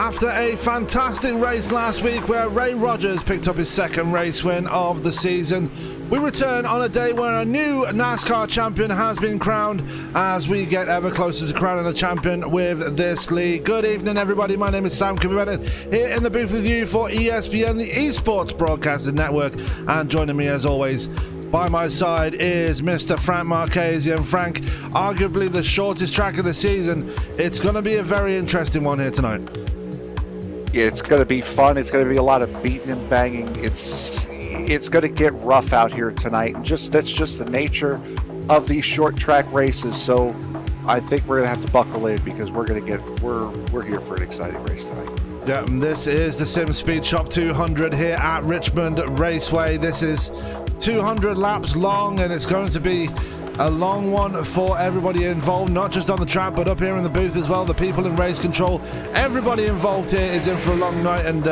After a fantastic race last week where Ray Rogers picked up his second race win of the season, we return on a day where a new NASCAR champion has been crowned as we get ever closer to crowning a champion with this league. Good evening, everybody. My name is Sam Bennett here in the booth with you for ESPN, the Esports Broadcasting Network, and joining me as always by my side is Mr. Frank Marchese. Frank, arguably the shortest track of the season. It's going to be a very interesting one here tonight. Yeah, it's going to be fun. It's going to be a lot of beating and banging. It's going to get rough out here tonight, and that's just the nature of these short track races. So I think we're going to have to buckle in because we're here for an exciting race tonight. Yeah, this is the Sim Speed Shop 200 here at Richmond Raceway. This is 200 laps long, and it's going to be a long one for everybody involved, not just on the track, but up here in the booth as well. The people in race control, everybody involved here is in for a long night, and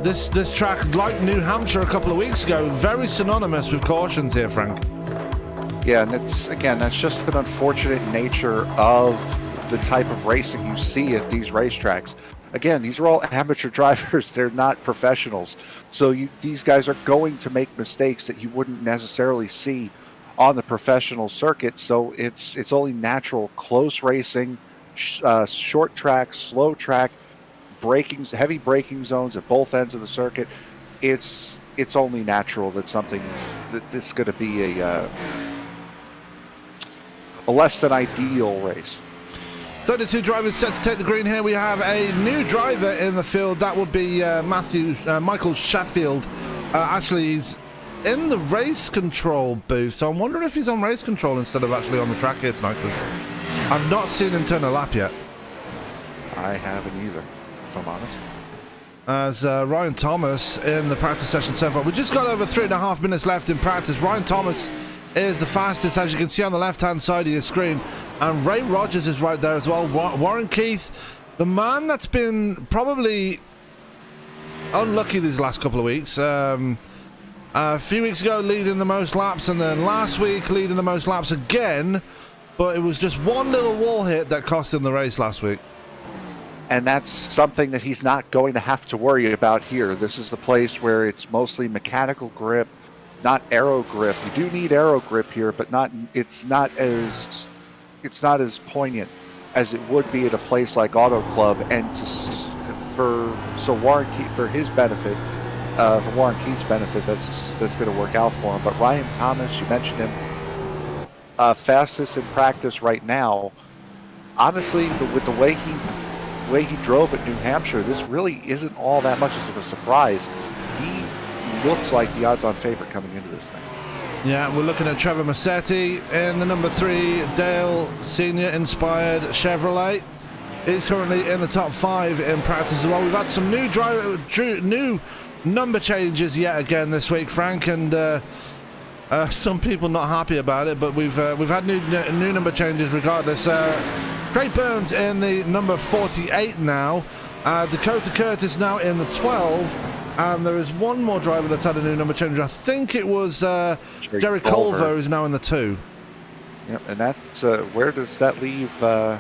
this track, like New Hampshire a couple of weeks ago, very synonymous with cautions here, Frank. Yeah, and that's just an unfortunate nature of the type of racing you see at these racetracks. Again, these are all amateur drivers. They're not professionals. So these guys are going to make mistakes that you wouldn't necessarily see on the professional circuit. So it's only natural. Close racing, short track, slow track, heavy braking zones at both ends of the circuit. It's only natural that this is going to be a less than ideal race. 32 drivers set to take the green here. We have a new driver in the field. That would be Michael Sheffield. Actually, he's in the race control booth, so I'm wondering if he's on race control instead of actually on the track here tonight, because I've not seen him turn a lap yet. I haven't either, if I'm honest. As Ryan Thomas in the practice session so far. We just got over 3.5 minutes left in practice. Ryan Thomas is the fastest, as you can see on the left-hand side of your screen. And Ray Rogers is right there as well. Warren Keith, the man that's been probably unlucky these last couple of weeks. A few weeks ago leading the most laps, and then last week leading the most laps again. But it was just one little wall hit that cost him the race last week. And that's something that he's not going to have to worry about here. This is the place where it's mostly mechanical grip, not aero grip. You do need aero grip here, but it's not as poignant as it would be at a place like Auto Club. And for Warren Keith, for his benefit, for Warren Keith's benefit, that's going to work out for him. But Ryan Thomas, you mentioned him, fastest in practice right now. Honestly, with the way he drove at New Hampshire, this really isn't all that much of a surprise. He looks like the odds-on favorite coming into this thing. Yeah, we're looking at Trevor Massetti in the number 3 Dale Senior inspired Chevrolet. He's currently in the top 5 in practice as well. We've had some new number changes yet again this week, Frank, and some people not happy about it, but we've had new number changes regardless. Craig Burns in the number 48 now. Dakota Curtis now in the 12. And there is one more driver that's had a new number change. I think it was Jerry Culver, who's now in the 2. Yep, and that's where does that leave? Oh,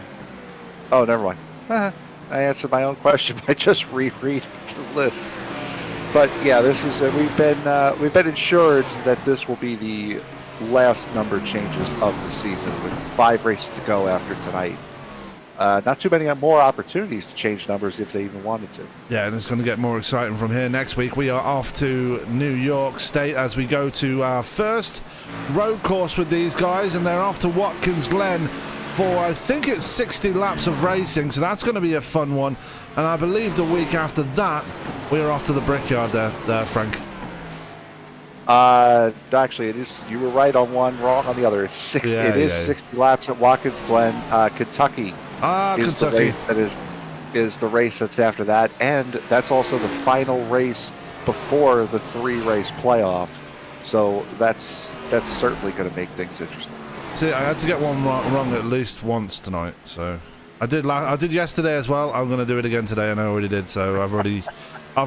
never mind. I answered my own question by just rereading the list. But yeah, this is we've been assured that this will be the last number changes of the season, with 5 races to go after tonight. Not too many more opportunities to change numbers if they even wanted to. Yeah, and it's going to get more exciting from here. Next week, we are off to New York State as we go to our first road course with these guys, and they're off to Watkins Glen for, I think it's 60 laps of racing, so that's going to be a fun one. And I believe the week after that, we're off to the Brickyard there, Frank. Actually, it is. You were right on one, wrong on the other. It's 60. Yeah, it is 60 laps at Watkins Glen, Kentucky. Kentucky. Is the race that's after that, and that's also the final race before the 3-race playoff. So that's certainly going to make things interesting. See, I had to get one wrong at least once tonight. So I did yesterday as well. I'm going to do it again today, and I already did. So I've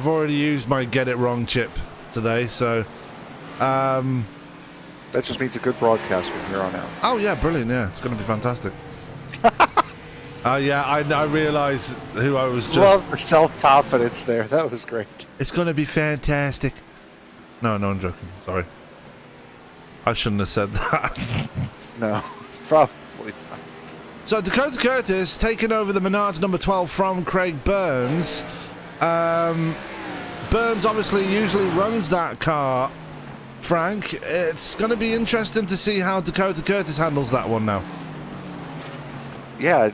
already used my get it wrong chip today. So that just means a good broadcast from here on out. Oh yeah, brilliant! Yeah, it's going to be fantastic. Yeah, I realised who I was just... Love the self-confidence there. That was great. It's going to be fantastic. No, I'm joking. Sorry. I shouldn't have said that. No, probably not. So Dakota Curtis taking over the Menards number 12 from Craig Burns. Burns obviously usually runs that car, Frank. It's going to be interesting to see how Dakota Curtis handles that one now. Yeah,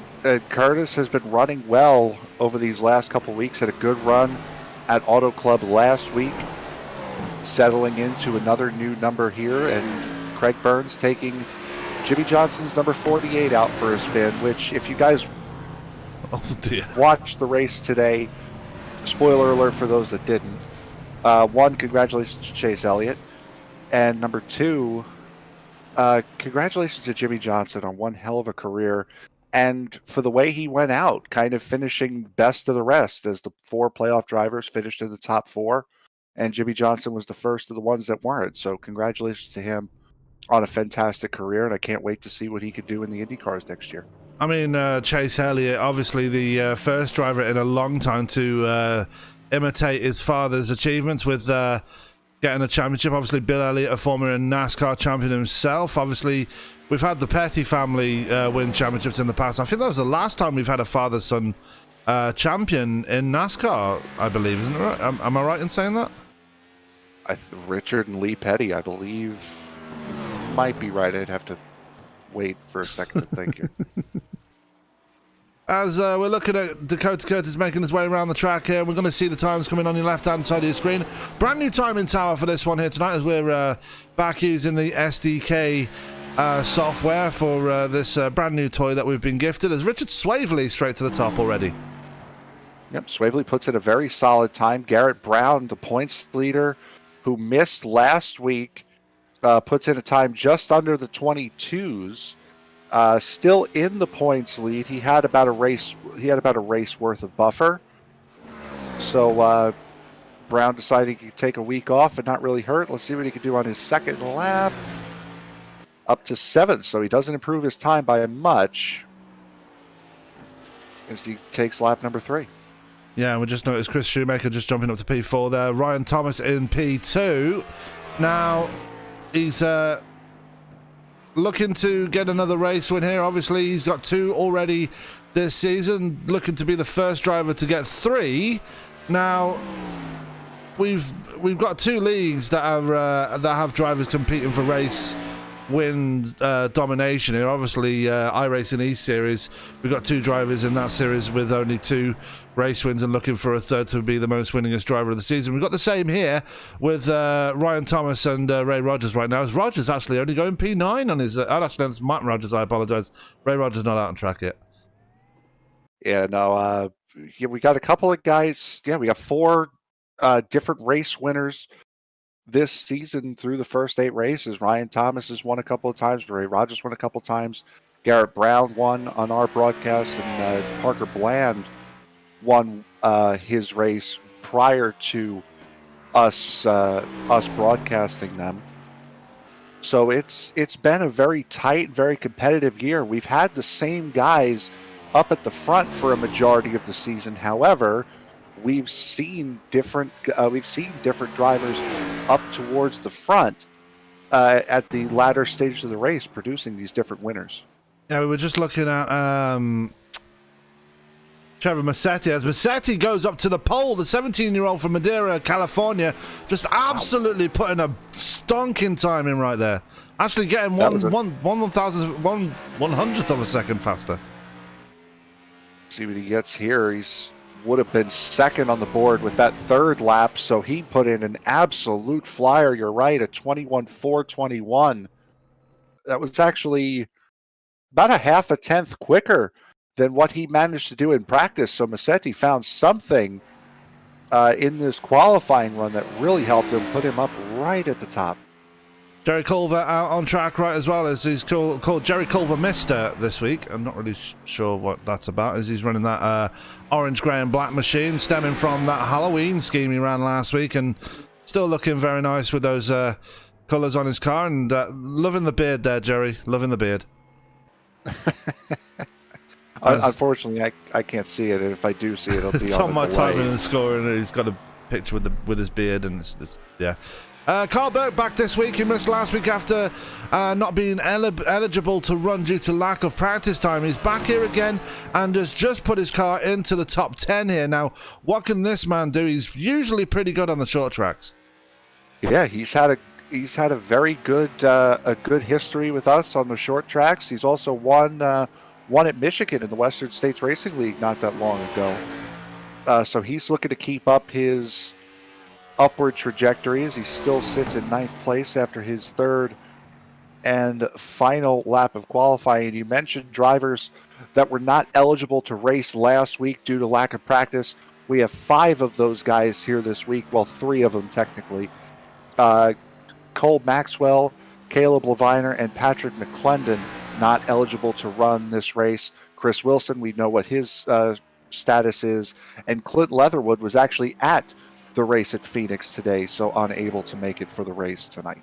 Curtis has been running well over these last couple weeks. Had a good run at Auto Club last week, settling into another new number here, and Craig Burns taking Jimmy Johnson's number 48 out for a spin, which if you guys watched the race today, spoiler alert for those that didn't, one, congratulations to Chase Elliott, and number two, congratulations to Jimmy Johnson on one hell of a career. And for the way he went out, kind of finishing best of the rest as the 4 playoff drivers finished in the top 4. And Jimmy Johnson was the first of the ones that weren't. So congratulations to him on a fantastic career. And I can't wait to see what he could do in the Indy cars next year. I mean, Chase Elliott, obviously the first driver in a long time to imitate his father's achievements with getting a championship. Obviously, Bill Elliott, a former NASCAR champion himself. Obviously, we've had the Petty family win championships in the past. I think that was the last time we've had a father-son champion in NASCAR, I believe. Isn't it right? Am I right in saying that? Richard and Lee Petty, I believe, might be right. I'd have to wait for a second to think here. As we're looking at Dakota Curtis making his way around the track here, we're going to see the times coming on your left-hand side of your screen. Brand new timing tower for this one here tonight as we're back using the SDK software for this brand new toy that we've been gifted. As Richard Swavely straight to the top already. Yep, Swavely puts in a very solid time. Garrett Brown, the points leader, who missed last week, puts in a time just under the 22s. Still in the points lead. He had about a race worth of buffer. So Brown decided he could take a week off and not really hurt. Let's see what he can do on his second lap. Up to 7th, so he doesn't improve his time by much as he takes lap number 3. Yeah, we just noticed Chris Shoemaker just jumping up to P4 there. Ryan Thomas in P2. Now, he's looking to get another race win here. Obviously, he's got 2 already this season, looking to be the first driver to get 3. Now, we've got 2 leagues that have drivers competing for race win domination here. Obviously, iRacing East Series, we've got 2 drivers in that series with only 2 race wins and looking for a third to be the most winningest driver of the season. We've got the same here with Ryan Thomas and Ray Rogers right now. As Rogers actually only going P9 on his... actually, that's Martin Rogers, I apologize. Ray Rogers not out on track yet. Yeah, no, we got a couple of guys. Yeah, we got 4 different race winners this season through the first 8 races. Ryan Thomas has won a couple of times. Ray Rogers won a couple of times. Garrett Brown won on our broadcast, and Parker Bland won his race prior to us broadcasting them. So it's been a very tight, very competitive year. We've had the same guys up at the front for a majority of the season. However, we've seen different drivers up towards the front at the latter stages of the race, producing these different winners. Yeah, we were just looking at Trevor Massetti. As Massetti goes up to the pole, the 17-year-old from Madera, California, just absolutely putting a stonking time in right there. Actually getting one hundredth of a second faster. See what he gets here. He's would have been second on the board with that 3rd lap, so he put in an absolute flyer. You're right, a 21.421. That was actually about a half a tenth quicker than what he managed to do in practice. So Massetti found something in this qualifying run that really helped him, put him up right at the top. Jerry Culver out on track right as well, as he's called Jerry Culver Mister this week. I'm not really sure what that's about, as he's running that orange, grey and black machine stemming from that Halloween scheme he ran last week, and still looking very nice with those colours on his car, and loving the beard there, Jerry, loving the beard. Unfortunately, I can't see it, and if I do see it, it'll be it's on on my delay. timing and score, and he's got a picture with his beard, and it's yeah. Carl Burke back this week. He missed last week after not being eligible to run due to lack of practice time. He's back here again and has just put his car into the top 10 here. Now, what can this man do? He's usually pretty good on the short tracks. Yeah, he's had a very good history with us on the short tracks. He's also won at Michigan in the Western States Racing League not that long ago. So he's looking to keep up his upward trajectory as he still sits in 9th place after his 3rd and final lap of qualifying. You mentioned drivers that were not eligible to race last week due to lack of practice. We have 5 of those guys here this week. Well, 3 of them technically. Cole Maxwell, Caleb Leviner, and Patrick McClendon not eligible to run this race. Chris Wilson, we know what his status is. And Clint Leatherwood was actually at the race at Phoenix today, so unable to make it for the race tonight.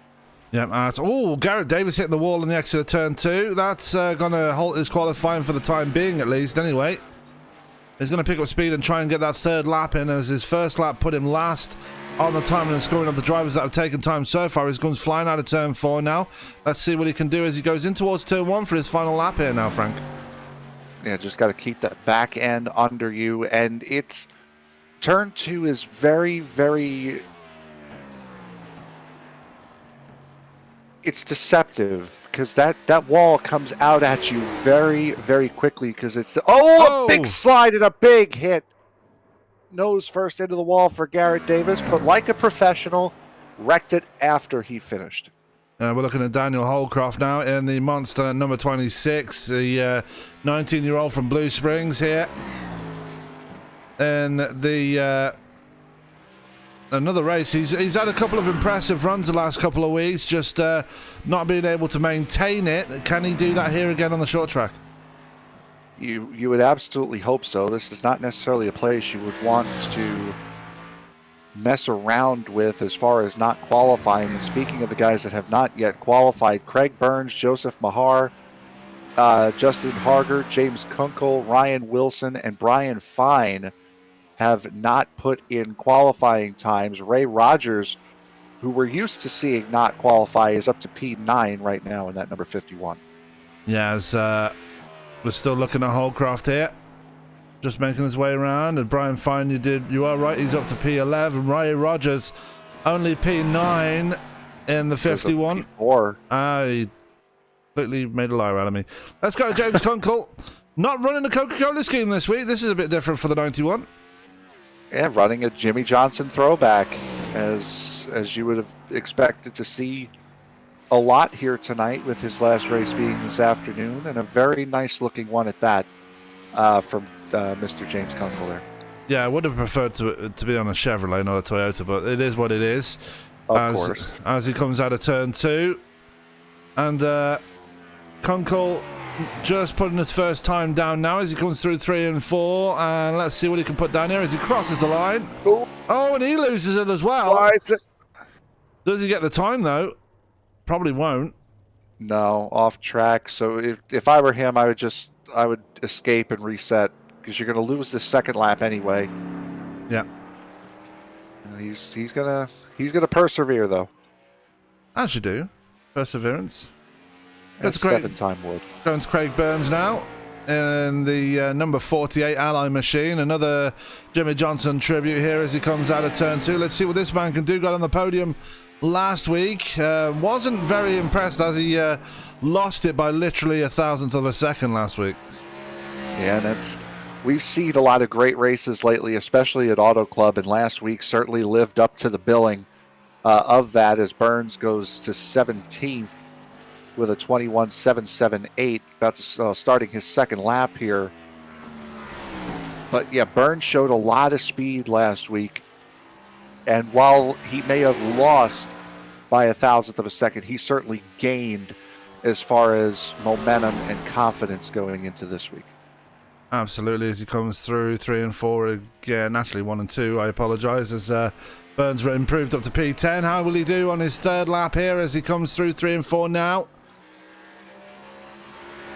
Yeah, Garrett Davis hitting the wall in the exit of turn 2. That's going to halt his qualifying for the time being, at least, anyway. He's going to pick up speed and try and get that 3rd lap in, as his first lap put him last on the timing and scoring of the drivers that have taken time so far. His gun's flying out of turn 4 now. Let's see what he can do as he goes in towards turn 1 for his final lap here now, Frank. Yeah, just got to keep that back end under you, and it's... Turn 2 is very, very... It's deceptive, because that wall comes out at you very, very quickly, because it's... a big slide and a big hit. Nose first into the wall for Garrett Davis, but like a professional, wrecked it after he finished. We're looking at Daniel Holcroft now in the Monster number 26, the 19-year-old from Blue Springs here. In the another race, he's had a couple of impressive runs the last couple of weeks, just not being able to maintain it. Can he do that here again on the short track? You would absolutely hope so. This is not necessarily a place you would want to mess around with as far as not qualifying. And speaking of the guys that have not yet qualified, Craig Burns, Joseph Mahar, Justin Harger, James Kunkel, Ryan Wilson, and Brian Fine have not put in qualifying times. Ray Rogers, who we're used to seeing not qualify, is up to P9 right now in that number 51. Yeah, as we're still looking at Holcroft here, just making his way around. And Brian Fine, you are right, he's up to P11. Ray Rogers only P9 in the 51. He completely made a liar out of me. Let's go to James Kunkel. Not running the Coca-Cola scheme this week. This is a bit different for the 91. Yeah, running a Jimmy Johnson throwback, as you would have expected to see a lot here tonight, with his last race being this afternoon, and a very nice looking one at that from Mr. James Kunkel there. Yeah, I would have preferred to be on a Chevrolet, not a Toyota, but it is what it is. Of course. As he comes out of turn 2. And Kunkel just putting his first time down now as he comes through 3 and 4. And let's see what he can put down here as he crosses the line. Cool. Oh, and he loses it as well. Does he get the time, though? Probably won't. No, off track. So if I were him, I would escape and reset, because you're going to lose the second lap anyway. Yeah. He's gonna persevere, though. As you do. Perseverance. That's 7-time Wood. Going to Craig Burns now in the number 48 Ally machine. Another Jimmy Johnson tribute here as he comes out of turn 2. Let's see what this man can do. Got on the podium last week. Wasn't very impressed as he lost it by literally 1,000th of a second last week. Yeah, and we've seen a lot of great races lately, especially at Auto Club, and last week certainly lived up to the billing of that, as Burns goes to 17th with a 21.778, about to starting his second lap here. But yeah, Burns showed a lot of speed last week, and while he may have lost by 1,000th of a second, he certainly gained as far as momentum and confidence going into this week. Absolutely, as he comes through 3 and 4 again, actually 1 and 2, I apologise, as Burns improved up to P10. How will he do on his third lap here as he comes through 3 and 4 now?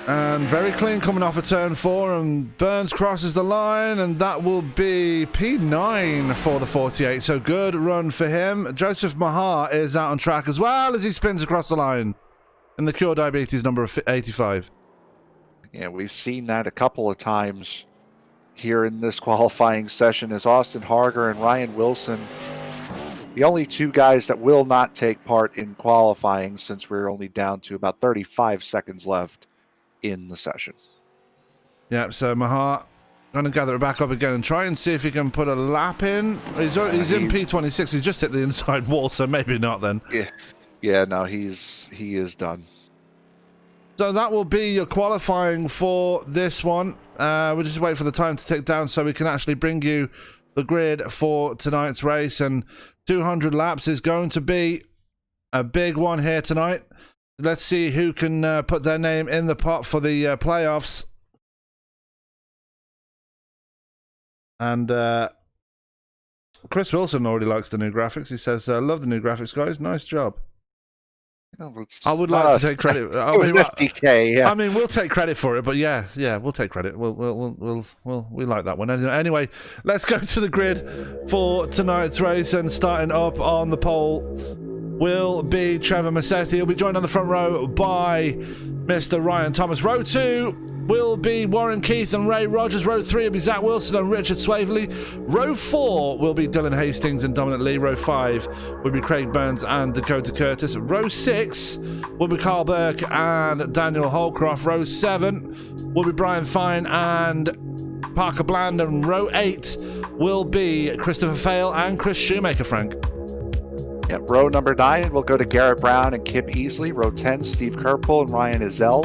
And very clean coming off a turn 4, and Burns crosses the line, and that will be P9 for the 48. So good run for him. Joseph Mahar is out on track as well as he spins across the line in the Cure Diabetes number 85. Yeah, we've seen that a couple of times here in this qualifying session as Austin Harger and Ryan Wilson, the only two guys that will not take part in qualifying, since we're only down to about 35 seconds left in the session. Yeah, so Mahar going to gather it back up again and try and see if he can put a lap in. He's in P26. He's just hit the inside wall, so maybe not then. Yeah, no, he is done. So that will be your qualifying for this one. We'll just wait for the time to tick down so we can actually bring you the grid for tonight's race. And 200 laps is going to be a big one here tonight. Let's see who can put their name in the pot for the playoffs. And Chris Wilson already likes the new graphics. He says, love the new graphics, guys. Nice job. I would like to take credit. It was SDK, yeah. I mean, we'll take credit for it, but yeah, we'll take credit. We like that one. Anyway, let's go to the grid for tonight's race, and starting up on the pole will be Trevor Massetti. He'll be joined on the front row by Mr. Ryan Thomas. Row 2 will be Warren Keith and Ray Rogers. Row 3 will be Zach Wilson and Richard Swaverley. Row 4 will be Dylan Hastings and Dominic Lee. Row 5 will be Craig Burns and Dakota Curtis. Row 6 will be Carl Burke and Daniel Holcroft. Row 7 will be Brian Fine and Parker Bland. And row 8 will be Christopher Fail and Chris Shoemaker, Frank. Yeah, row number 9 will go to Garrett Brown and Kip Easley. Row 10, Steve Kerpel and Ryan Ezell.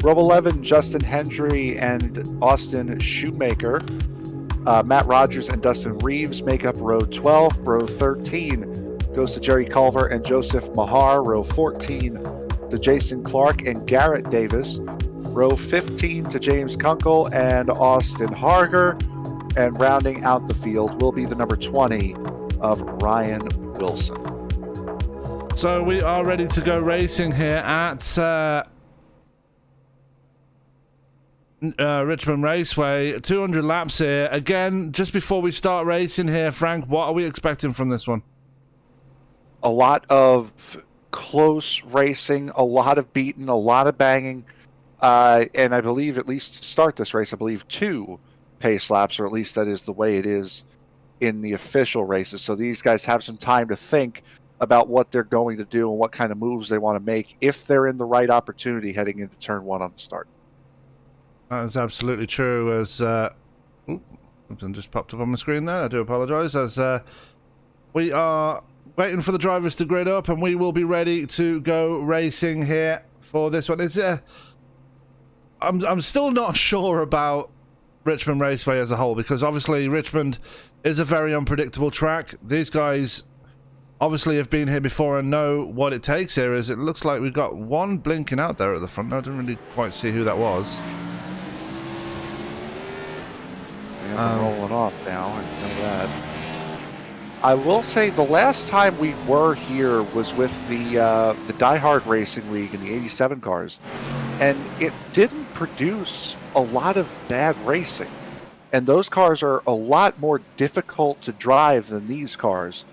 Row 11, Justin Hendry and Austin Shoemaker. Matt Rogers and Dustin Reeves make up row 12. Row 13 goes to Jerry Culver and Joseph Mahar. Row 14 to Jason Clark and Garrett Davis. Row 15 to James Kunkel and Austin Harger. And rounding out the field will be the number 20 of Ryan Wilson. So we are ready to go racing here at Richmond Raceway. 200 laps here. Again, just before we start racing here, Frank, what are we expecting from this one? A lot of close racing, a lot of beating, a lot of banging. And I believe, at least to start this race, I believe 2 pace laps, or at least that is the way it is in the official races. So these guys have some time to think about what they're going to do and what kind of moves they want to make if they're in the right opportunity heading into turn 1 on the start. That is absolutely true. As something just popped up on my screen there. I do apologize. As we are waiting for the drivers to grid up, and we will be ready to go racing here for this one. It's I'm still not sure about Richmond Raceway as a whole, because obviously Richmond is a very unpredictable track. These guys obviously have been here before and know what it takes here. As it looks like we've got one blinking out there at the front. I didn't really quite see who that was. They're rolling off now, I know that. I will say the last time we were here was with the Die Hard Racing League in the 87 cars, and it didn't produce a lot of bad racing. And those cars are a lot more difficult to drive than these cars.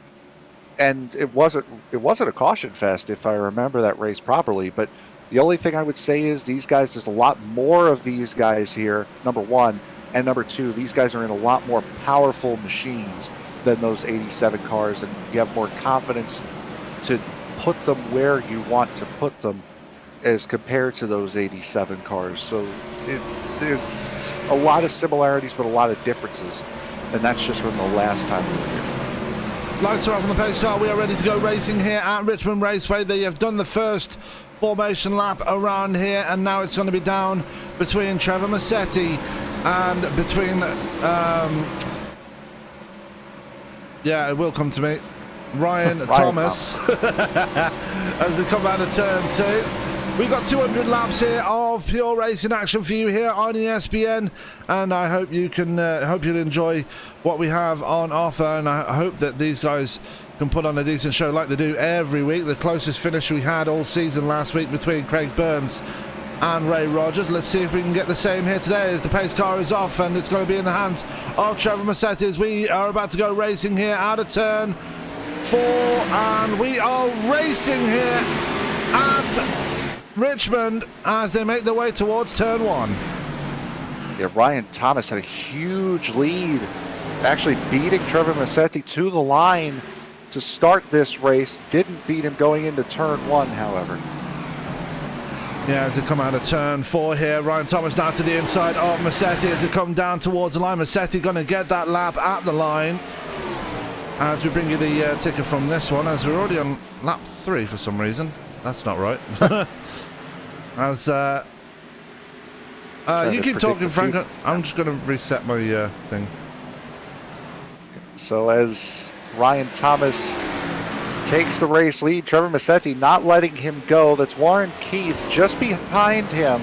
And it wasn't a caution fest, if I remember that race properly. But the only thing I would say is these guys, there's a lot more of these guys here, number 1. And number 2, these guys are in a lot more powerful machines than those 87 cars. And you have more confidence to put them where you want to put them as compared to those 87 cars. So there's a lot of similarities, but a lot of differences. And that's just from the last time we were here. Lights are off on the pace car. We are ready to go racing here at Richmond Raceway. They have done the first formation lap around here, and now it's going to be down between Trevor Massetti and between yeah, it will come to me, Ryan Thomas as they come out of turn 2. We've got 200 laps here of pure racing action for you here on ESPN, and I hope you can hope you'll enjoy what we have on offer, and I hope that these guys can put on a decent show like they do every week. The closest finish we had all season last week between Craig Burns and Ray Rogers. Let's see if we can get the same here today as the pace car is off, and it's going to be in the hands of Trevor Massetti as we are about to go racing here out of turn 4, and we are racing here at Richmond as they make their way towards turn 1. Yeah, Ryan Thomas had a huge lead, actually beating Trevor Massetti to the line to start this race. Didn't beat him going into turn 1, however. Yeah, as they come out of turn 4 here, Ryan Thomas now to the inside of Massetti as they come down towards the line. Massetti going to get that lap at the line. As we bring you the ticker from this one, as we're already on lap 3 for some reason. That's not right. As you keep talking, Frank. I'm just going to reset my thing. So as Ryan Thomas takes the race lead, Trevor Massetti not letting him go. That's Warren Keith just behind him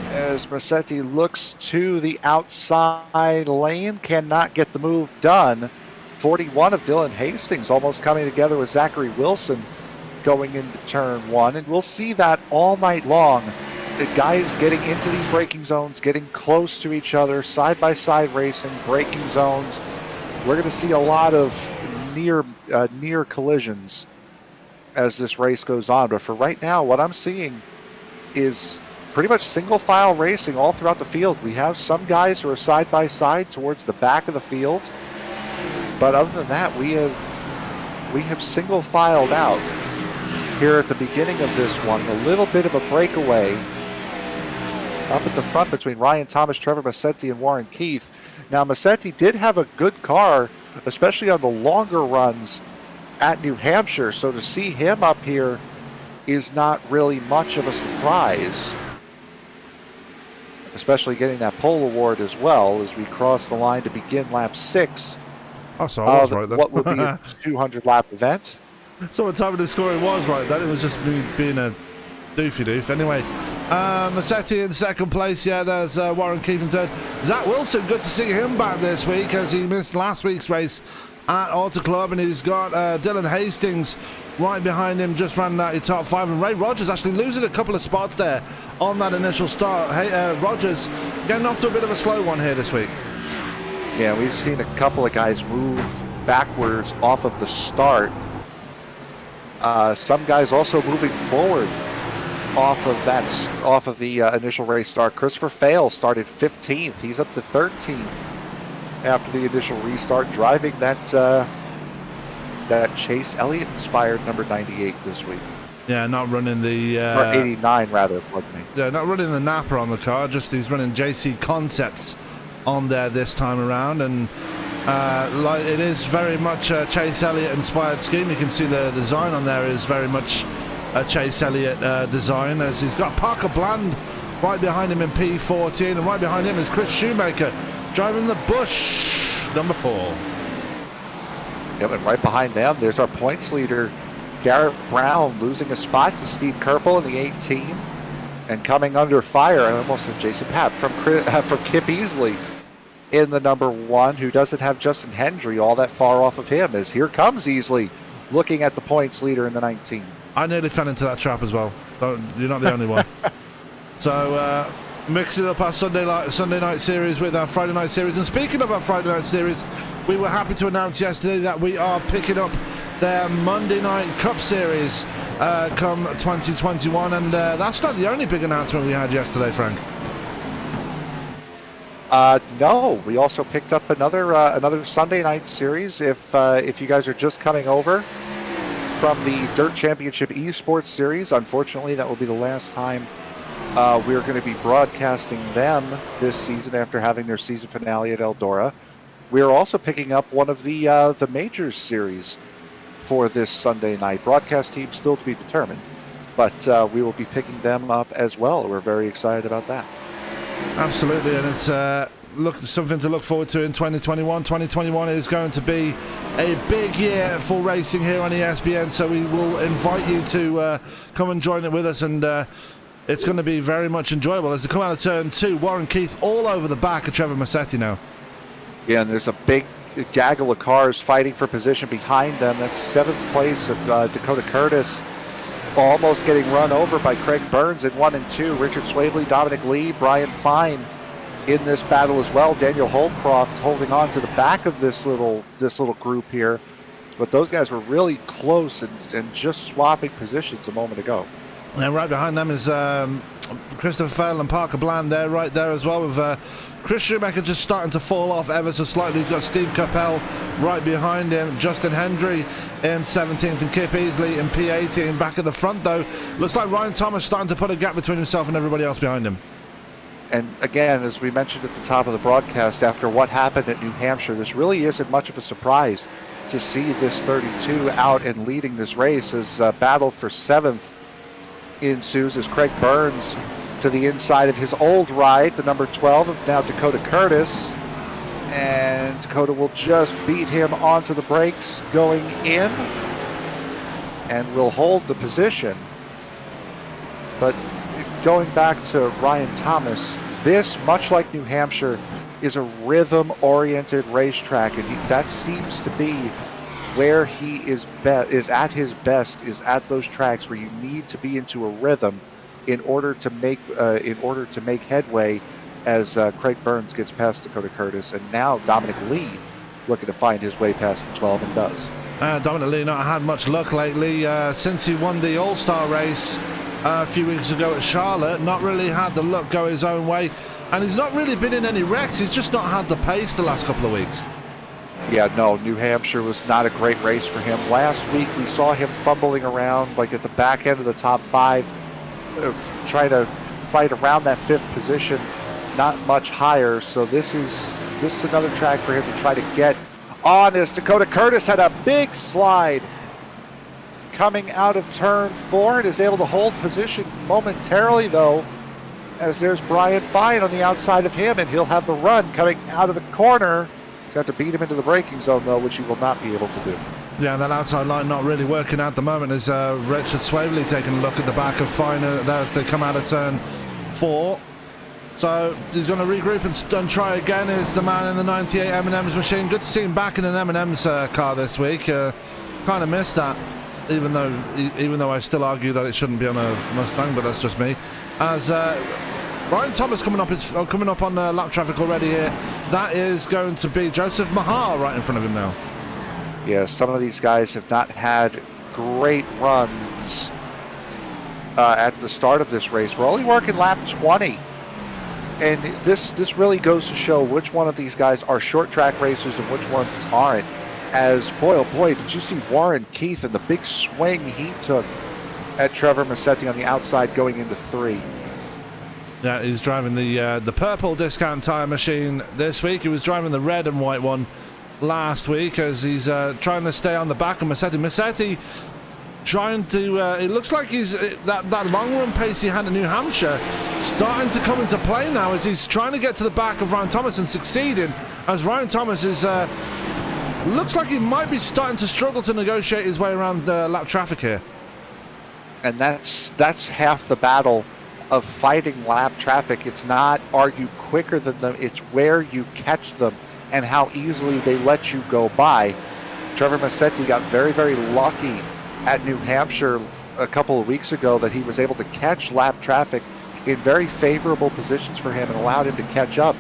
as Massetti looks to the outside lane, cannot get the move done. 41 of Dylan Hastings almost coming together with Zachary Wilson going into turn 1, and we'll see that all night long. The guys getting into these braking zones, getting close to each other, side-by-side racing, braking zones. We're going to see a lot of near collisions as this race goes on. But for right now, what I'm seeing is pretty much single file racing all throughout the field. We have some guys who are side-by-side towards the back of the field. But other than that, we have single filed out here at the beginning of this one. A little bit of a breakaway up at the front between Ryan Thomas, Trevor Massetti, and Warren Keith. Now, Massetti did have a good car, especially on the longer runs at New Hampshire. So to see him up here is not really much of a surprise, especially getting that pole award as well as we cross the line to begin lap 6. Oh, so I was right then. What will be a 200-lap event. So what time of the scoring was right then. It was just me being a doofy doof. Anyway, Massetti in second place. Yeah, there's Warren Keith in third. Zach Wilson, good to see him back this week as he missed last week's race at Auto Club, and he's got Dylan Hastings right behind him, just running out your top 5, and Ray Rogers actually losing a couple of spots there on that initial start. Hey, Rogers getting off to a bit of a slow one here this week. Yeah, we've seen a couple of guys move backwards off of the start. Some guys also moving forward off of the initial race start. Christopher Fail started 15th. He's up to 13th after the initial restart, driving that Chase Elliott inspired number 98 this week. Yeah, not running the or 89 rather, pardon me. Yeah, not running the Napa on the car. Just he's running JC Concepts on there this time around, and like it is very much a Chase Elliott inspired scheme. You can see the design on there is very much a Chase Elliott design, as he's got Parker Bland right behind him in P14, and right behind him is Chris Shoemaker driving the Busch number 4. Yep, and right behind them there's our points leader Garrett Brown losing a spot to Steve Kerpel in the 18, and coming under fire, I almost said Jason Papp, from Kip Easley in the number 1, who doesn't have Justin Hendry all that far off of him, as here comes Easley looking at the points leader in the 19. I nearly fell into that trap as well. You're not the only one. So mixing up our Sunday night series with our Friday night series. And speaking of our Friday night series, we were happy to announce yesterday that we are picking up their Monday Night Cup Series come 2021, and that's not the only big announcement we had yesterday, Frank. No, we also picked up another Sunday night series. If you guys are just coming over from the Dirt Championship Esports Series, unfortunately that will be the last time we're going to be broadcasting them this season after having their season finale at Eldora. We are also picking up one of the Majors series for this Sunday night. Broadcast team still to be determined, but we will be picking them up as well. We're very excited about that. Absolutely, and it's something to look forward to in 2021. 2021 is going to be a big year for racing here on ESPN, so we will invite you to come and join it with us, and it's going to be very much enjoyable. As they come out of turn 2, Warren Keith all over the back of Trevor Massetti now. Yeah, and there's a big gaggle of cars fighting for position behind them. That's 7th place of Dakota Curtis almost getting run over by Craig Burns in 1 and 2. Richard Swavely, Dominic Lee, Brian Fine in this battle as well. Daniel Holcroft holding on to the back of this little group here. But those guys were really close and just swapping positions a moment ago. And right behind them is Christopher Fell and Parker Bland there, right there as well, with Chris Schumacher just starting to fall off ever so slightly. He's got Steve Capel right behind him, Justin Hendry in 17th, and Kip Easley in P18. Back at the front though, looks like Ryan Thomas starting to put a gap between himself and everybody else behind him. And again, as we mentioned at the top of the broadcast, after what happened at New Hampshire, this really isn't much of a surprise to see this 32 out and leading this race, as battle for 7th ensues as Craig Burns to the inside of his old ride, the number 12 of now Dakota Curtis, and Dakota will just beat him onto the brakes going in and will hold the position. But going back to Ryan Thomas, this, much like New Hampshire, is a rhythm-oriented racetrack, and that seems to be where he is at his best, is at those tracks where you need to be into a rhythm in order to make headway. As Craig Burns gets past Dakota Curtis, and now Dominic Lee looking to find his way past the 12 and does. Dominic Lee not had much luck lately since he won the All-Star race a few weeks ago at Charlotte. Not really had the luck go his own way, and he's not really been in any wrecks. He's just not had the pace the last couple of weeks. Yeah, no, New Hampshire was not a great race for him. Last week we saw him fumbling around like at the back end of the top 5, trying to fight around that 5th position, not much higher. So this is another track for him to try to get on, as Dakota Curtis had a big slide coming out of turn 4 and is able to hold position momentarily though, as there's Brian Fine on the outside of him, and he'll have the run coming out of the corner. He's got to beat him into the braking zone though, which he will not be able to do. Yeah, that outside line not really working at the moment, as Richard Swavely taking a look at the back of Fine as they come out of turn 4. So he's going to regroup and try again. Is the man in the 98 M&M's machine. Good to see him back in an M&M's car this week. Kind of missed that, even though I still argue that it shouldn't be on a Mustang, but that's just me. As Ryan Thomas coming up on lap traffic already here. That is going to be Joseph Mahar right in front of him now. Yeah, some of these guys have not had great runs at the start of this race. We're only working lap 20. And this really goes to show which one of these guys are short track racers and which ones aren't. As, boy, oh boy, did you see Warren Keith and the big swing he took at Trevor Massetti on the outside going into 3. Yeah, he's driving the purple discount tyre machine this week. He was driving the red and white one last week, as he's trying to stay on the back of Massetti. Massetti trying to, it looks like he's that long run pace he had in New Hampshire starting to come into play now, as he's trying to get to the back of Ryan Thomas and succeeding, as Ryan Thomas is looks like he might be starting to struggle to negotiate his way around lap traffic here. And that's half the battle of fighting lap traffic. It's not are you quicker than them, it's where you catch them and how easily they let you go by. Trevor Massetti got very, very lucky at New Hampshire a couple of weeks ago that he was able to catch lap traffic in very favorable positions for him and allowed him to catch up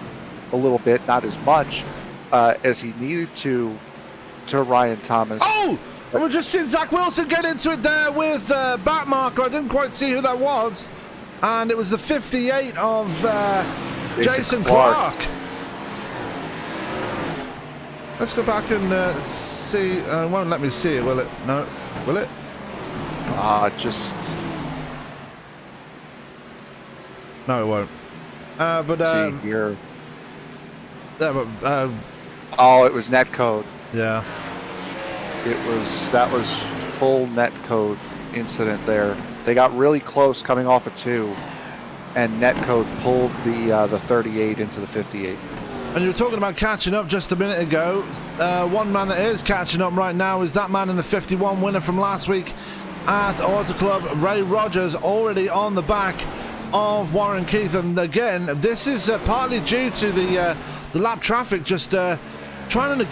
a little bit, not as much as he needed to Ryan Thomas. Oh! And we've just seen Zach Wilson get into it there with back marker. I didn't quite see who that was. And it was the 58 of Jason Clark. Let's go back and see. It won't let me see it, will it? No. Will it? Just... No, it won't. But see here. Yeah, but, oh, it was netcode. Yeah. That was full netcode incident there. They got really close coming off of 2, and netcode pulled the 38 into the 58. And you were talking about catching up just a minute ago. One man that is catching up right now is that man in the 51 winner from last week at Auto Club, Ray Rogers, already on the back of Warren Keith. And again, this is partly due to the lap traffic just trying to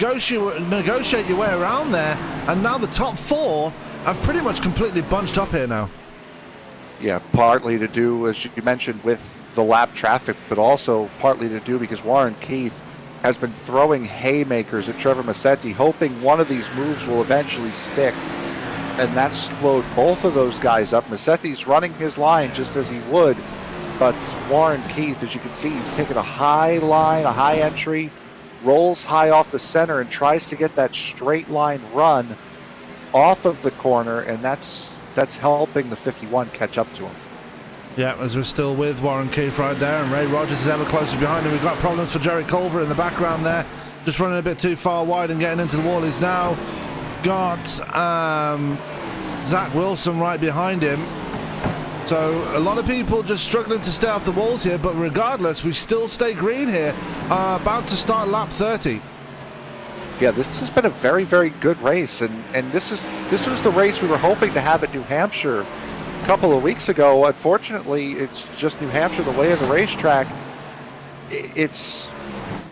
negotiate your way around there. And now the top 4 have pretty much completely bunched up here now. Yeah, partly to do, as you mentioned, with the lap traffic, but also partly to do because Warren Keith has been throwing haymakers at Trevor Massetti, hoping one of these moves will eventually stick. And that slowed both of those guys up. Massetti's running his line just as he would, but Warren Keith, as you can see, he's taking a high line, a high entry, rolls high off the center and tries to get that straight line run off of the corner, and that's helping the 51 catch up to him. Yeah, as we're still with Warren Keith right there, and Ray Rogers is ever closer behind him. We've got problems for Jerry Culver in the background there, just running a bit too far wide and getting into the wall. He's now got Zach Wilson right behind him. So a lot of people just struggling to stay off the walls here, but regardless, we still stay green here, about to start lap 30. Yeah, this has been a very, very good race, and this was the race we were hoping to have at New Hampshire a couple of weeks ago. Unfortunately, it's just New Hampshire, the way of the racetrack. It's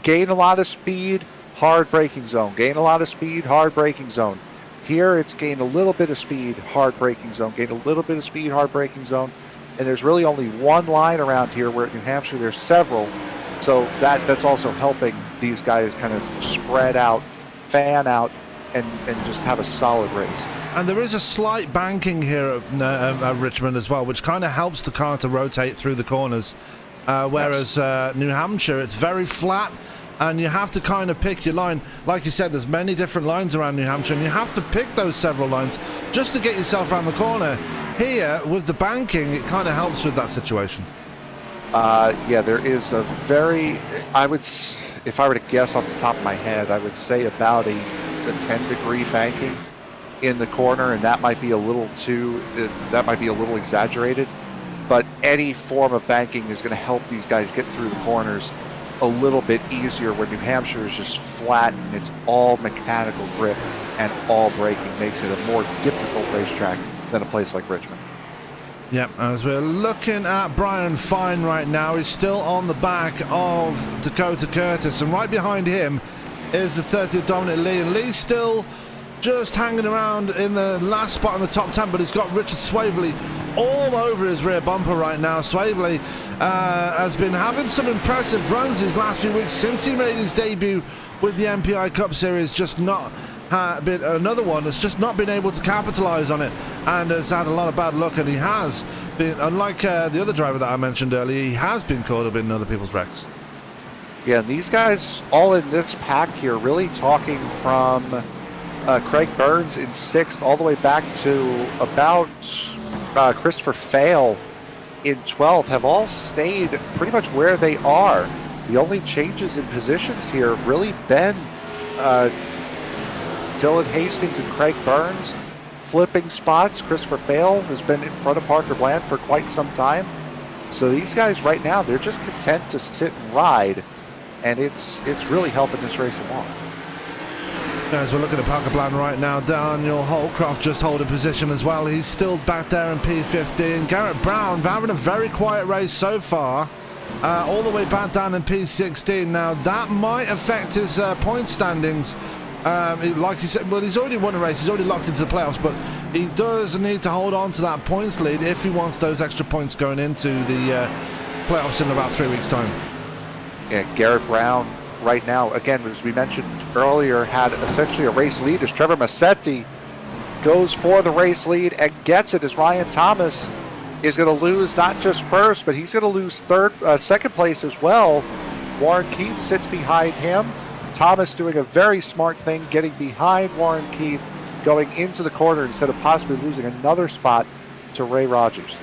gain a lot of speed, hard braking zone. Gain a lot of speed, hard braking zone. Here, it's gain a little bit of speed, hard braking zone. Gain a little bit of speed, hard braking zone. And there's really only one line around here, where at New Hampshire there's several. So that's also helping these guys kind of spread out, fan out, and just have a solid race. And there is a slight banking here at Richmond as well, which kind of helps the car to rotate through the corners. Whereas New Hampshire, it's very flat, and you have to kind of pick your line. Like you said, there's many different lines around New Hampshire, and you have to pick those several lines just to get yourself around the corner. Here, with the banking, it kind of helps with that situation. Yeah, there is a very, if I were to guess off the top of my head, I would say about a 10-degree banking in the corner, and that might be a little exaggerated, but any form of banking is going to help these guys get through the corners a little bit easier, where New Hampshire is just flat and it's all mechanical grip and all braking. Makes it a more difficult racetrack than a place like Richmond. Yep, as we're looking at Brian Fine right now, he's still on the back of Dakota Curtis, and right behind him is the 30th Dominic Lee, and Lee's still just hanging around in the last spot in the top 10, but he's got Richard Swaveley all over his rear bumper right now. Swaveley has been having some impressive runs these last few weeks since he made his debut with the MPI Cup Series, just not been another one that's just not been able to capitalize on it, and has had a lot of bad luck, and he has been, unlike the other driver that I mentioned earlier, he has been caught up in other people's wrecks. Yeah, and these guys all in this pack here, really talking from Craig Burns in 6th all the way back to about Christopher Fail in 12th, have all stayed pretty much where they are. The only changes in positions here have really been Dylan Hastings and Craig Burns flipping spots. Christopher Fail has been in front of Parker Bland for quite some time. So these guys right now, they're just content to sit and ride, and it's really helping this race along. As we're looking at Parker Bland right now, Daniel Holcroft just holding position as well. He's still back there in P15. Garrett Brown having a very quiet race so far, all the way back down in P16. Now that might affect his point standings. Like you said, well, he's already won a race, he's already locked into the playoffs, but he does need to hold on to that points lead if he wants those extra points going into the playoffs in about 3 weeks' time. Yeah, Garrett Brown right now, again, as we mentioned earlier, had essentially a race lead as Trevor Massetti goes for the race lead and gets it, as Ryan Thomas is going to lose not just first, but he's going to lose second place as well. Warren Keith sits behind him. Thomas doing a very smart thing, getting behind Warren Keith, going into the corner instead of possibly losing another spot to Ray Rogers.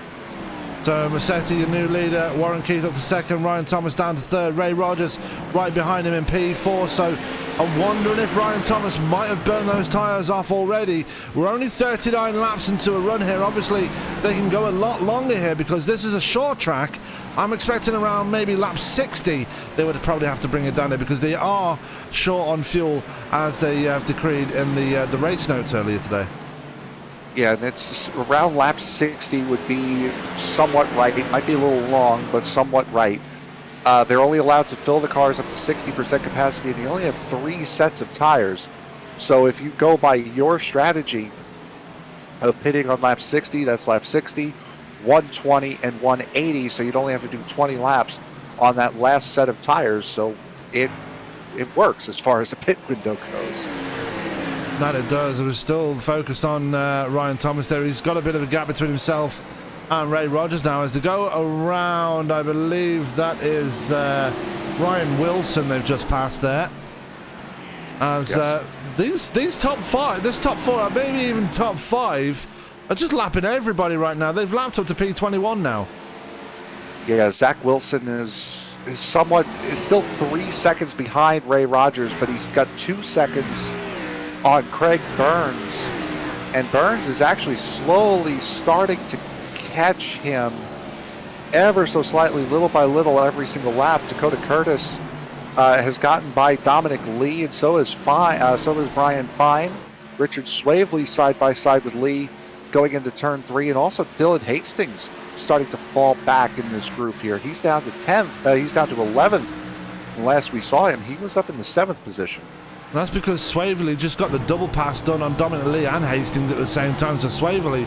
So Massetti, your new leader, Warren Keith up to second, Ryan Thomas down to third, Ray Rogers right behind him in P4. So I'm wondering if Ryan Thomas might have burned those tyres off already. We're only 39 laps into a run here. Obviously, they can go a lot longer here because this is a short track. I'm expecting around maybe lap 60, they would probably have to bring it down there because they are short on fuel, as they decreed in the race notes earlier today. Yeah, and it's around lap 60 would be somewhat right. It might be a little long, but somewhat right. They're only allowed to fill the cars up to 60% capacity, and you only have 3 sets of tires. So if you go by your strategy of pitting on lap 60, that's lap 60. 120 and 180, so you'd only have to do 20 laps on that last set of tires. So it works as far as the pit window goes. That it does. It was still focused on Ryan Thomas there. He's got a bit of a gap between himself and Ray Rogers now as they go around. I believe that is Ryan Wilson they've just passed there. As Yes. these top five, this top four, maybe even top five, are just lapping everybody right now. They've lapped up to P21 now. Yeah, Zach Wilson is still 3 seconds behind Ray Rogers, but he's got 2 seconds on Craig Burns, and Burns is actually slowly starting to catch him ever so slightly, little by little, every single lap. Dakota Curtis has gotten by Dominic Lee, and so is Brian Fine. Richard Swavely side by side with Lee going into turn 3, and also Dylan Hastings starting to fall back in this group here. He's down to 10th. He's down to 11th. Last we saw him, he was up in the 7th position. And that's because Swavely just got the double pass done on Dominic Lee and Hastings at the same time. So Swavely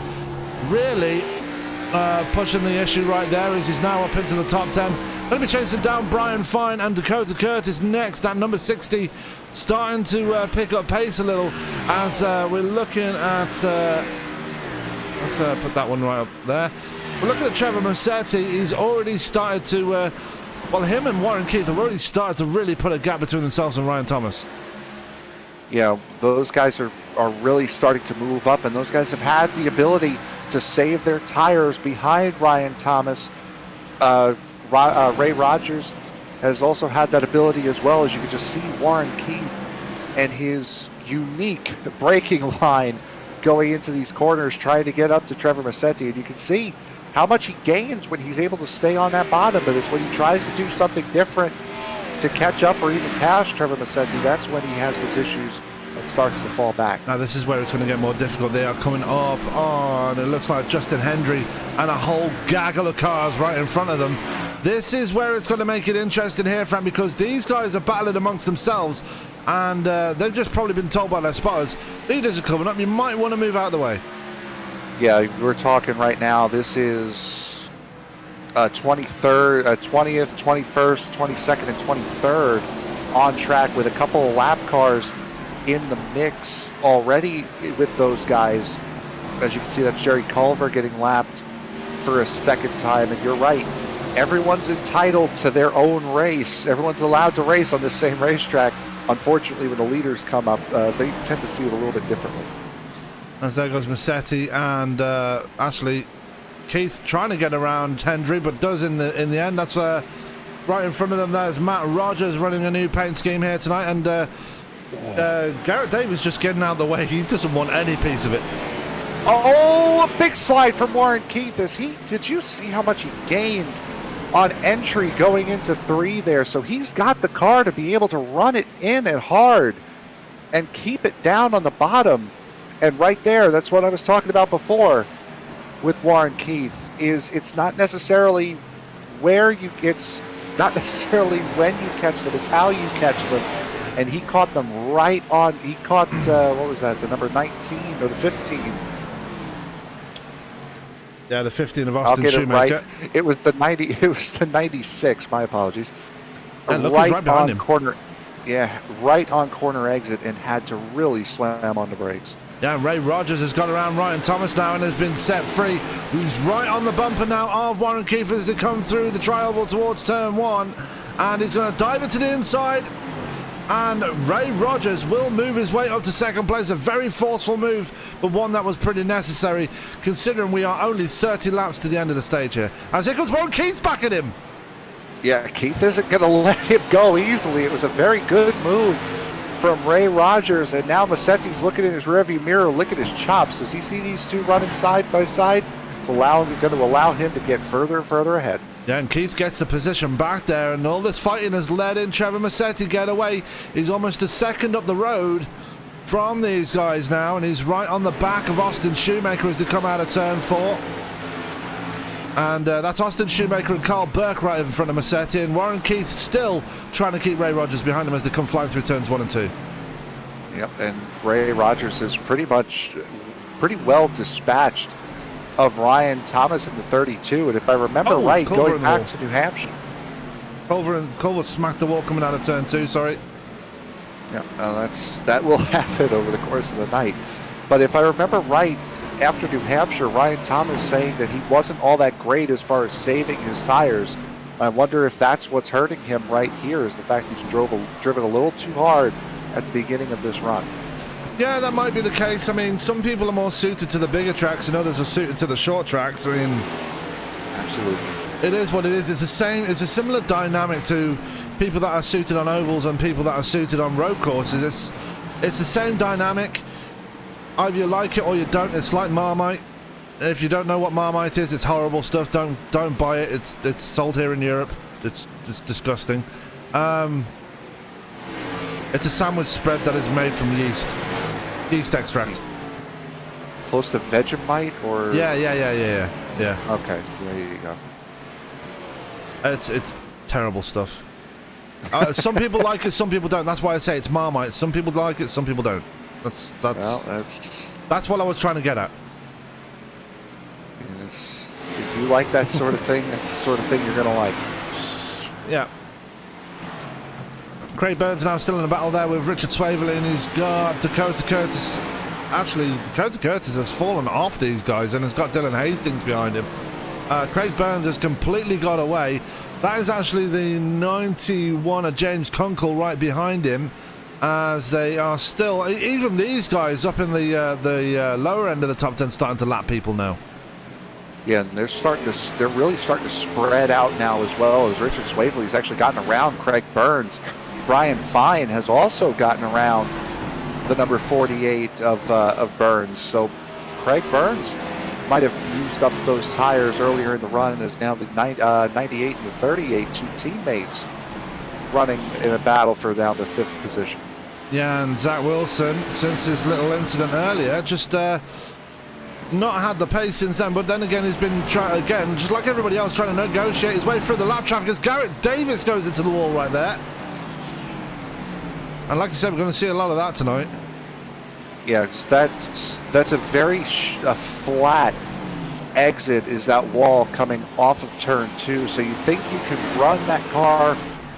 really pushing the issue right there as he's now up into the top 10. Going to be chasing down Brian Fine and Dakota Curtis next at number 60, starting to pick up pace a little as we're looking at... let's put that one right up there. We're looking at Trevor Musetti. He's already started to... well, him and Warren Keith have already started to really put a gap between themselves and Ryan Thomas. Yeah, those guys are really starting to move up, and those guys have had the ability to save their tires behind Ryan Thomas. Ray Rogers has also had that ability as well, as you can just see Warren Keith and his unique braking line going into these corners, trying to get up to Trevor Musetti, and you can see how much he gains when he's able to stay on that bottom, but it's when he tries to do something different to catch up or even pass Trevor Musetti, that's when he has those issues and starts to fall back. Now this is where it's going to get more difficult. They are coming up on, it looks like Justin Hendry and a whole gaggle of cars right in front of them. This is where it's going to make it interesting here, Frank, because these guys are battling amongst themselves, and they've just probably been told by their spotters, leaders are coming up, you might want to move out of the way. Yeah, we're talking right now, this is 23rd, 20th, 21st, 22nd, and 23rd on track with a couple of lap cars in the mix already with those guys. As you can see, that's Jerry Culver getting lapped for a second time, and you're right. Everyone's entitled to their own race. Everyone's allowed to race on the same racetrack. Unfortunately, when the leaders come up, they tend to see it a little bit differently. As there goes Musetti and Ashley Keith trying to get around Hendry, but does in the end. That's right in front of them. There's Matt Rogers running a new paint scheme here tonight, and Garrett Davis just getting out of the way. He doesn't want any piece of it. Oh, a big slide from Warren Keith. Did you see how much he gained on entry going into 3 there? So he's got the car to be able to run it in and hard and keep it down on the bottom. And right there, that's what I was talking about before with Warren Keith, is it's not necessarily it's not necessarily when you catch them, it's how you catch them. And he caught them right on, he caught, what was that, the number 19 or the 15? Yeah, the 15 of Austin Shoemaker. Right. It was the 96, my apologies. And right behind on him. Corner, yeah, right on corner exit, and had to really slam on the brakes. Yeah, Ray Rogers has got around Ryan Thomas now and has been set free. He's right on the bumper now of Warren Keith as they come through the tri-oval towards turn 1. And he's going to dive into the inside. And Ray Rogers will move his way up to second place. A very forceful move, but one that was pretty necessary, considering we are only 30 laps to the end of the stage here. As here comes Warren Keith back at him. Yeah, Keith isn't going to let him go easily. It was a very good move from Ray Rogers, and now Musetti's looking in his rearview mirror, licking his chops. Does he see these two running side by side? It's going to allow him to get further and further ahead. Yeah, and Keith gets the position back there, and all this fighting has led in Trevor Musetti get away. He's almost a second up the road from these guys now, and he's right on the back of Austin Shoemaker as they come out of turn 4. And that's Austin Shoemaker and Carl Burke right in front of Musetti, and Warren Keith still trying to keep Ray Rogers behind him as they come flying through turns 1 and 2. Yep, and Ray Rogers is pretty well dispatched of Ryan Thomas in the 32. And if I remember right, Culver going back to New Hampshire. Culver smacked the wall coming out of turn 2, sorry. Yeah, no, that will happen over the course of the night. But if I remember right, after New Hampshire, Ryan Thomas saying that he wasn't all that great as far as saving his tires. I wonder if that's what's hurting him right here, is the fact he's driven a little too hard at the beginning of this run. Yeah, that might be the case. I mean, some people are more suited to the bigger tracks and others are suited to the short tracks. I mean, absolutely. It is what it is. It's the same. It's a similar dynamic to people that are suited on ovals and people that are suited on road courses. It's the same dynamic. Either you like it or you don't. It's like Marmite. If you don't know what Marmite is, it's horrible stuff. Don't buy it. It's sold here in Europe. It's disgusting. It's a sandwich spread that is made from yeast extract. Close to Vegemite, or yeah. Okay, there you go. It's terrible stuff. Some people like it, some people don't. That's why I say it's Marmite. Some people like it, some people don't. That's what I was trying to get at. If you like that sort of thing, that's the sort of thing you're gonna like. Yeah. Craig Burns now still in a battle there with Richard Swaverly, and he's got Dakota Curtis. Actually, Dakota Curtis has fallen off these guys and has got Dylan Hastings behind him. Craig Burns has completely got away. That is actually the 91 of James Kunkel right behind him, as they are still, even these guys up in the lower end of the top 10 starting to lap people now. Yeah, and they're really starting to spread out now, as well as Richard Swaverly's actually gotten around Craig Burns. Brian Fine has also gotten around the number 48 of Burns. So Craig Burns might have used up those tires earlier in the run, and is now the 98 and the 38, two teammates running in a battle for now the 5th position. Yeah, and Zach Wilson, since his little incident earlier, just not had the pace since then. But then again, he's been just like everybody else, trying to negotiate his way through the lap traffic as Garrett Davis goes into the wall right there. And like I said, we're going to see a lot of that tonight. Yeah, that's a very flat exit, is that wall coming off of turn 2. So you think you can run that car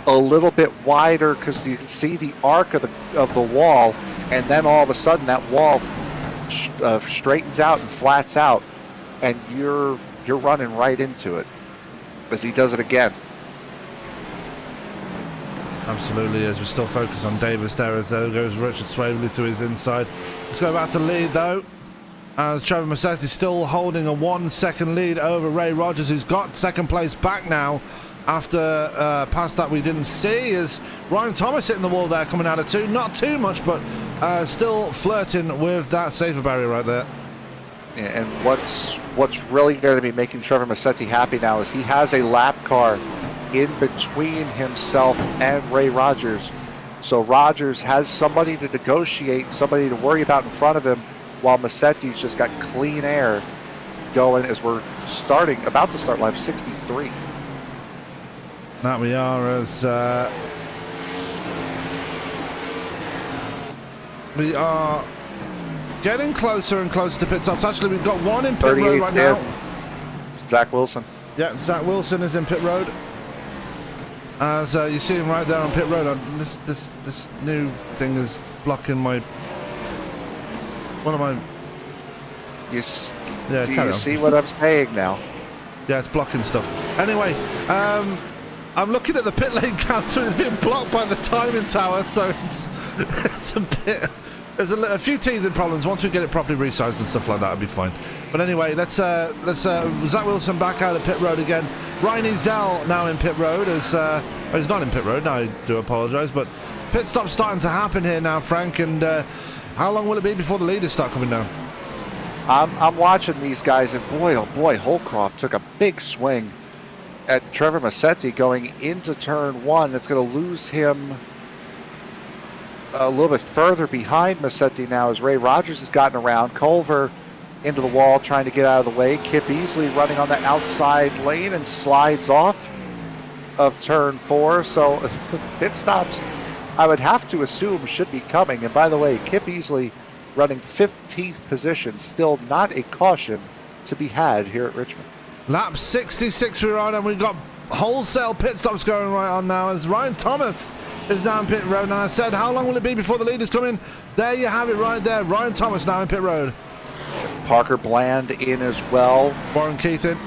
a little bit wider because you can see the arc of the wall, and then all of a sudden that wall straightens out and flats out, and you're running right into it as he does it again. Absolutely, as we still focus on Davis there, as there goes Richard Swaverly to his inside. Let's go back to lead though, as Trevor Massetti still holding a 1 second lead over Ray Rogers, who's got second place back now after past that we didn't see, as Ryan Thomas hitting the wall there coming out of 2. Not too much, but still flirting with that safer barrier right there. Yeah, and what's really going to be making Trevor Massetti happy now is he has a lap car in between himself and Ray Rogers. So Rogers has somebody to negotiate, somebody to worry about in front of him, while Massetti's just got clean air going as we're about to start lap 63. That we are, as we are getting closer and closer to pit stops. Actually, we've got one in pit road right now. Zach Wilson. Yeah, Zach Wilson is in pit road. As you see him right there on pit road. This new thing is blocking one of my. Do you see what I'm saying now? Yeah, it's blocking stuff. Anyway, I'm looking at the pit lane counter. It's being blocked by the timing tower, so it's a bit. There's a few teething problems. Once we get it properly resized and stuff like that, it'll be fine. But anyway, let's Zach Wilson back out of pit road again. Ryan Ezell now in pit road, as he's not in pit road now. I do apologise, but pit stop's starting to happen here now, Frank. And how long will it be before the leaders start coming down? I'm watching these guys, and boy, oh boy, Holcroft took a big swing at Trevor Massetti going into turn 1. It's going to lose him a little bit further behind Massetti now, as Ray Rogers has gotten around. Culver into the wall trying to get out of the way. Kip Easley running on the outside lane and slides off of turn 4. So pit stops, I would have to assume, should be coming. And by the way, Kip Easley running 15th position, still not a caution to be had here at Richmond. Lap 66 we're on, and we've got wholesale pit stops going right on now as Ryan Thomas is now in pit road. And I said, how long will it be before the leaders come in? There you have it right there. Ryan Thomas now in pit road. Parker Bland in as well. Warren Keith in.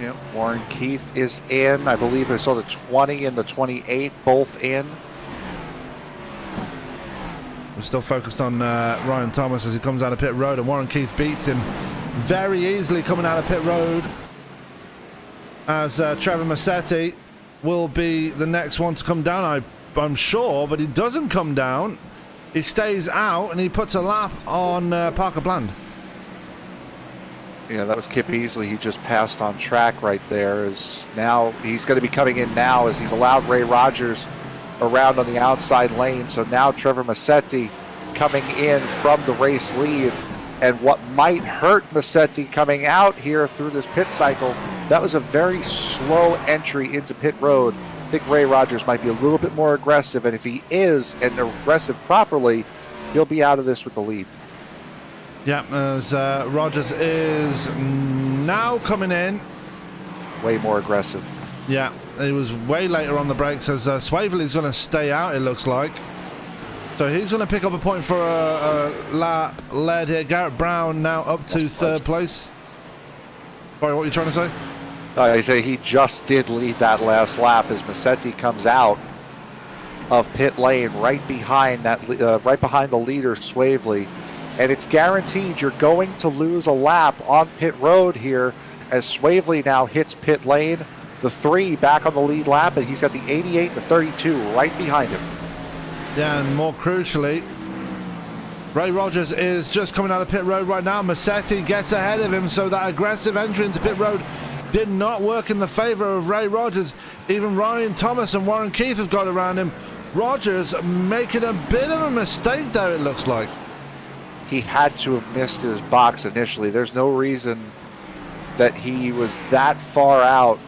Yeah, Warren Keith is in. I believe I saw the 20 and the 28 both in. We're still focused on Ryan Thomas as he comes out of pit road, and Warren Keith beats him very easily coming out of pit road, as Trevor Massetti will be the next one to come down, I'm sure, but he doesn't come down. He stays out and he puts a lap on Parker Bland. Yeah, that was Kip Easley. He just passed on track right there. As now he's going to be coming in now as he's allowed Ray Rogers around on the outside lane. So now Trevor Massetti coming in from the race lead. And what might hurt Massetti coming out here through this pit cycle, that was a very slow entry into pit road. I think Ray Rogers might be a little bit more aggressive, and if he is and aggressive properly, he'll be out of this with the lead. Yeah, as Rogers is now coming in. Way more aggressive. Yeah, he was way later on the brakes as Swavely's going to stay out, it looks like. So he's going to pick up a point for a lap led here. Garrett Brown now up to third place. Sorry, what are you trying to say? I say he just did lead that last lap as Massetti comes out of pit lane right behind that, right behind the leader Swavely. And it's guaranteed you're going to lose a lap on pit road here as Swavely now hits pit lane. The 3 back on the lead lap, and he's got the 88 and the 32 right behind him. Yeah, and more crucially, Ray Rogers is just coming out of pit road right now. Massetti gets ahead of him, so that aggressive entry into pit road did not work in the favor of Ray Rogers. Even Ryan Thomas and Warren Keith have got around him. Rogers making a bit of a mistake there, it looks like. He had to have missed his box initially. There's no reason that he was that far out.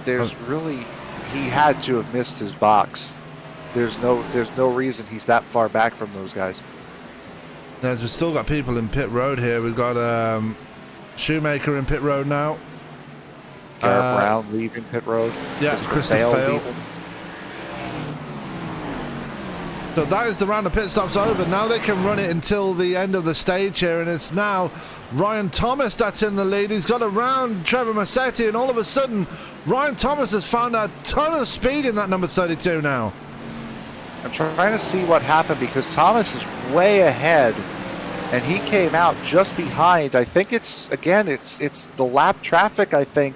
There's really, he had to have missed his box. There's no reason he's that far back from those guys. As we've still got people in pit road here. We've got Shoemaker in pit road now. Garrett Brown leaving pit road. Yeah, Christopher Fail. So that is the round of pit stops over. Now they can run it until the end of the stage here, and it's now Ryan Thomas that's in the lead. He's got around Trevor Massetti, and all of a sudden Ryan Thomas has found a ton of speed in that number 32 now. I'm trying to see what happened because Thomas is way ahead and he came out just behind. I think it's the lap traffic, I think,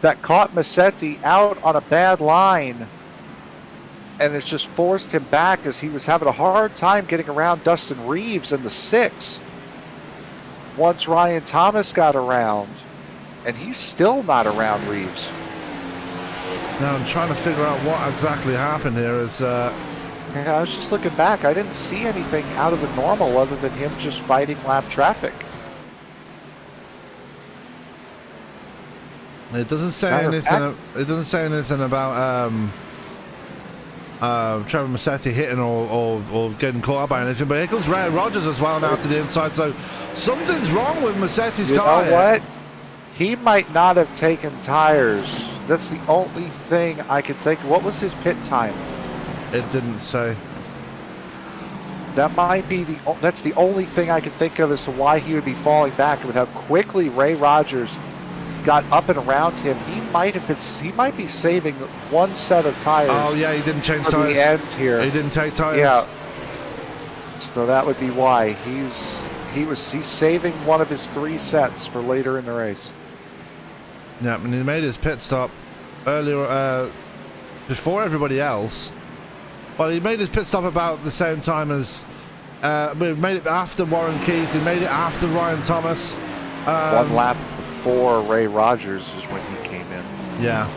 that caught Massetti out on a bad line. And it's just forced him back as he was having a hard time getting around Dustin Reeves in the 6. Once Ryan Thomas got around, and he's still not around Reeves. Now I'm trying to figure out what exactly happened here. Yeah, I was just looking back. I didn't see anything out of the normal other than him just fighting lap traffic. It doesn't say anything. It doesn't say anything about Trevor Massetti hitting or getting caught up by anything. But here comes Ray Rogers as well now to the inside. So something's wrong with Massetti's car. You know what? He might not have taken tires. That's the only thing I can think. What was his pit time? It didn't say. That might be that's the only thing I can think of as to why he would be falling back. And with how quickly Ray Rogers got up and around him, he might be saving one set of tires. Oh yeah, he didn't change tires. The end here. He didn't take tires. Yeah. So that would be why he's saving one of his 3 sets for later in the race. Yeah, and he made his pit stop earlier before everybody else. Well, he made his pit stop about the same time as we made it after Warren Keith. He made it after Ryan Thomas. 1 lap before Ray Rogers is when he came in. Yeah.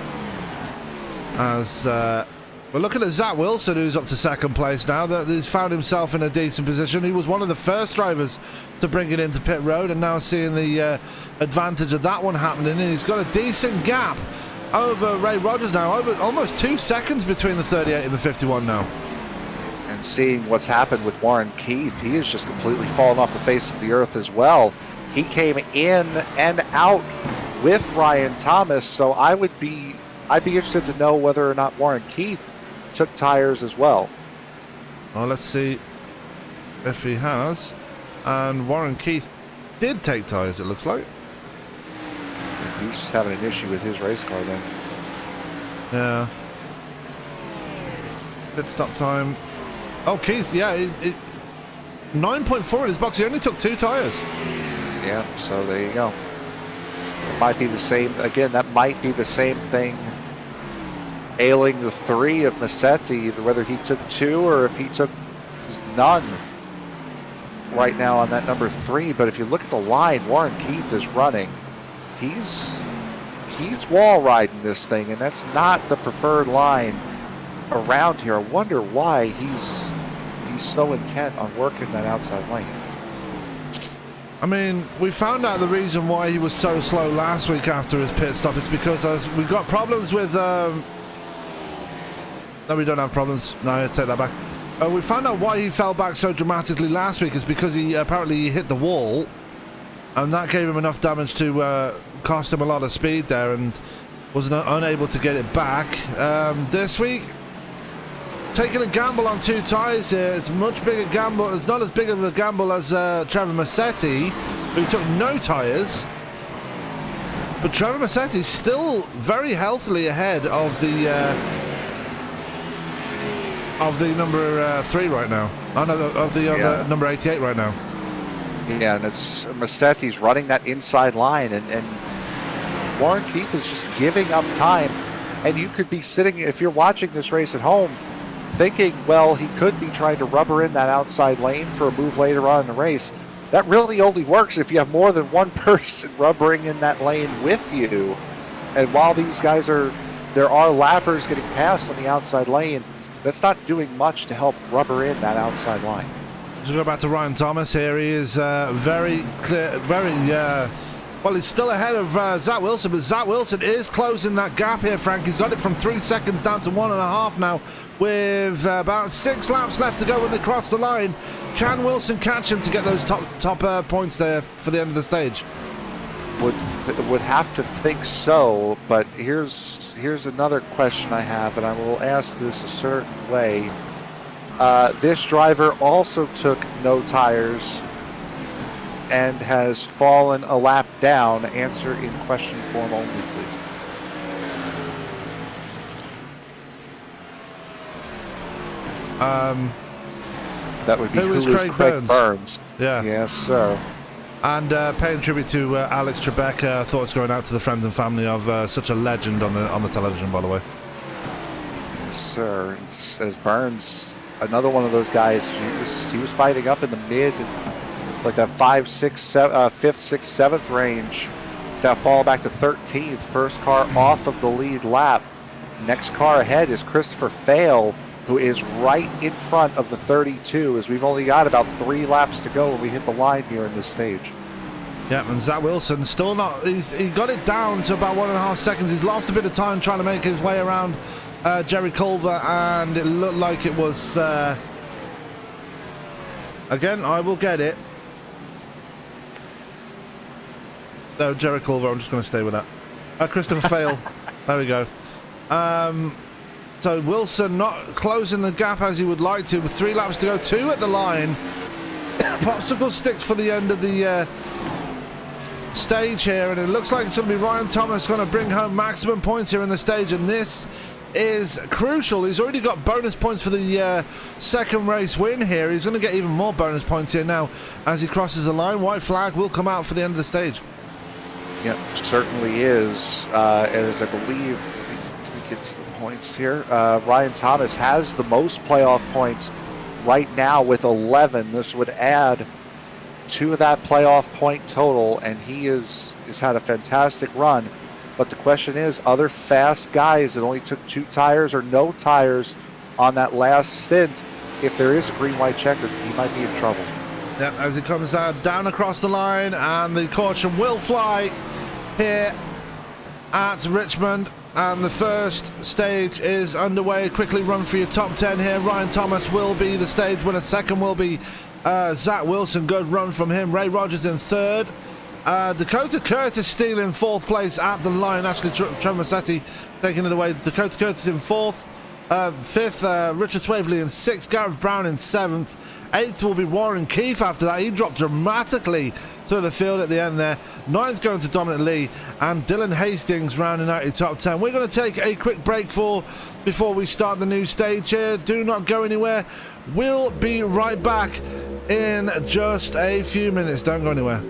As we're looking at Zach Wilson, who's up to second place now. That he's found himself in a decent position. He was one of the first drivers to bring it into pit road, and now seeing the advantage of that one happening. And he's got a decent gap over Ray Rogers now, over almost 2 seconds between the 38 and the 51 now. And and seeing what's happened with Warren Keith, he has just completely fallen off the face of the earth as well. He came in and out with Ryan Thomas, so I'd be interested to know whether or not Warren Keith took tires as well. Well, let's see if he has. And Warren Keith did take tires, it looks like. He's just having an issue with his race car then. Yeah. Pit stop time. Oh, Keith, yeah, 9.4 in his box. He only took 2 tires. Yeah, so there you go. It might be the same, again, that might be the same thing ailing the 3 of Massetti, whether he took 2 or if he took none right now on that number 3. But if you look at the line, Warren Keith is running. He's wall riding this thing, and that's not the preferred line around here. I wonder why he's so intent on working that outside lane. I mean, we found out the reason why he was so slow last week after his pit stop. It's because we've got problems with... No, we don't have problems. No, I take that back. We found out why he fell back so dramatically last week is because he apparently hit the wall, and that gave him enough damage to cost him a lot of speed there, and was unable to get it back. This week, taking a gamble on 2 tires here. It's a much bigger gamble. It's not as big of a gamble as Trevor Massetti, who took no tires. But Trevor Massetti's still very healthily ahead of the number 3 right now. Oh no, of the other number 88 right now. Yeah, and it's Massetti's running that inside line, and Warren Keith is just giving up time. And you could be sitting, if you're watching this race at home, thinking, well, he could be trying to rubber in that outside lane for a move later on in the race. That really only works if you have more than one person rubbering in that lane with you. And while these guys there are lappers getting passed on the outside lane, that's not doing much to help rubber in that outside line. Let's go back to Ryan Thomas here. He is very clear, well, he's still ahead of Zach Wilson, but Zach Wilson is closing that gap here, Frank. He's got it from 3 seconds down to 1.5 now, with about 6 laps left to go when they cross the line. Can Wilson catch him to get those top points there for the end of the stage? Would have to think so, but here's another question I have, and I will ask this a certain way. This driver also took no tires and has fallen a lap down. Answer in question form only, please. That would be who is Craig Burns. Yeah. Yes, sir. And paying tribute to Alex Trebek. Thoughts going out to the friends and family of such a legend on the television, by the way. Yes, sir. As Burns, another one of those guys, he was fighting up in the mid, like that 5th, 6th, 7th range. That fall back to 13th. First car off of the lead lap. Next car ahead is Christopher Fail, who is right in front of the 32, as we've only got about 3 laps to go when we hit the line here in this stage. Yeah, and Zach Wilson still not... He got it down to about 1.5 seconds. He's lost a bit of time trying to make his way around Jerry Culver, and it looked like it was... Again, I will get it. No, Jerry Culver, I'm just going to stay with that. Christopher Fail. There we go. So Wilson not closing the gap as he would like to, with 3 laps to go, 2 at the line. Popsicle sticks for the end of the stage here, and it looks like it's going to be Ryan Thomas going to bring home maximum points here in the stage, and this is crucial. He's already got bonus points for the second race win here. He's going to get even more bonus points here now as he crosses the line. White flag will come out for the end of the stage. Yep, certainly is. As I believe, we get to the points here. Ryan Thomas has the most playoff points right now with 11. This would add to that playoff point total, and he has had a fantastic run. But the question is, other fast guys that only took 2 tires or no tires on that last stint, if there is a green-white checker, he might be in trouble. Yeah, as he comes down across the line, and the caution will fly here at Richmond. And the first stage is underway. Quickly run for your top 10 here. Ryan Thomas will be the stage winner. Second will be Zach Wilson. Good run from him. Ray Rogers in third. Dakota Curtis still in fourth place at the line. Actually, Trevor Massetti taking it away. Dakota Curtis in fourth. Fifth, Richard Swaveley in sixth. Gareth Brown in seventh. Eighth will be Warren Keefe after that. He dropped dramatically through the field at the end there. Ninth going to Dominic Lee, and Dylan Hastings rounding out your top 10. We're going to take a quick break before we start the new stage here. Do not go anywhere. We'll be right back in just a few minutes. Don't go anywhere.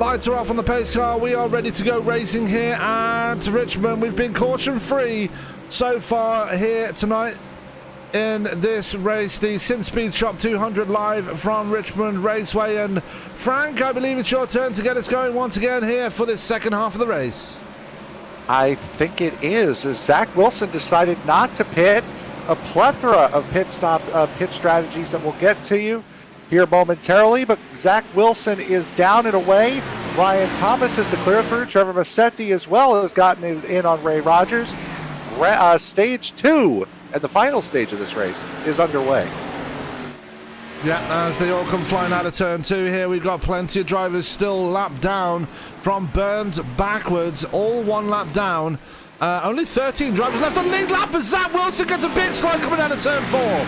Lights are off on the pace car. We are ready to go racing here at Richmond. We've been caution free so far here tonight in this race, the Sim Speed Shop 200 live from Richmond Raceway. And Frank, I believe it's your turn to get us going once again here for this second half of the race. I think it is, as Zach Wilson decided not to pit. A plethora of pit strategies that we'll get to you here momentarily, but Zach Wilson is down and away. Ryan Thomas has the clear through. Trevor Massetti as well has gotten in on Ray Rogers. Stage 2 and the final stage of this race is underway. Yeah, as they all come flying out of turn 2 here, we've got plenty of drivers still lapped down from Burns backwards, all one lap down. Only 13 drivers left on the lead lap as Zach Wilson gets a big slide coming out of turn 4.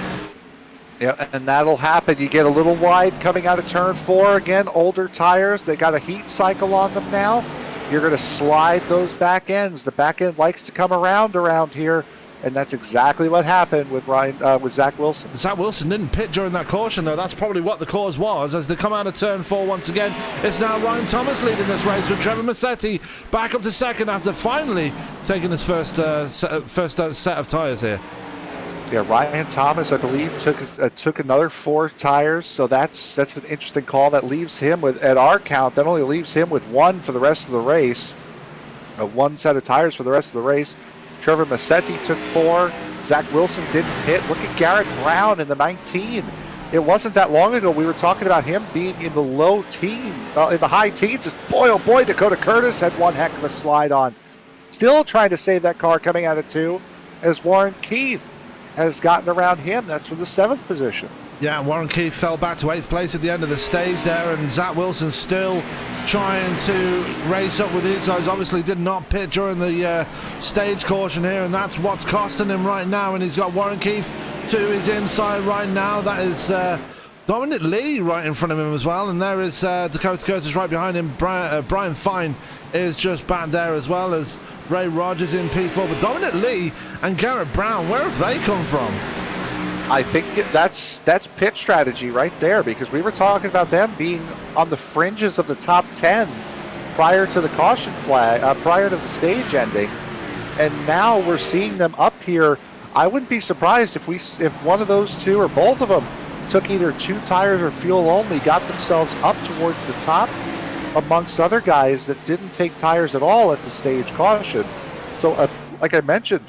Yeah, and that'll happen. You get a little wide coming out of turn 4. Again, older tires. They got a heat cycle on them now. You're going to slide those back ends. The back end likes to come around here, and that's exactly what happened with Zach Wilson. Zach Wilson didn't pit during that caution, though. That's probably what the cause was. As they come out of turn 4 once again, it's now Ryan Thomas leading this race with Trevor Massetti back up to second after finally taking his first set of tires here. Yeah, Ryan Thomas, I believe, took another 4 tires, so that's an interesting call. That leaves him with, at our count, that only leaves him with 1 for the rest of the race. 1 set of tires for the rest of the race. Trevor Massetti took 4. Zach Wilson didn't hit. Look at Garrett Brown in the 19. It wasn't that long ago we were talking about him being in the in the high teens. Boy, oh boy, Dakota Curtis had one heck of a slide on. Still trying to save that car coming out of 2 as Warren Keith has gotten around him. That's for the 7th position. Yeah, Warren Keith fell back to 8th place at the end of the stage there, and Zach Wilson still trying to race up with his guys. Obviously did not pit during the stage caution here, and that's what's costing him right now. And he's got Warren Keith to his inside right now. That is Dominic Lee right in front of him as well, and there is Dakota Curtis right behind him. Brian Fine is just back there as well as Ray Rogers in P4. But Dominic Lee and Garrett Brown, where have they come from? I think that's pit strategy right there, because we were talking about them being on the fringes of the top 10 prior to the caution flag, prior to the stage ending, and now we're seeing them up here. I wouldn't be surprised if one of those two or both of them took either 2 tires or fuel only, got themselves up towards the top amongst other guys that didn't take tires at all at the stage caution. So like I mentioned,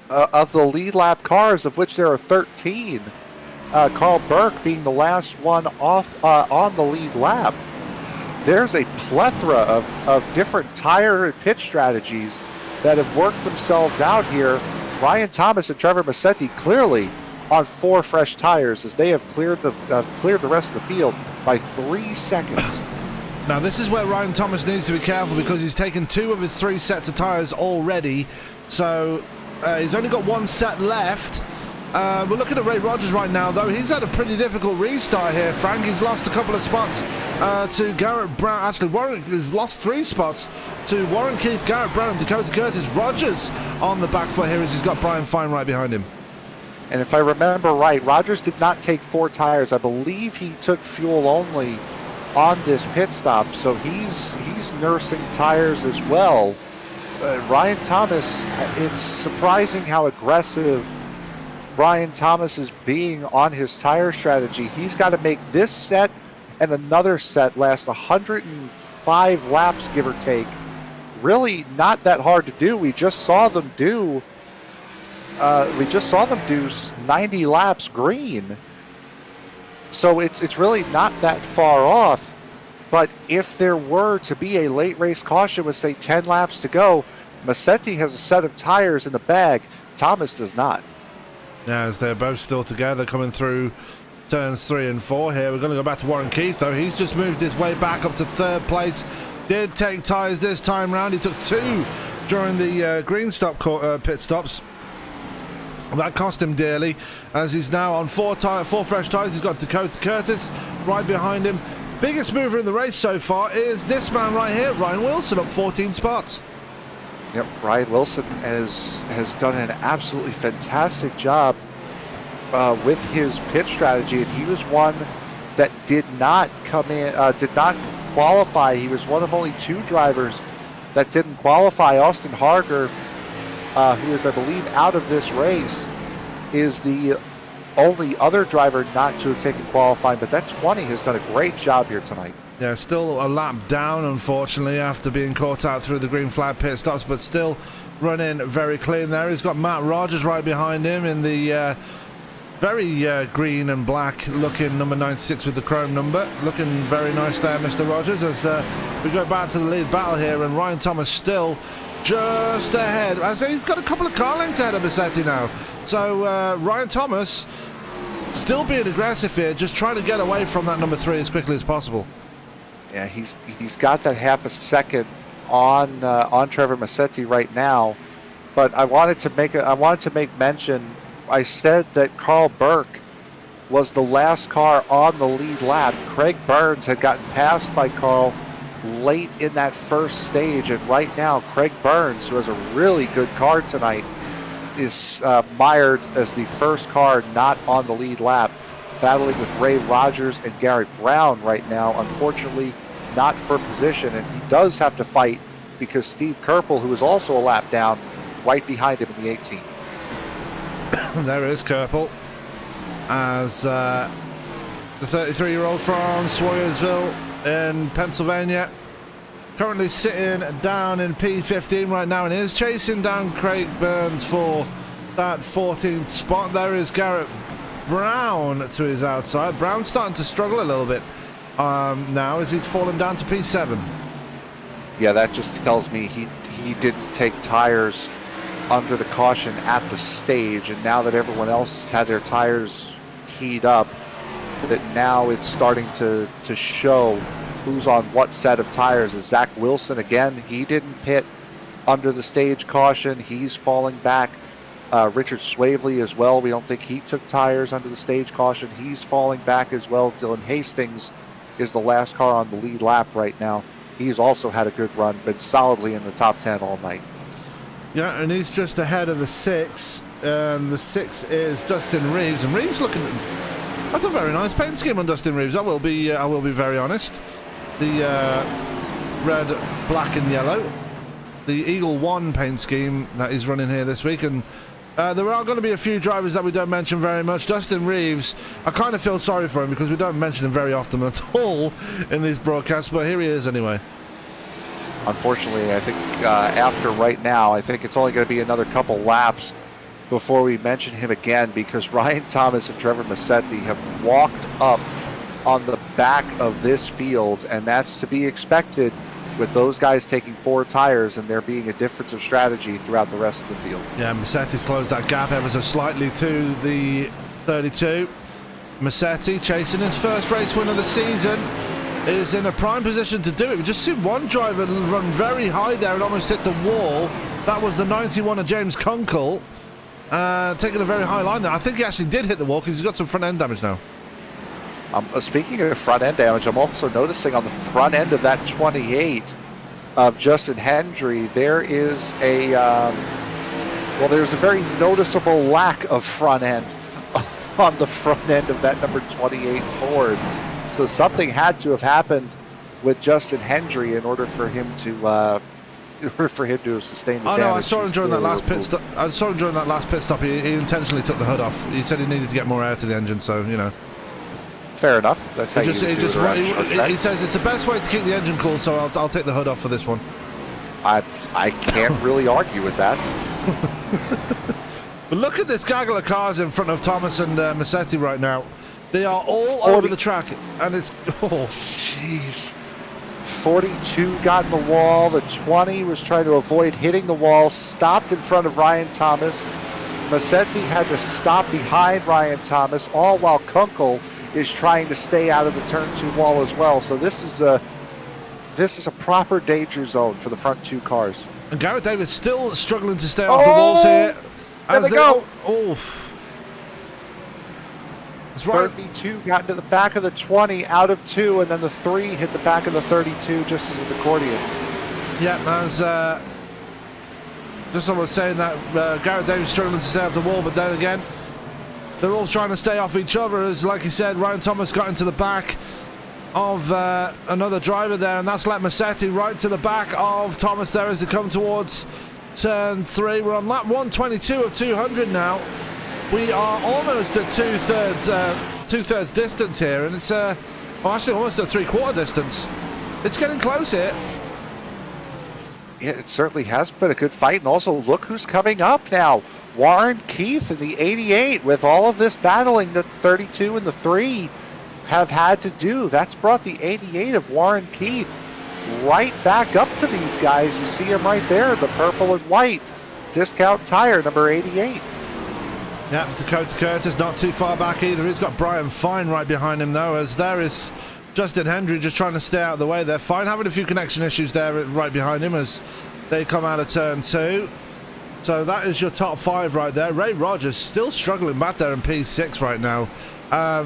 of the lead lap cars, of which there are 13, Carl Burke being the last one off on the lead lap, there's a plethora of different tire and pit strategies that have worked themselves out here. Ryan Thomas and Trevor Massetti clearly on 4 fresh tires, as they have cleared the rest of the field by 3 seconds. Now this is where Ryan Thomas needs to be careful, because he's taken 2 of his 3 sets of tires already, so he's only got 1 set left. We're looking at Ray Rogers right now, though. He's had a pretty difficult restart here, Frank. He's lost a couple of spots to Garrett Brown. Actually, Warren has lost 3 spots to Warren Keith, Garrett Brown, and Dakota Curtis. Rogers on the back foot here as he's got Brian Fine right behind him. And if I remember right, Rogers did not take 4 tires. I believe he took fuel only on this pit stop, so he's nursing tires as well. Ryan Thomas, it's surprising how aggressive Ryan Thomas is being on his tire strategy. He's got to make this set and another set last 105 laps, give or take. Really not that hard to do. We just saw them do 90 laps green. So it's really not that far off. But if there were to be a late race caution with, say, 10 laps to go, Massetti has a set of tires in the bag. Thomas does not. Yeah, as they're both still together coming through turns 3 and 4 here. We're going to go back to Warren Keith, though. He's just moved his way back up to 3rd place. Did take tires this time round. He took 2 during the green stop pit stops. That cost him dearly, as he's now on 4 fresh tires. He's got Dakota Curtis right behind him. Biggest mover in the race so far is this man right here, Ryan Wilson, up 14 spots. Yep, Ryan Wilson has done an absolutely fantastic job with his pit strategy, and he was one that did not qualify. He was one of only 2 drivers that didn't qualify. Austin Harger, who is, I believe, out of this race, is the only other driver not to have taken qualifying, but that 20 has done a great job here tonight. Yeah, still a lap down, unfortunately, after being caught out through the green flag pit stops, but still running very clean there. He's got Matt Rogers right behind him in the very green and black looking number 96 with the chrome number. Looking very nice there, Mr. Rogers, as we go back to the lead battle here, and Ryan Thomas still just ahead. I say he's got a couple of car lengths ahead of Massetti now. So Ryan Thomas still being aggressive here, just trying to get away from that number 3 as quickly as possible. Yeah, he's got that half a second on Trevor Massetti right now. But I wanted to make mention. I said that Carl Burke was the last car on the lead lap. Craig Burns had gotten passed by Carl late in that first stage, and right now Craig Burns, who has a really good car tonight, is mired as the first car not on the lead lap, battling with Ray Rogers and Garrett Brown right now, unfortunately not for position, and he does have to fight because Steve Kerpel, who is also a lap down, right behind him in the 18. There is Kerpel as the 33-year-old from Swoyersville in Pennsylvania, currently sitting down in P15 right now, and is chasing down Craig Burns for that 14th spot. There is Garrett Brown to his outside. Brown's starting to struggle a little bit now as he's fallen down to P7. Yeah, that just tells me he didn't take tires under the caution at the stage, and now that everyone else has had their tires keyed up, that now it's starting to show who's on what set of tires. Is Zach Wilson again? He didn't pit under the stage caution. He's falling back. Richard Swavely as well. We don't think he took tires under the stage caution. He's falling back as well. Dylan Hastings is the last car on the lead lap right now. He's also had a good run, been solidly in the top 10 all night. Yeah, and he's just ahead of the 6. And the 6 is Dustin Reeves. And Reeves looking... That's a very nice paint scheme on Dustin Reeves. I will be very honest. The red, black and yellow. The Eagle 1 paint scheme that is running here this week. And there are going to be a few drivers that we don't mention very much. Dustin Reeves, I kind of feel sorry for him because we don't mention him very often at all in these broadcasts. But here he is anyway. Unfortunately, I think after right now, I think it's only going to be another couple laps before we mention him again, because Ryan Thomas and Trevor Massetti have walked up on the back of this field, and that's to be expected with those guys taking 4 tires and there being a difference of strategy throughout the rest of the field. Yeah, Massetti's closed that gap ever so slightly to the 32. Massetti, chasing his first race win of the season, is in a prime position to do it. We just seen one driver run very high there and almost hit the wall. That was the 91 of James Kunkel. Taking a very high line there. I think he actually did hit the wall because he's got some front end damage now. Speaking of front end damage, I'm also noticing on the front end of that 28 of Justin Hendry, there is there's a very noticeable lack of front end on the front end of that number 28 Ford. So something had to have happened with Justin Hendry in order for him to sustain the damage. Oh no, I saw him during that last pit stop. He intentionally took the hood off. He said he needed to get more air to the engine, so you know. Fair enough. That's how he says it's the best way to keep the engine cool, so I'll take the hood off for this one. I can't really argue with that. But look at this gaggle of cars in front of Thomas and Massetti right now. They are all over the track, and it's... Oh, jeez. 42 got in the wall. The 20 was trying to avoid hitting the wall, stopped in front of Ryan Thomas. Massetti had to stop behind Ryan Thomas, all while Kunkel is trying to stay out of the turn 2 wall as well. So this is a proper danger zone for the front 2 cars. And Garrett Davis still struggling to stay off the walls here. There they go. That's right. 32 got into the back of the 20 out of 2, and then the 3 hit the back of the 32 just as an accordion. Yeah, as just someone saying that Garrett Davis struggling to stay off the wall, but then again, they're all trying to stay off each other. As like you said, Ryan Thomas got into the back of another driver there, and that's let Massetti right to the back of Thomas there as they come towards turn 3. We're on lap 122 of 200 now. We are almost at two-thirds distance here, and it's actually almost at 3/4 distance. It's getting close here. Yeah, it certainly has been a good fight, and also look who's coming up now. Warren Keith in the 88, with all of this battling that the 32 and the 3 have had to do. That's brought the 88 of Warren Keith right back up to these guys. You see him right there, the purple and white discount tire, number 88. Yeah, Dakota Curtis not too far back either. He's got Brian Fine right behind him though, as there is Justin Hendry just trying to stay out of the way there. Fine having a few connection issues there right behind him as they come out of turn 2. So that is your top 5 right there. Ray Rogers still struggling back there in P6 right now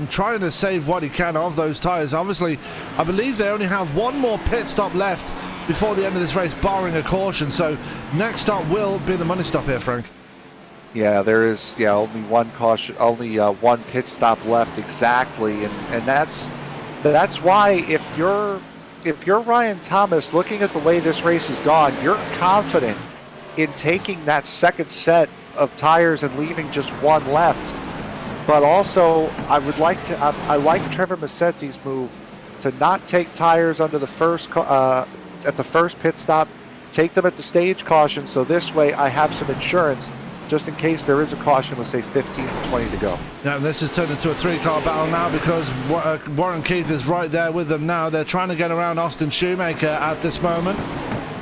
trying to save what he can of those tyres. Obviously, I believe they only have one more pit stop left before the end of this race, barring a caution. So next stop will be the money stop here, Frank. Yeah, there is only one caution, only one pit stop left exactly, and that's why if you're Ryan Thomas, looking at the way this race has gone, you're confident in taking that second set of tires and leaving just one left. But also, I like Trevor Massetti's move to not take tires under the first at the first pit stop, take them at the stage caution, so this way I have some insurance just in case there is a caution, let's say 15 or 20 to go. Now this has turned into a three-car battle now because Warren Keith is right there with them now. They're trying to get around Austin Shoemaker at this moment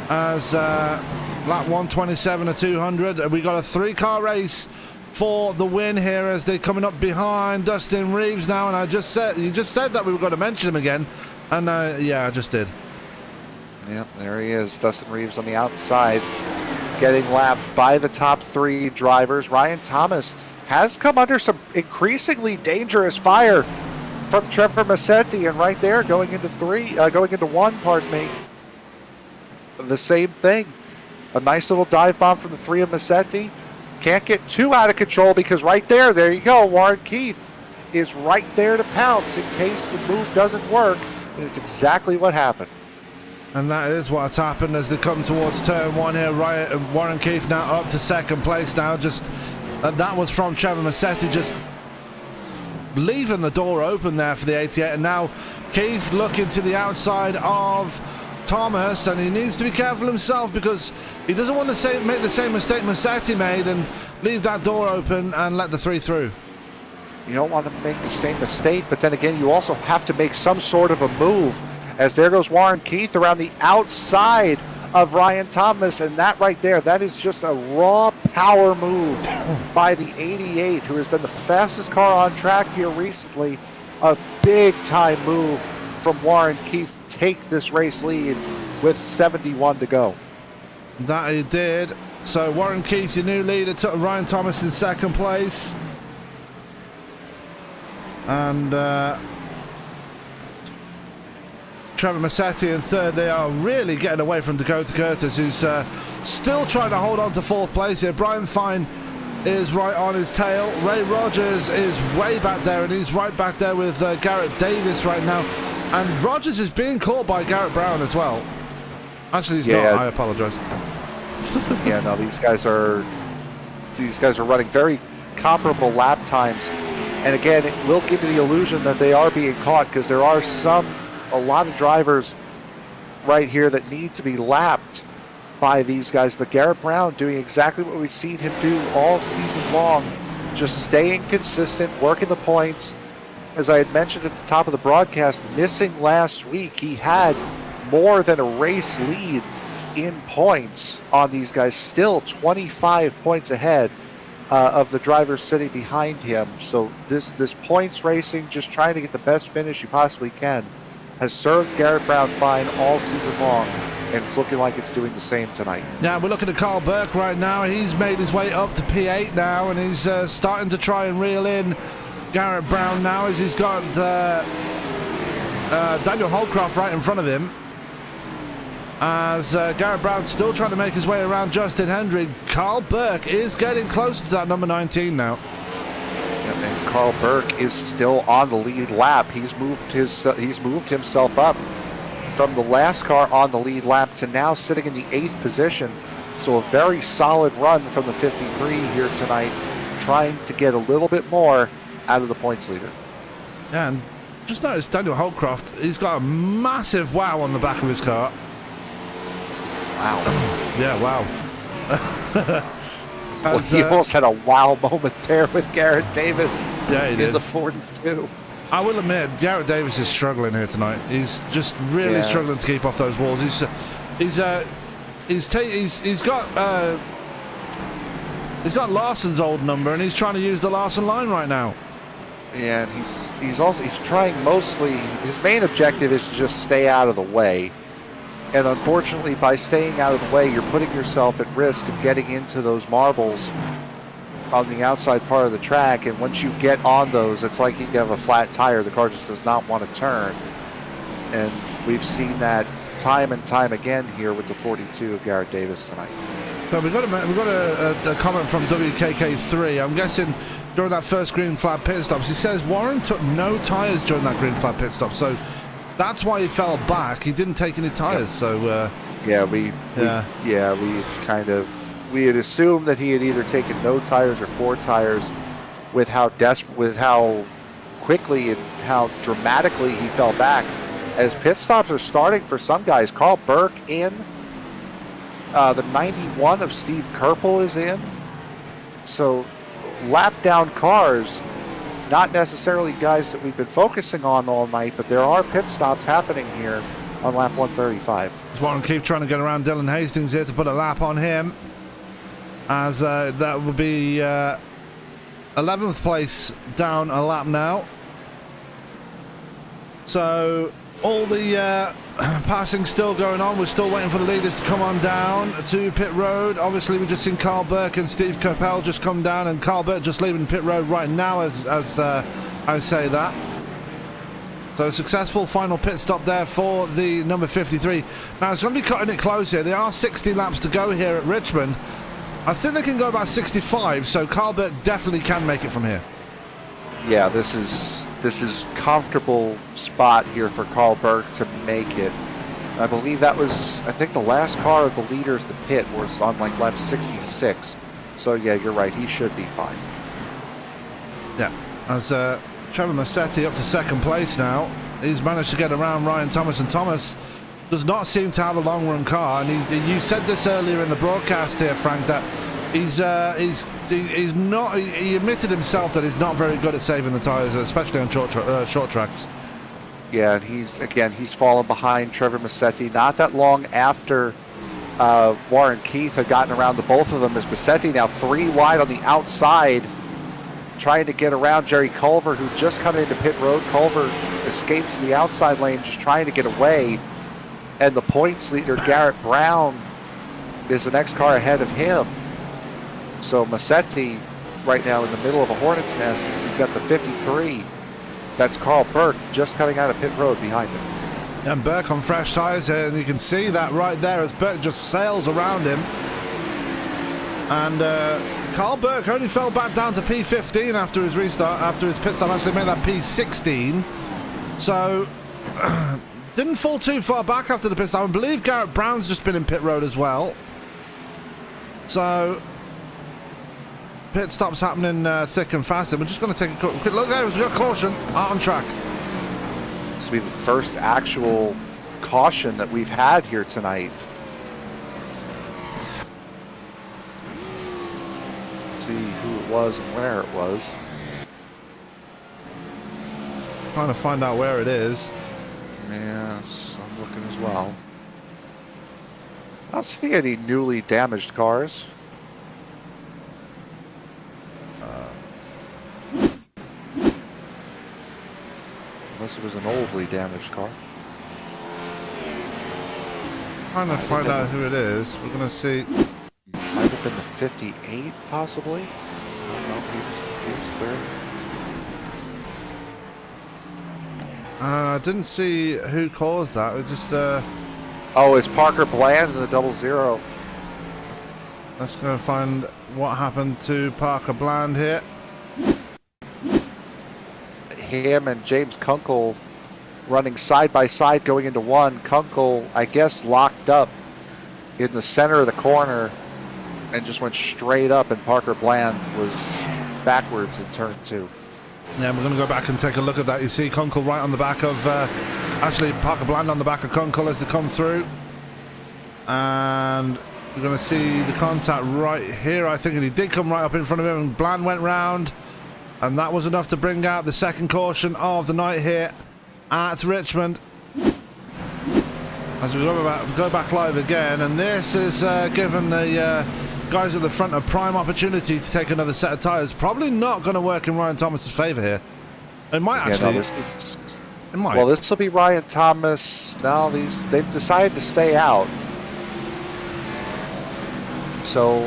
as lap 127 to 200. We got a three-car race for the win here as they're coming up behind Dustin Reeves now, and you just said that we were going to mention him again, and yeah, I just did. Yep, there he is, Dustin Reeves on the outside, getting lapped by the top three drivers. Ryan Thomas has come under some increasingly dangerous fire from Trevor Massetti, and right there going into one, pardon me. The same thing. A nice little dive bomb from the three of Massetti. Can't get too out of control because right there you go. Warren Keith is right there to pounce in case the move doesn't work, and it's exactly what happened. And that is what's happened as they come towards turn one here. Warren Keith now up to second place now. That was from Trevor Massetti just leaving the door open there for the 88. And now Keith looking to the outside of Thomas, and he needs to be careful himself because he doesn't want to make the same mistake Massetti made and leave that door open and let the three through. You don't want to make the same mistake, but then again, you also have to make some sort of a move. As there goes Warren Keith around the outside of Ryan Thomas, and that right there, that is just a raw power move by the 88, who has been the fastest car on track here recently. A big time move from Warren Keith to take this race lead with 71 to go. That he did. So Warren Keith, your new leader, took Ryan Thomas in second place. And Trevor Massetti in third. They are really getting away from Dakota Curtis, who's still trying to hold on to fourth place here. Brian Fine is right on his tail. Ray Rogers is way back there, and he's right back there with Garrett Davis right now. And Rogers is being caught by Garrett Brown as well. Actually, he's not. I apologize. Yeah, no, these guys are running very comparable lap times. And again, it will give you the illusion that they are being caught because there are a lot of drivers right here that need to be lapped by these guys. But Garrett Brown doing exactly what we've seen him do all season long, just staying consistent, working the points. As I had mentioned at the top of the broadcast, missing last week, he had more than a race lead in points on these guys, still 25 points ahead of the drivers sitting behind him. So this points racing, just trying to get the best finish you possibly can, has served Garrett Brown fine all season long, and it's looking like it's doing the same tonight. Now we're looking at Carl Burke right now. He's made his way up to P8 now, and he's starting to try and reel in Garrett Brown now, as he's got Daniel Holcroft right in front of him. As Garrett Brown's still trying to make his way around Justin Hendry, Carl Burke is getting close to that number 19 now. And Carl Burke is still on the lead lap. He's moved himself up from the last car on the lead lap to now sitting in the 8th position. So a very solid run from the 53 here tonight, trying to get a little bit more out of the points leader. And just notice Daniel Holcroft, he's got a massive wow on the back of his car. Wow. Yeah, wow. Well, he almost had a wow moment there with Garrett Davis. Yeah, he did. In the 42. I will admit, Garrett Davis is struggling here tonight. He's just really struggling to keep off those walls. He's got Larson's old number, and he's trying to use the Larson line right now. Yeah, and he's trying mostly. His main objective is to just stay out of the way. And unfortunately, by staying out of the way, you're putting yourself at risk of getting into those marbles on the outside part of the track, and once you get on those, it's like you have a flat tire. The car just does not want to turn, and we've seen that time and time again here with the 42 of Garrett Davis tonight. So we've got a comment from WKK3. I'm guessing during that first green flag pit stop, he says Warren took no tires during that green flag pit stop, so that's why he fell back. He didn't take any tires, so we had assumed that he had either taken no tires or 4 tires, with how quickly and how dramatically he fell back. As pit stops are starting for some guys, Carl Burke in. The 91 of Steve Kerpel is in. So lap down cars, not necessarily guys that we've been focusing on all night, but there are pit stops happening here on lap 135. Warren keep trying to get around Dylan Hastings here to put a lap on him, as that would be 11th place down a lap now. So all the passing still going on. We're still waiting for the leaders to come on down to pit road. Obviously, we've just seen Carl Burke and Steve Kerpel just come down, and Carl Burke just leaving pit road right now as I say that. So a successful final pit stop there for the number 53. Now it's going to be cutting it close here. There are 60 laps to go here at Richmond. I think they can go about 65, so Carl Burke definitely can make it from here. Yeah, this is comfortable spot here for Carl Burke to make it. I believe that was, I think the last car of the leaders to pit was on like lap 66. So yeah, you're right, he should be fine. Yeah, as Trevor Massetti up to second place now. He's managed to get around Ryan Thomas, and Thomas does not seem to have a long run car. And you said this earlier in the broadcast here, Frank, that he's not. He admitted himself that he's not very good at saving the tires, especially on short tracks. Yeah, and he's fallen behind Trevor Massetti not that long after Warren Keith had gotten around the both of them. As Massetti now 3 wide on the outside, trying to get around Jerry Culver, who just come into pit road. Culver escapes the outside lane, just trying to get away, and the points leader Garrett Brown is the next car ahead of him. So Massetti right now in the middle of a hornet's nest. He's got the 53. That's Carl Burke just coming out of pit road behind him. And Burke on fresh tires here, and you can see that right there as Burke just sails around him. And Carl Burke only fell back down to P15 after his restart, after his pit stop actually made that P16. So didn't fall too far back after the pit stop. I believe Garrett Brown's just been in pit road as well. So pit stops happening thick and fast. And we're just going to take a quick look there. We've got caution out on track. This will be the first actual caution that we've had here tonight. See who it was and where it was. Trying to find out where it is. Yes, I'm looking as well. I don't see any newly damaged cars. Unless it was an oldly damaged car. Trying to find out who it is. We're going to see. Might have been the 58, possibly. I don't know. He was clear. I didn't see who caused that. It just. Oh, it's Parker Bland in the 00. Let's go find what happened to Parker Bland here. Him and James Kunkel running side by side going into one. Kunkel, I guess, locked up in the center of the corner and just went straight up, and Parker Bland was backwards in turn 2. Yeah, we're going to go back and take a look at that. You see Kunkel right on the back of, actually Parker Bland on the back of Kunkel as they come through. And we're going to see the contact right here, I think, and he did come right up in front of him, and Bland went round. And that was enough to bring out the second caution of the night here at Richmond. As we go back live again, and this is given the guys at the front a prime opportunity to take another set of tyres. Probably not going to work in Ryan Thomas's favour here. It might actually. It might. Well, this will be Ryan Thomas. Now they've decided to stay out. So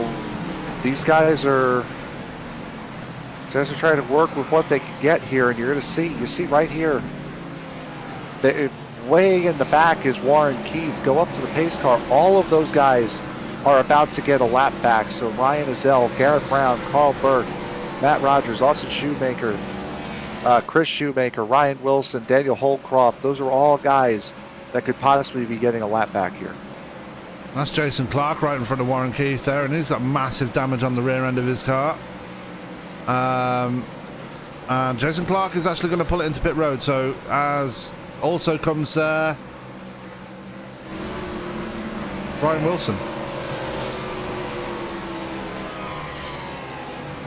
these guys are Guys are trying to work with what they can get here, and you see right here, way in the back is Warren Keith. Go up to the pace car. All of those guys are about to get a lap back. So Ryan Ezell, Garrett Brown, Carl Burke, Matt Rogers, Austin Shoemaker, Chris Shoemaker, Ryan Wilson, Daniel Holcroft. Those are all guys that could possibly be getting a lap back here. That's Jason Clark right in front of Warren Keith there, and he's got massive damage on the rear end of his car. And Jason Clark is actually going to pull it into pit road. So as also comes Ryan Wilson.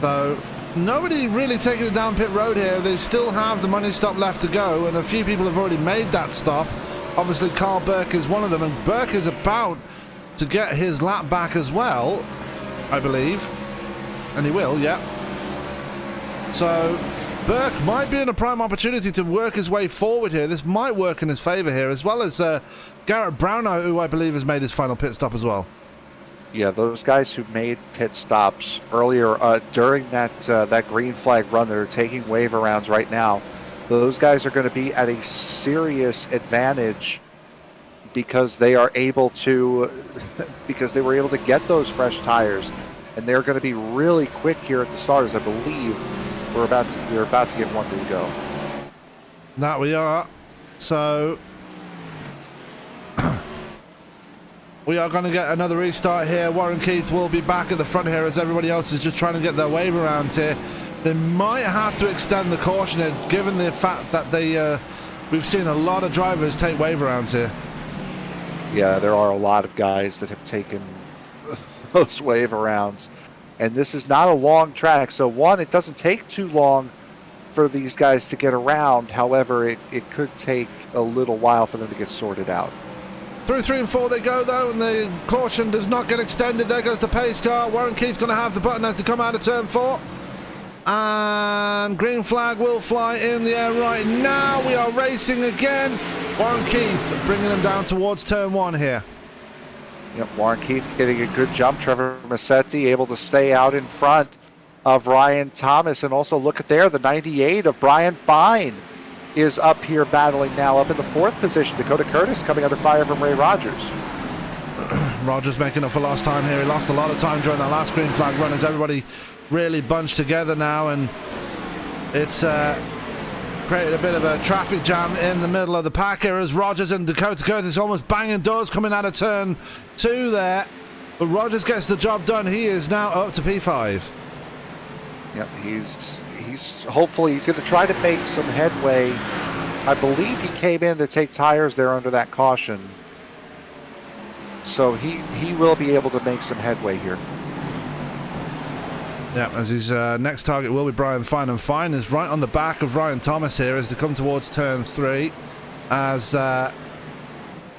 So nobody really taking it down pit road here. They still have the money stop left to go, and a few people have already made that stop. Obviously Carl Burke is one of them, and Burke is about to get his lap back as well, I believe, and he will, yeah. So Burke might be in a prime opportunity to work his way forward here. This might work in his favor here, as well as Garrett Brownell, who I believe has made his final pit stop as well. Yeah, those guys who made pit stops earlier during that green flag run that are taking wave arounds right now, those guys are going to be at a serious advantage because they are able to because they were able to get those fresh tires, and they're going to be really quick here at the starters. I believe we're about to get one to go. That we are. So we are going to get another restart here. Warren Keith will be back at the front here as everybody else is just trying to get their wave arounds here. They might have to extend the caution here, given the fact that we've seen a lot of drivers take wave arounds here. Yeah, there are a lot of guys that have taken those wave arounds. And this is not a long track. So one, it doesn't take too long for these guys to get around. However, it could take a little while for them to get sorted out. Through 3 and 4 they go though, and the caution does not get extended. There goes the pace car. Warren Keith's going to have the button as they come out of turn 4. And green flag will fly in the air right now. We are racing again. Warren Keith bringing them down towards turn 1 here. Yep, Warren Keith getting a good jump. Trevor Massetti able to stay out in front of Ryan Thomas. And also look at there, the 98 of Brian Fine is up here battling now, up in the 4th position. Dakota Curtis coming under fire from Ray Rogers. Rogers making up for lost time here. He lost a lot of time during that last green flag run as everybody really bunched together now, and it's created a bit of a traffic jam in the middle of the pack here as Rogers and Dakota Curtis almost banging doors coming out of turn 2 there, but Rogers gets the job done. He is now up to P5. Yep, he's hopefully he's going to try to make some headway. I believe he came in to take tires there under that caution, so he will be able to make some headway here. Yeah, as his next target will be Brian Fine, and Fine is right on the back of Ryan Thomas here as they come towards turn 3. As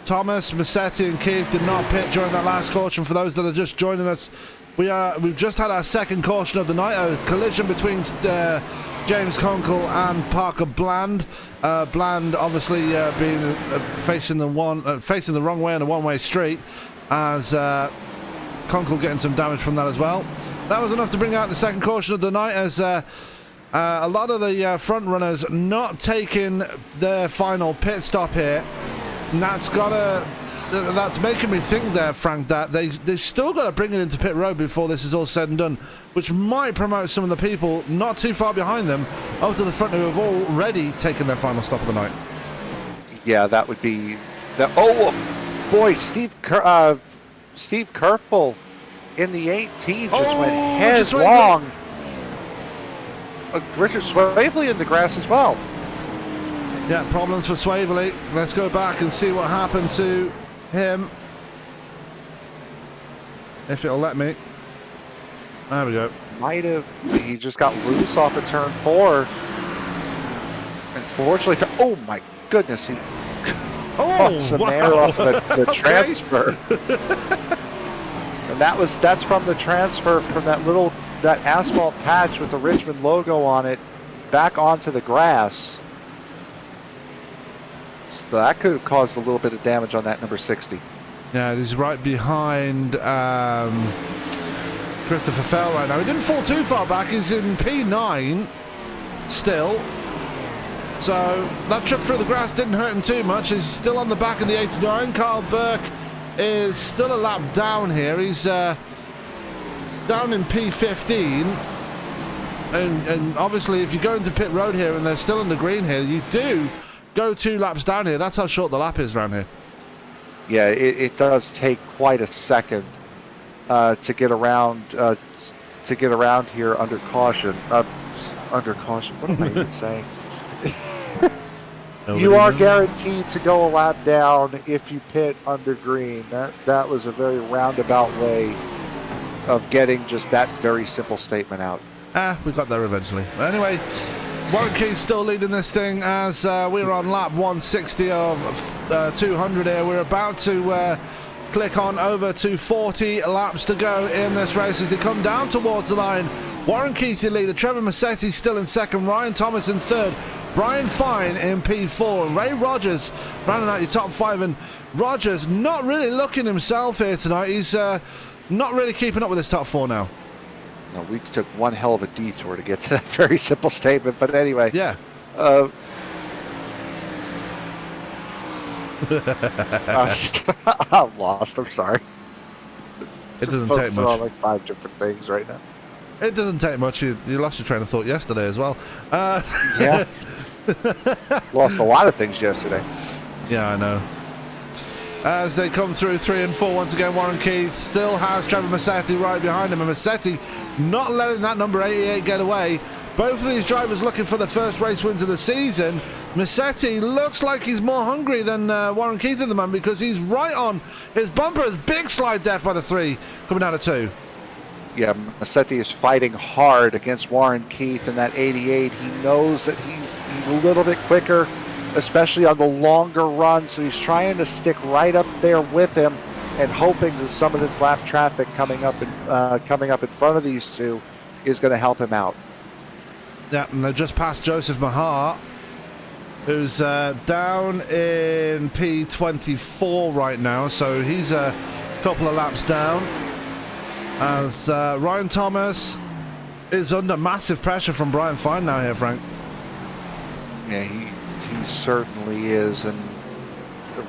Thomas, Massetti and Keith did not pit during that last caution. For those that are just joining us, we've just had our second caution of the night, a collision between James Conkle and Parker Bland. Bland obviously being facing the wrong way on a one-way street, as Conkle getting some damage from that as well. That was enough to bring out the second caution of the night, as a lot of the front runners not taking their final pit stop here. And that's making me think there, Frank, that they've still got to bring it into pit road before this is all said and done, which might promote some of the people not too far behind them up to the front who have already taken their final stop of the night. Yeah, that would be the. Oh boy, Steve Kirkle in the 18 just went headlong. Richard Swavely in the grass as well. Yeah, problems for Swavely. Let's go back and see what happened to him. If it'll let me. There we go. He just got loose off of turn 4. Unfortunately, oh my goodness, he caught some air off the transfer. And that's from the transfer from that asphalt patch with the Richmond logo on it back onto the grass. So that could have caused a little bit of damage on that number 60. Yeah, this is right behind Christopher Fell right now. He didn't fall too far back. He's in P9 still. So that trip through the grass didn't hurt him too much. He's still on the back of the 89. Carl Burke is still a lap down here. He's down in P15. And obviously, if you go into pit road here and they're still in the green here, you do go 2 laps down here. That's how short the lap is around here. Yeah, it does take quite a second to get around here under caution. Under caution. What am I even saying? You are guaranteed to go a lap down if you pit under green. That was a very roundabout way of getting just that very simple statement out. We got there eventually. But anyway, Warren Keith's still leading this thing as we're on lap 160 of 200 here. We're about to click on over to 40 laps to go in this race as they come down towards the line. Warren Keith in leader, Trevor Massetti still in second, Ryan Thomas in third, Brian Fine in P4, and Ray Rogers rounding out your top 5. And Rogers not really looking himself here tonight. He's not really keeping up with his top 4 now. No, we took one hell of a detour to get to that very simple statement. But anyway, yeah. I'm lost. I'm sorry. It doesn't take much. On like 5 different things right now. It doesn't take much. You lost your train of thought yesterday as well. Yeah. Lost a lot of things yesterday. Yeah, I know. As they come through 3 and 4 once again, Warren Keith still has Trevor Massetti right behind him, and Massetti not letting that number 88 get away. Both of these drivers looking for the first race wins of the season. Massetti looks like he's more hungry than Warren Keith at the moment because he's right on his bumper. Is big slide there by the 3 coming down to 2. Yeah, Massetti is fighting hard against Warren Keith in that 88. He knows that he's a little bit quicker, especially on the longer run, so he's trying to stick right up there with him and hoping that some of this lap traffic coming up in front of these two is going to help him out. Yeah, and they've just passed Joseph Mahar, who's down in P24 right now, so he's a couple of laps down. As Ryan Thomas is under massive pressure from Brian Fine now here, Frank. Yeah, he certainly is. And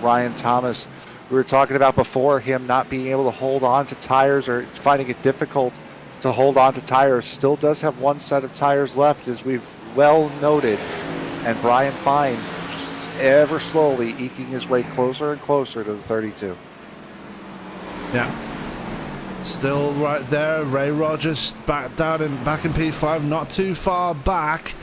Ryan Thomas, we were talking about before, him not being able to hold on to tires or finding it difficult to hold on to tires, still does have one set of tires left, as we've well noted. And Brian Fine just ever slowly eking his way closer and closer to the 32. Yeah. Still right there. Ray Rogers back in P5, not too far back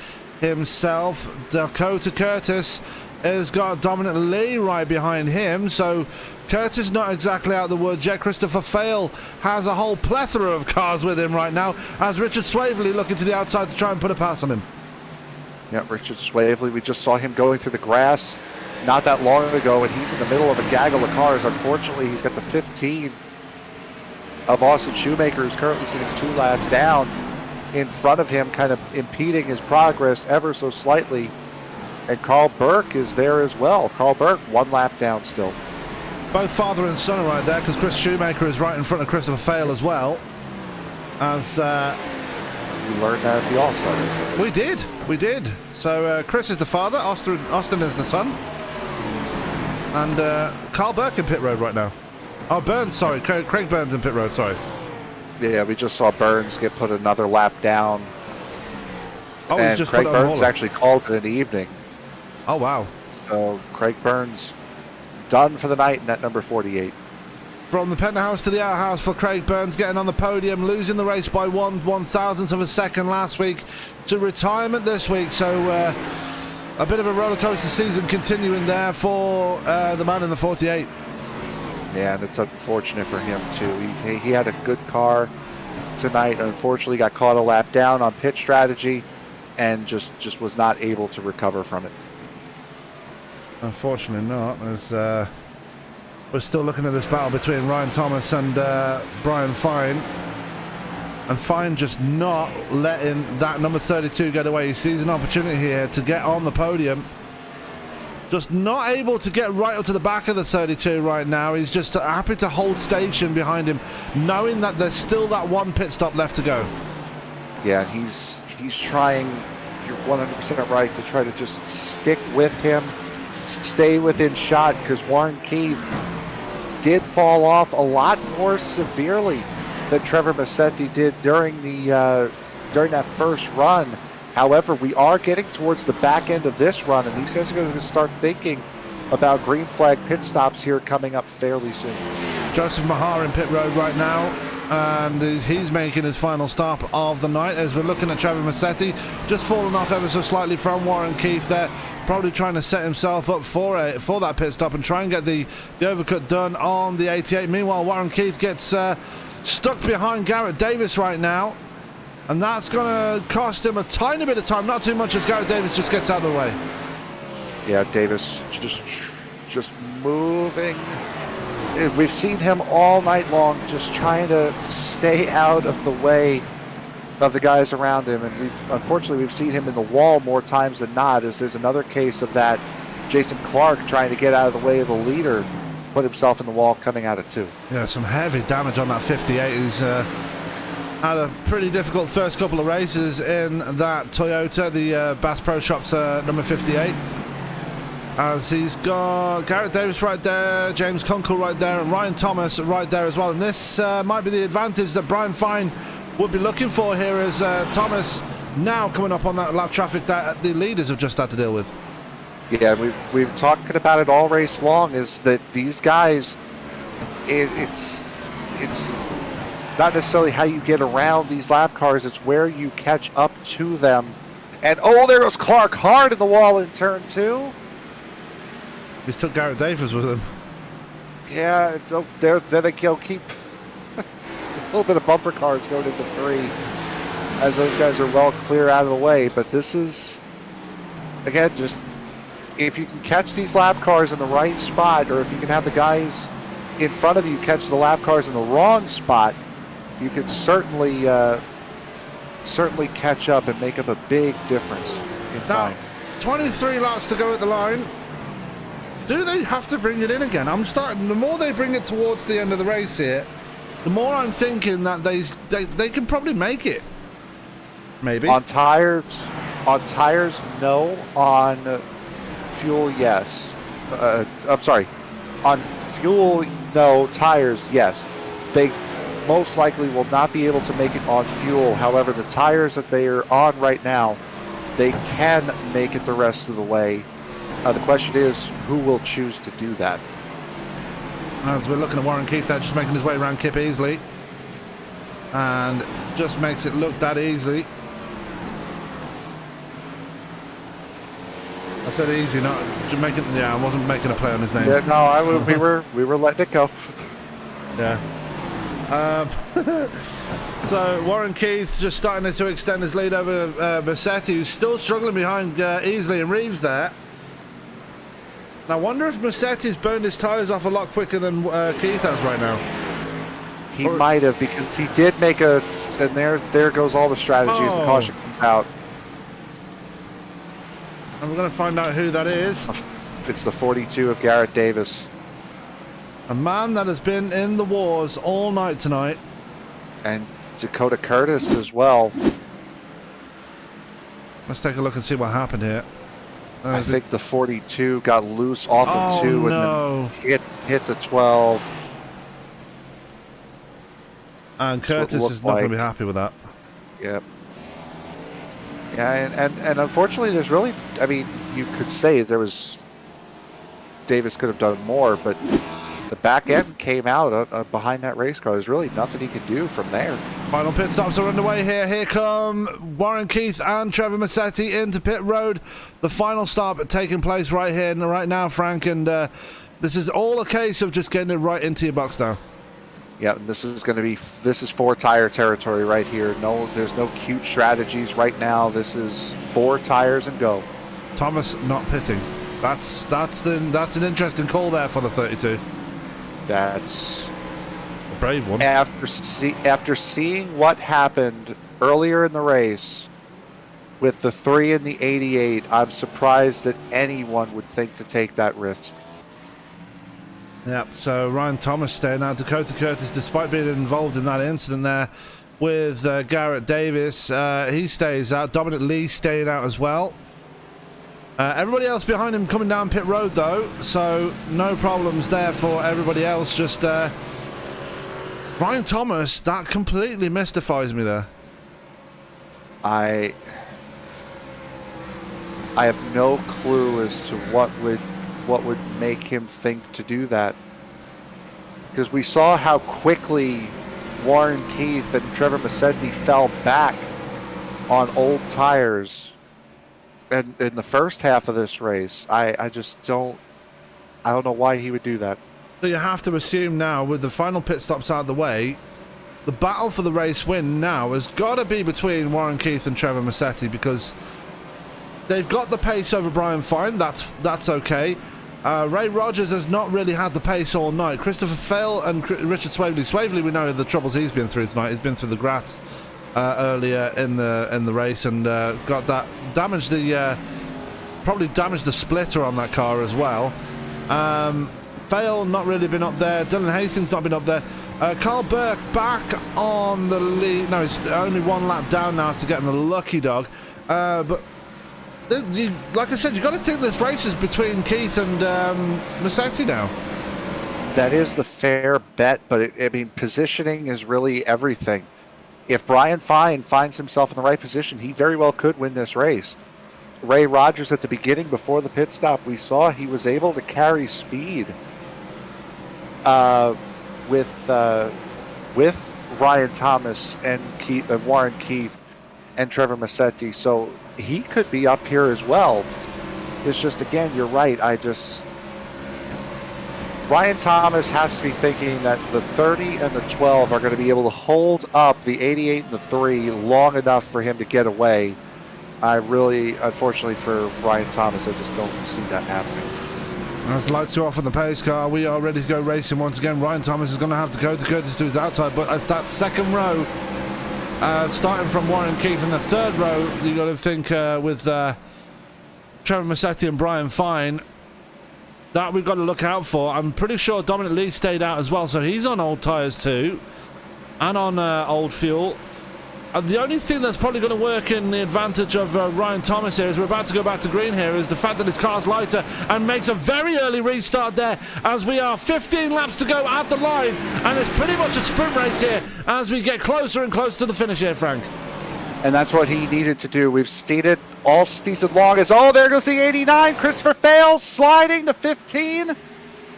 himself. Dakota Curtis has got Dominic Lee right behind him, so Curtis not exactly out of the woods yet. Christopher Fail has a whole plethora of cars with him right now, as Richard Swaveley looking to the outside to try and put a pass on him. Yeah, Richard Swaveley, we just saw him going through the grass not that long ago, and he's in the middle of a gaggle of cars. Unfortunately, he's got the 15 of Austin Shoemaker, who's currently sitting 2 laps down in front of him, kind of impeding his progress ever so slightly. And Carl Burke is there as well. Carl Burke 1 lap down still. Both father and son are right there, because Chris Shoemaker is right in front of Christopher Fail as well. As we learned that at the All-Star race. We did. So Chris is the father, Austin is the son. And Carl Burke in pit road right now. Oh, Burns, sorry. Craig Burns in pit road, sorry. Yeah, we just saw Burns get put another lap down. Oh, and just Craig Burns actually called it an evening. Oh, wow. So Craig Burns done for the night in that number 48. From the penthouse to the outhouse for Craig Burns, getting on the podium, losing the race by 1/1000th of a second last week to retirement this week. So a bit of a roller coaster season continuing there for the man in the 48. Yeah, and it's unfortunate for him too. He had a good car tonight. Unfortunately, got caught a lap down on pit strategy, and just was not able to recover from it. Unfortunately not, as we're still looking at this battle between Ryan Thomas and Brian Fine. And Fine just not letting that number 32 get away. He sees an opportunity here to get on the podium. just not able to get right up to the back of the 32 right now. He's just happy to hold station behind him, knowing that there's still that one pit stop left to go. Yeah, he's trying, you're 100% right, to try to just stick with him, stay within shot, because Warren Keith did fall off a lot more severely than Trevor Massetti did during that first run. However, we are getting towards the back end of this run, and these guys are going to start thinking about green flag pit stops here coming up fairly soon. Joseph Mahar in pit road right now, and he's making his final stop of the night as we're looking at Trevor Massetti, just falling off ever so slightly from Warren Keith there, probably trying to set himself up for that pit stop and try and get the overcut done on the 88. Meanwhile, Warren Keith gets stuck behind Garrett Davis right now, and that's going to cost him a tiny bit of time, not too much, as Garrett Davis just gets out of the way. Yeah, Davis just moving. We've seen him all night long just trying to stay out of the way of the guys around him, and unfortunately we've seen him in the wall more times than not, as there's another case of that. Jason Clark trying to get out of the way of the leader, put himself in the wall coming out of 2. Yeah, some heavy damage on that 58. He's had a pretty difficult first couple of races in that Toyota, the Bass Pro Shops number 58. As he's got Garrett Davis right there, James Kunkel right there, and Ryan Thomas right there as well. And this might be the advantage that Brian Fine would be looking for here, as Thomas now coming up on that lap traffic that the leaders have just had to deal with. Yeah, we've talked about it all race long, is that these guys, it's not necessarily how you get around these lap cars, it's where you catch up to them. And oh, there goes Clark hard in the wall in turn 2. He's took Garrett Davis with him. Yeah, then they'll keep a little bit of bumper cars going into 3 as those guys are well clear out of the way. But this is, again, just if you can catch these lap cars in the right spot, or if you can have the guys in front of you catch the lap cars in the wrong spot, you could certainly catch up and make up a big difference in time. 23 laps to go at the line. Do they have to bring it in again? The more they bring it towards the end of the race here, the more I'm thinking that they can probably make it. Maybe. On tires, no. On fuel, yes. I'm sorry. On fuel, no. Tires, yes. They most likely will not be able to make it on fuel. However, the tires that they are on right now, they can make it the rest of the way. The question is, who will choose to do that? As we're looking at Warren Keith there, just making his way around Kip Easley, and just makes it look that easy. I said easy, not making. Yeah, I wasn't making a play on his name. Yeah, no, we were letting it go. Yeah. So Warren Keith just starting to extend his lead over Massetti, who's still struggling behind Easley and Reeves there. I wonder if Massetti's burned his tyres off a lot quicker than Keith has right now. He might have, because he did make a... And there goes all the strategies. The caution comes out. And we're going to find out who that is. It's the 42 of Garrett Davis. A man that has been in the wars all night tonight. And Dakota Curtis as well. Let's take a look and see what happened here. I think the 42 got loose off of 2 and then hit the 12. And Curtis is not going to be happy with that. Yep. Yeah, and unfortunately, there's really, I mean, you could say Davis could have done more, but the back end came out behind that race car. There's really nothing he could do from there. Final pit stops are underway here. Here come Warren Keith and Trevor Massetti into pit road. The final stop taking place right here and right now, Frank. And this is all a case of just getting it right into your box now. Yeah, this is 4-tire territory right here. No, there's no cute strategies right now. This is 4 tires and go. Thomas not pitting. That's an interesting call there for the 32. That's a brave one. After seeing what happened earlier in the race, with the 3 and the 88, I'm surprised that anyone would think to take that risk. Yep, so Ryan Thomas staying out. Dakota Curtis, despite being involved in that incident there with Garrett Davis, he stays out. Dominic Lee staying out as well. Everybody else behind him coming down pit road though, so no problems there for everybody else. Just Ryan Thomas, that completely mystifies me there. I have no clue as to what would make him think to do that, because we saw how quickly Warren Keith and Trevor Massetti fell back on old tires in the first half of this race. I just don't know why he would do that. So you have to assume now, with the final pit stops out of the way, the battle for the race win now has got to be between Warren Keith and Trevor Massetti, because they've got the pace over Brian Fine. That's okay. Ray Rogers has not really had the pace all night. Christopher Fail and Richard Swavely. Swavely, we know the troubles he's been through tonight. He's been through the grass earlier in the race and got that damaged probably damaged the splitter on that car as well. Fail not really been up there. Dylan Hastings not been up there. Carl Burke back on the lead. No, he's only one lap down now after getting the lucky dog. But like I said, you've got to think this race is between Keith and Massetti now. That is the fair bet, but positioning is really everything. If Brian Fine finds himself in the right position, he very well could win this race. Ray Rogers at the beginning, before the pit stop, we saw he was able to carry speed with Ryan Thomas and Warren Keith and Trevor Massetti, so he could be up here as well. It's just, again, you're right. Ryan Thomas has to be thinking that the 30 and the 12 are going to be able to hold up the 88 and the 3 long enough for him to get away. Unfortunately for Ryan Thomas, I just don't see that happening. As the lights go off on the pace car, we are ready to go racing once again. Ryan Thomas is going to have to go to Curtis to his outside, but it's that second row, starting from Warren Keith in the third row, you got to think with Trevor Massetti and Brian Fine, that we've got to look out for. I'm pretty sure Dominic Lee stayed out as well, so he's on old tyres too, and on old fuel. And the only thing that's probably going to work in the advantage of Ryan Thomas here, as we're about to go back to green here, is the fact that his car's lighter and makes a very early restart there, as we are 15 laps to go at the line, and it's pretty much a sprint race here as we get closer and closer to the finish here, Frank. And that's what he needed to do. We've stated all season long is, oh, there goes the 89. Christopher Fails sliding. The 15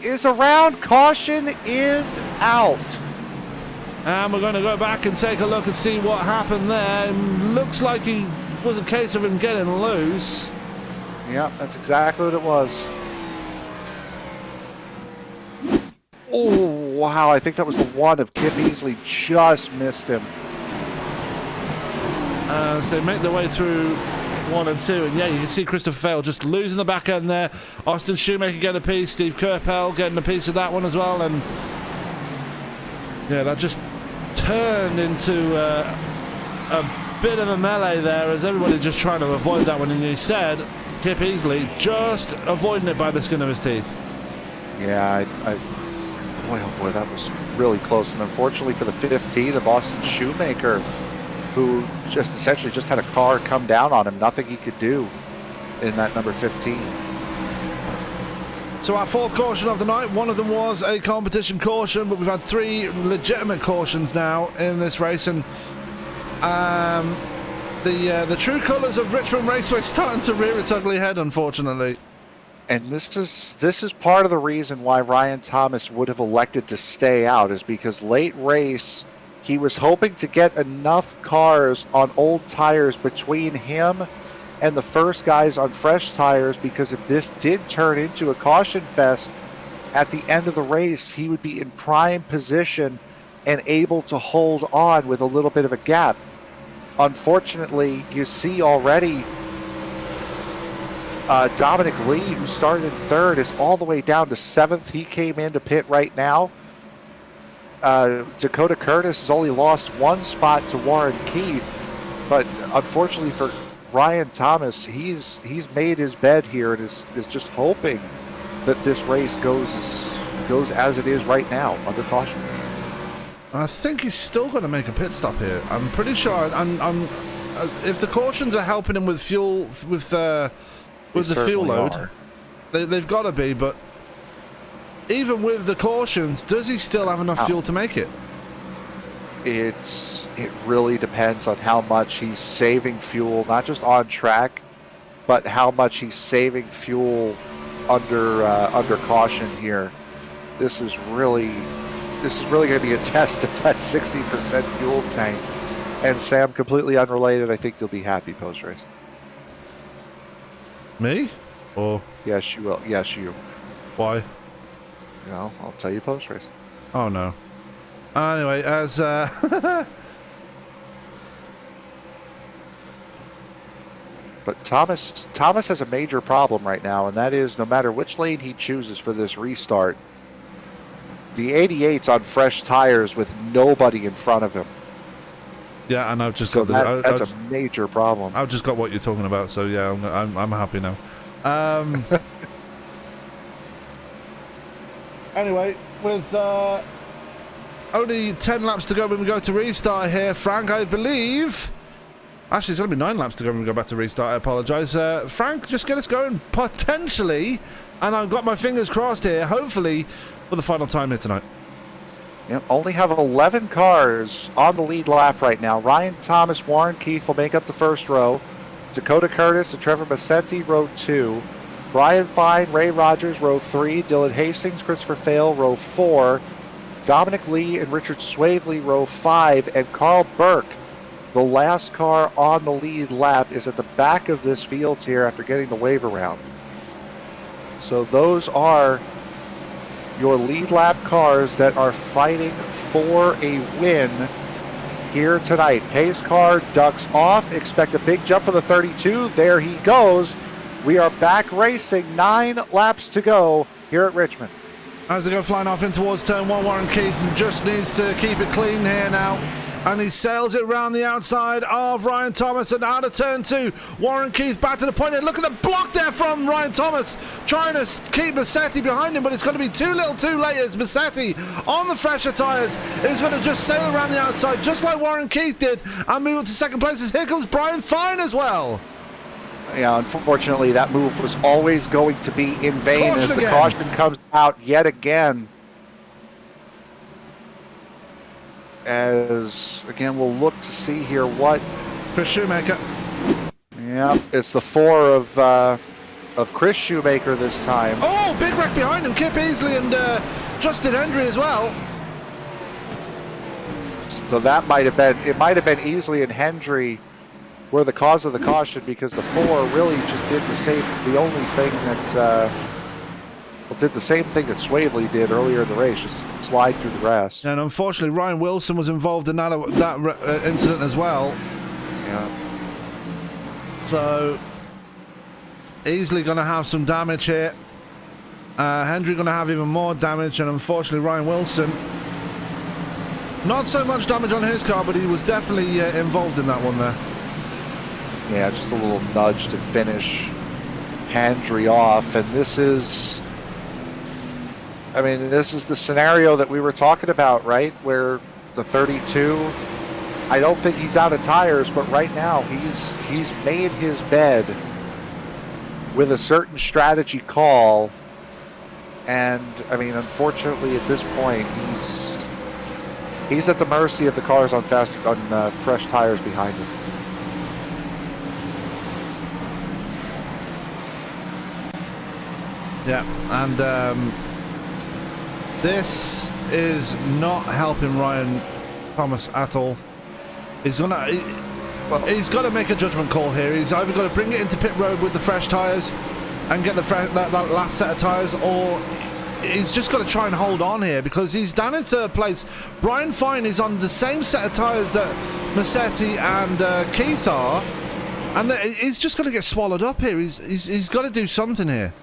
is around. Caution is out. And we're going to go back and take a look and see what happened there. Looks like he was a case of him getting loose. Yeah, that's exactly what it was. Oh, wow. I think that was the one of Kip Easley. Just missed him. As they make their way through 1 and 2, and yeah, you can see Christopher Fail just losing the back end there. Austin Shoemaker getting a piece, Steve Kerpel getting a piece of that one as well, and yeah, that just turned into a bit of a melee there, as everybody just trying to avoid that one. And you said Kip Easley just avoiding it by the skin of his teeth. Yeah, boy, oh boy, that was really close. And unfortunately for the 15 of Austin Shoemaker, who just essentially just had a car come down on him, nothing he could do in that number 15. So our fourth caution of the night, one of them was a competition caution, but we've had 3 legitimate cautions now in this race, and the true colours of Richmond Raceway starting to rear its ugly head, unfortunately. And this is part of the reason why Ryan Thomas would have elected to stay out, is because late race he was hoping to get enough cars on old tires between him and the first guys on fresh tires, because if this did turn into a caution fest at the end of the race, he would be in prime position and able to hold on with a little bit of a gap. Unfortunately, you see already Dominic Lee, who started in 3rd, is all the way down to 7th. He came into pit right now. Dakota Curtis has only lost 1 spot to Warren Keith, but unfortunately for Ryan Thomas, he's made his bed here and is just hoping that this race goes as it is right now, under caution. I think he's still going to make a pit stop here. I'm pretty sure. If the cautions are helping him with fuel, with the fuel load, they've got to be. But even with the cautions, does he still have enough fuel to make it? It really depends on how much he's saving fuel, not just on track, but how much he's saving fuel under caution here. This is really going to be a test of that 60% fuel tank. And Sam, completely unrelated, I think you'll be happy post-race. Me? Or? Yes, you will. Yes, you. Why? No, I'll tell you post-race. Oh, no. Anyway, as... But Thomas has a major problem right now, and that is no matter which lane he chooses for this restart, the 88's on fresh tires with nobody in front of him. Yeah, and I've just So got that's a major problem. I've just got what you're talking about, so yeah, I'm happy now. Anyway, with only 10 laps to go when we go to restart here, Frank, I believe. Actually, it's going to be 9 laps to go when we go back to restart. I apologise. Frank, just get us going potentially, and I've got my fingers crossed here, hopefully, for the final time here tonight. Yep, only have 11 cars on the lead lap right now. Ryan Thomas, Warren Keith will make up the first row. Dakota Curtis and Trevor Massetti, row 2. Brian Fine, Ray Rogers, row 3. Dylan Hastings, Christopher Fail, row 4. Dominic Lee and Richard Swavely, row 5. And Carl Burke, the last car on the lead lap, is at the back of this field here after getting the wave around. So those are your lead lap cars that are fighting for a win here tonight. Pace car ducks off. Expect a big jump for the 32. There he goes. We are back racing. 9 laps to go here at Richmond. As they go flying off in towards turn 1, Warren Keith just needs to keep it clean here now. And he sails it round the outside of Ryan Thomas and out of turn 2. Warren Keith back to the point. And look at the block there from Ryan Thomas, trying to keep Massetti behind him, but it's going to be too little too late as Massetti on the fresher tyres is going to just sail around the outside just like Warren Keith did and move on to second place as here comes Brian Fine as well. Yeah, unfortunately that move was always going to be in vain as the caution comes out yet again. As again, we'll look to see here what Chris Shoemaker. Yeah, it's the 4 of Chris Shoemaker this time. Oh, big wreck behind him, Kip Easley and Justin Hendry as well. So that might have been Easley and Hendry were the cause of the caution, because the 4 really just did the only thing that did the same thing that Swavely did earlier in the race, just slide through the grass. And unfortunately, Ryan Wilson was involved in that incident as well. Yeah. So, easily going to have some damage here. Hendry going to have even more damage, and unfortunately, Ryan Wilson, not so much damage on his car, but he was definitely involved in that one there. Yeah, just a little nudge to finish Hendry off, and this is the scenario that we were talking about, right? Where the 32, I don't think he's out of tires, but right now he's made his bed with a certain strategy call. And I mean, unfortunately at this point, he's at the mercy of the cars on fresh tires behind him. Yeah, and this is not helping Ryan Thomas at all. He's got to make a judgment call here. He's either got to bring it into pit road with the fresh tyres and get that last set of tyres, or he's just got to try and hold on here because he's down in 3rd place. Brian Fine is on the same set of tyres that Massetti and Keith are, and he's just going to get swallowed up here. He's got to do something here.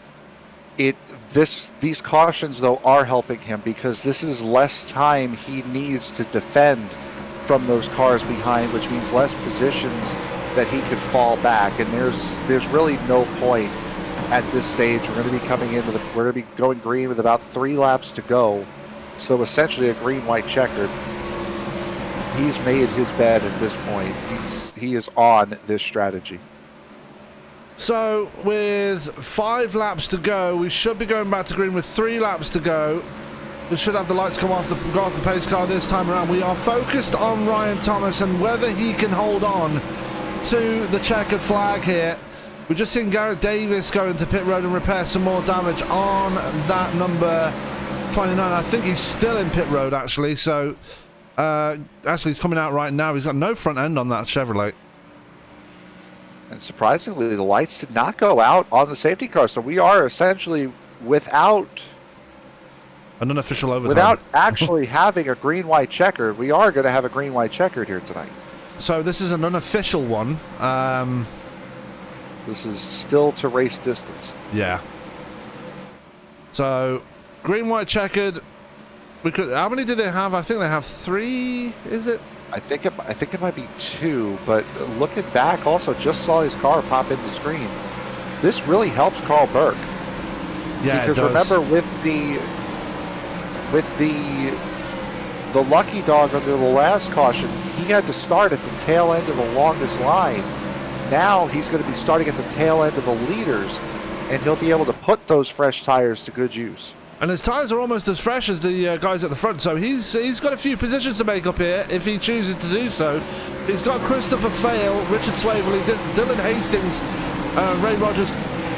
These cautions though are helping him, because this is less time he needs to defend from those cars behind, which means less positions that he can fall back, and there's really no point at this stage. We're going to be going green with about 3 laps to go, so essentially a green-white checkered. He's made his bed at this point. He is on this strategy. So with 5 laps to go, we should be going back to green with 3 laps to go. We should have the lights go off the pace car this time around. We are focused on Ryan Thomas and whether he can hold on to the checkered flag here. We've just seen Garrett Davis go into pit road and repair some more damage on that number 29. I think he's still in pit road, actually. So, actually, he's coming out right now. He's got no front end on that Chevrolet. And surprisingly, the lights did not go out on the safety car. So we are essentially without an unofficial overtime. Without actually having a green-white checkered, we are going to have a green-white checkered here tonight. So this is an unofficial one. This is still to race distance. Yeah. So green-white checkered. How many do they have? I think they have 3. Is it? I think it might be 2. But looking back, also just saw his car pop into screen. This really helps Carl Burke. Yeah, because remember with the lucky dog under the last caution, he had to start at the tail end of the longest line. Now he's going to be starting at the tail end of the leaders, and he'll be able to put those fresh tires to good use. And his tires are almost as fresh as the guys at the front, so he's got a few positions to make up here if he chooses to do so. He's got Christopher Fail, Richard Swaverley, Dylan Hastings, Ray Rogers,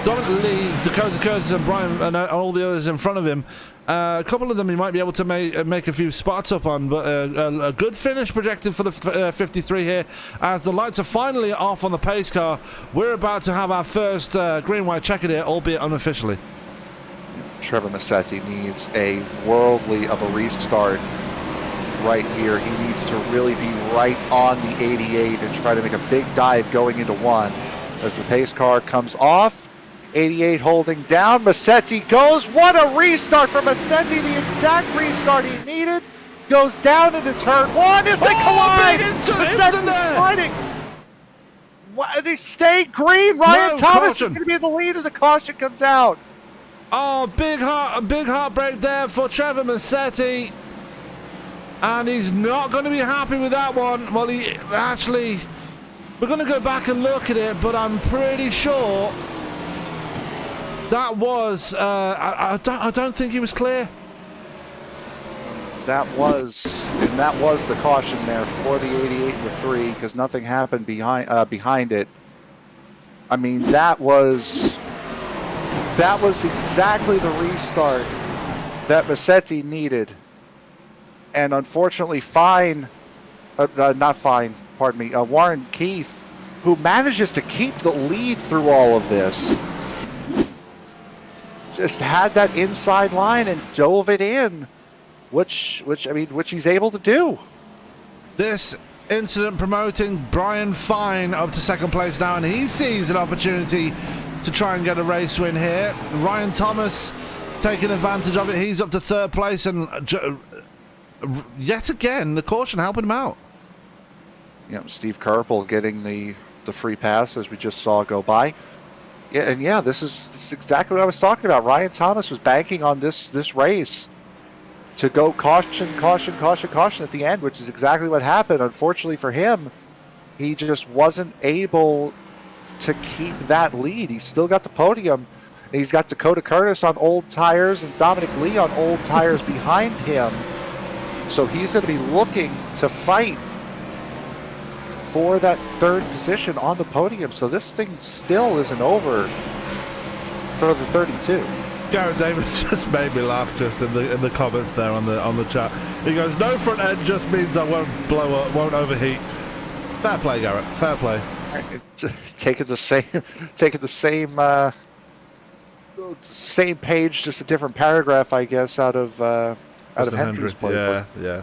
Dominic Lee, Dakota Curtis, and Brian, and all the others in front of him. A couple of them he might be able to make a few spots up on, but a good finish projected for the 53 here. As the lights are finally off on the pace car, we're about to have our first green-white checkered here, albeit unofficially. Trevor Massetti needs a worldly of a restart right here. He needs to really be right on the 88 and try to make a big dive going into 1. As the pace car comes off, 88 holding down. Massetti goes. What a restart for Massetti. The exact restart he needed. Goes down into turn 1 as they collide. Massetti's sliding. They stay green. Ryan Thomas is going to be in the lead as the caution comes out. Oh, a big heartbreak there for Trevor Massetti. And he's not going to be happy with that one. Well, we're going to go back and look at it, but I'm pretty sure that was, I don't think he was clear. That was the caution there for the 88 with 3, because nothing happened behind it. I mean, that was exactly the restart that Massetti needed. And unfortunately, Warren Keith, who manages to keep the lead through all of this, just had that inside line and dove it in, which he's able to do. This incident promoting Brian Fine up to second place now, and he sees an opportunity to try and get a race win here. Ryan Thomas taking advantage of it. He's up to third place, and yet again the caution helping him out. Steve Kerpel getting the free pass as we just saw go by. Yeah, and this is exactly what I was talking about. Ryan Thomas was banking on this race to go caution at the end, which is exactly what happened. Unfortunately for him, he just wasn't able to keep that lead. He's still got the podium. He's got Dakota Curtis on old tires and Dominic Lee on old tires behind him. So he's going to be looking to fight for that third position on the podium. So this thing still isn't over for the 32. Garrett Davis just made me laugh just in the comments there on the chat. He goes, "No front end just means I won't blow up, won't overheat." Fair play, Garrett. Fair play. Taking the same page, just a different paragraph, I guess, out of Hendry's playbook. Yeah.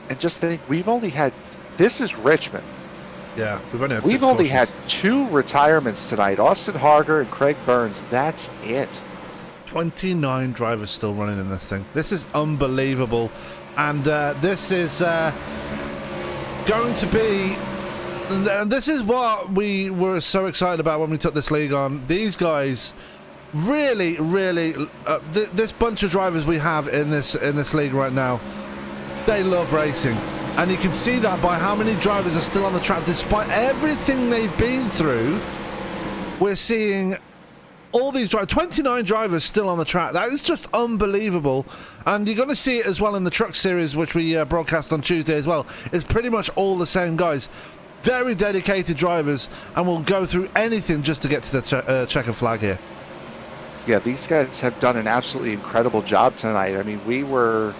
And just think, this is Richmond. Yeah, we've only had 2 retirements tonight. Austin Harger and Craig Burns. That's it. 29 drivers still running in this thing. This is unbelievable And this is going to be... This is what we were so excited about when we took this league on. These guys really, really... this bunch of drivers we have in this league right now, they love racing. And you can see that by how many drivers are still on the track. Despite everything they've been through, we're seeing all these drivers, 29 drivers still on the track. That is just unbelievable. And you're going to see it as well in the truck series, which we broadcast on Tuesday as well. It's pretty much all the same guys. Very dedicated drivers, and will go through anything just to get to the checkered flag here. Yeah, these guys have done an absolutely incredible job tonight. I mean, we were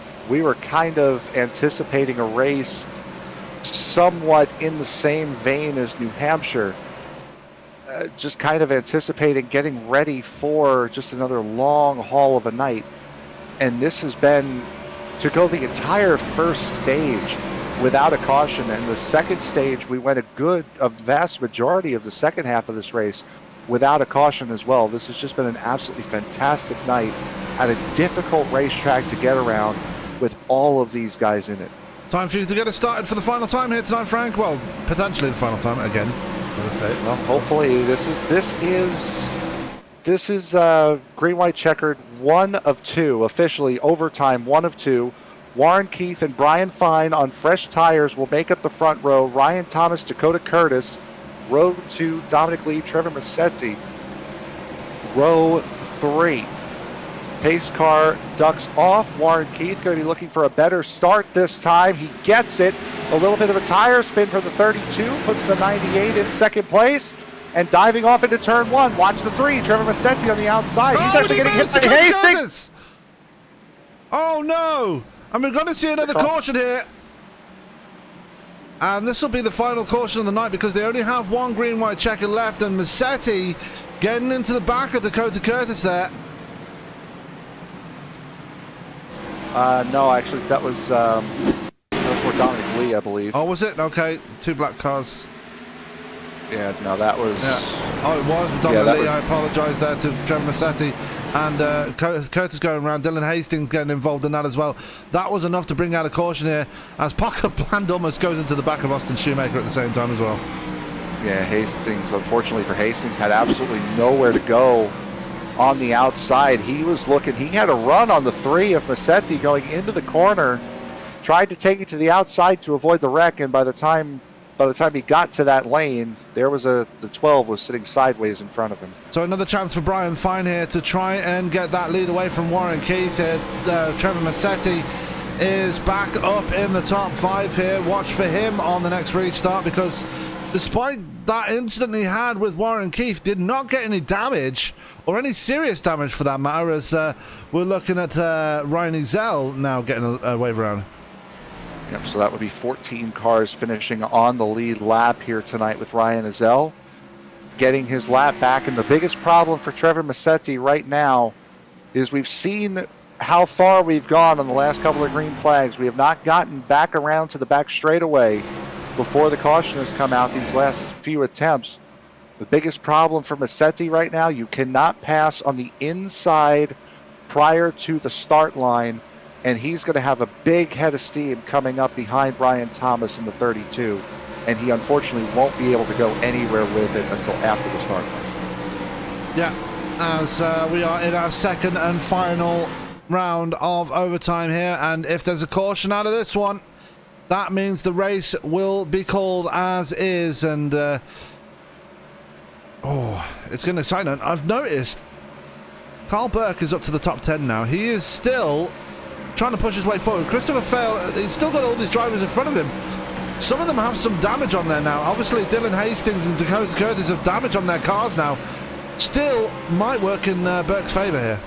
kind of anticipating a race somewhat in the same vein as New Hampshire. Just kind of anticipating getting ready for just another long haul of a night. And this has been to go the entire first stage without a caution. And the second stage, we went a vast majority of the second half of this race without a caution as well. This has just been an absolutely fantastic night at a difficult racetrack to get around with all of these guys in it. Time for you to get us started for the final time here tonight, Frank. Well, potentially the final time again. Well, hopefully this is green white checkered 1 of 2, officially overtime 1 of 2. Warren Keith and Brian Fine on fresh tires will make up the front row. Ryan Thomas, Dakota Curtis, row 2, Dominic Lee, Trevor Massetti, row 3. Pace car ducks off. Warren Keith going to be looking for a better start this time. He gets it. A little bit of a tire spin for the 32. Puts the 98 in second place. And diving off into turn 1. Watch the 3. Trevor Massetti on the outside. He's actually getting hit by Hastings. Oh, no. And we're going to see another caution here. And this will be the final caution of the night because they only have one green-white checker left. And Massetti getting into the back of Dakota Curtis there. No, actually, that was for Dominic Lee, I believe. Oh, was it? Okay, 2 black cars. Yeah, no, that was... Yeah. Oh, it was Dominic Lee. I apologise there to Trevor Massetti. And Curtis going around. Dylan Hastings getting involved in that as well. That was enough to bring out a caution here as Parker Bland almost goes into the back of Austin Shoemaker at the same time as well. Yeah, Hastings, unfortunately for Hastings, had absolutely nowhere to go on the outside. He was looking, he had a run on the 3 of Massetti going into the corner, tried to take it to the outside to avoid the wreck, and by the time he got to that lane, there was the 12 was sitting sideways in front of him. So another chance for Brian Fine here to try and get that lead away from Warren Keith. Trevor Massetti is back up in the top 5 here. Watch for him on the next restart because despite that incident he had with Warren Keith, did not get any damage or any serious damage for that matter, as we're looking at Ryan Ezell now getting a wave around. Yep, so that would be 14 cars finishing on the lead lap here tonight with Ryan Ezell getting his lap back. And the biggest problem for Trevor Massetti right now is we've seen how far we've gone on the last couple of green flags. We have not gotten back around to the back straightaway before the caution has come out these last few attempts. The biggest problem for Massetti right now, you cannot pass on the inside prior to the start line, and he's going to have a big head of steam coming up behind Brian Thomas in the 32, and he unfortunately won't be able to go anywhere with it until after the start line. Yeah, as we are in our second and final round of overtime here, and if there's a caution out of this one, that means the race will be called as is, and it's going to excite. I've noticed Carl Burke is up to the top 10 now. He is still trying to push his way forward. Christopher Fail, he's still got all these drivers in front of him. Some of them have some damage on there now. Obviously, Dylan Hastings and Dakota Curtis have damage on their cars now. Still might work in Burke's favor here.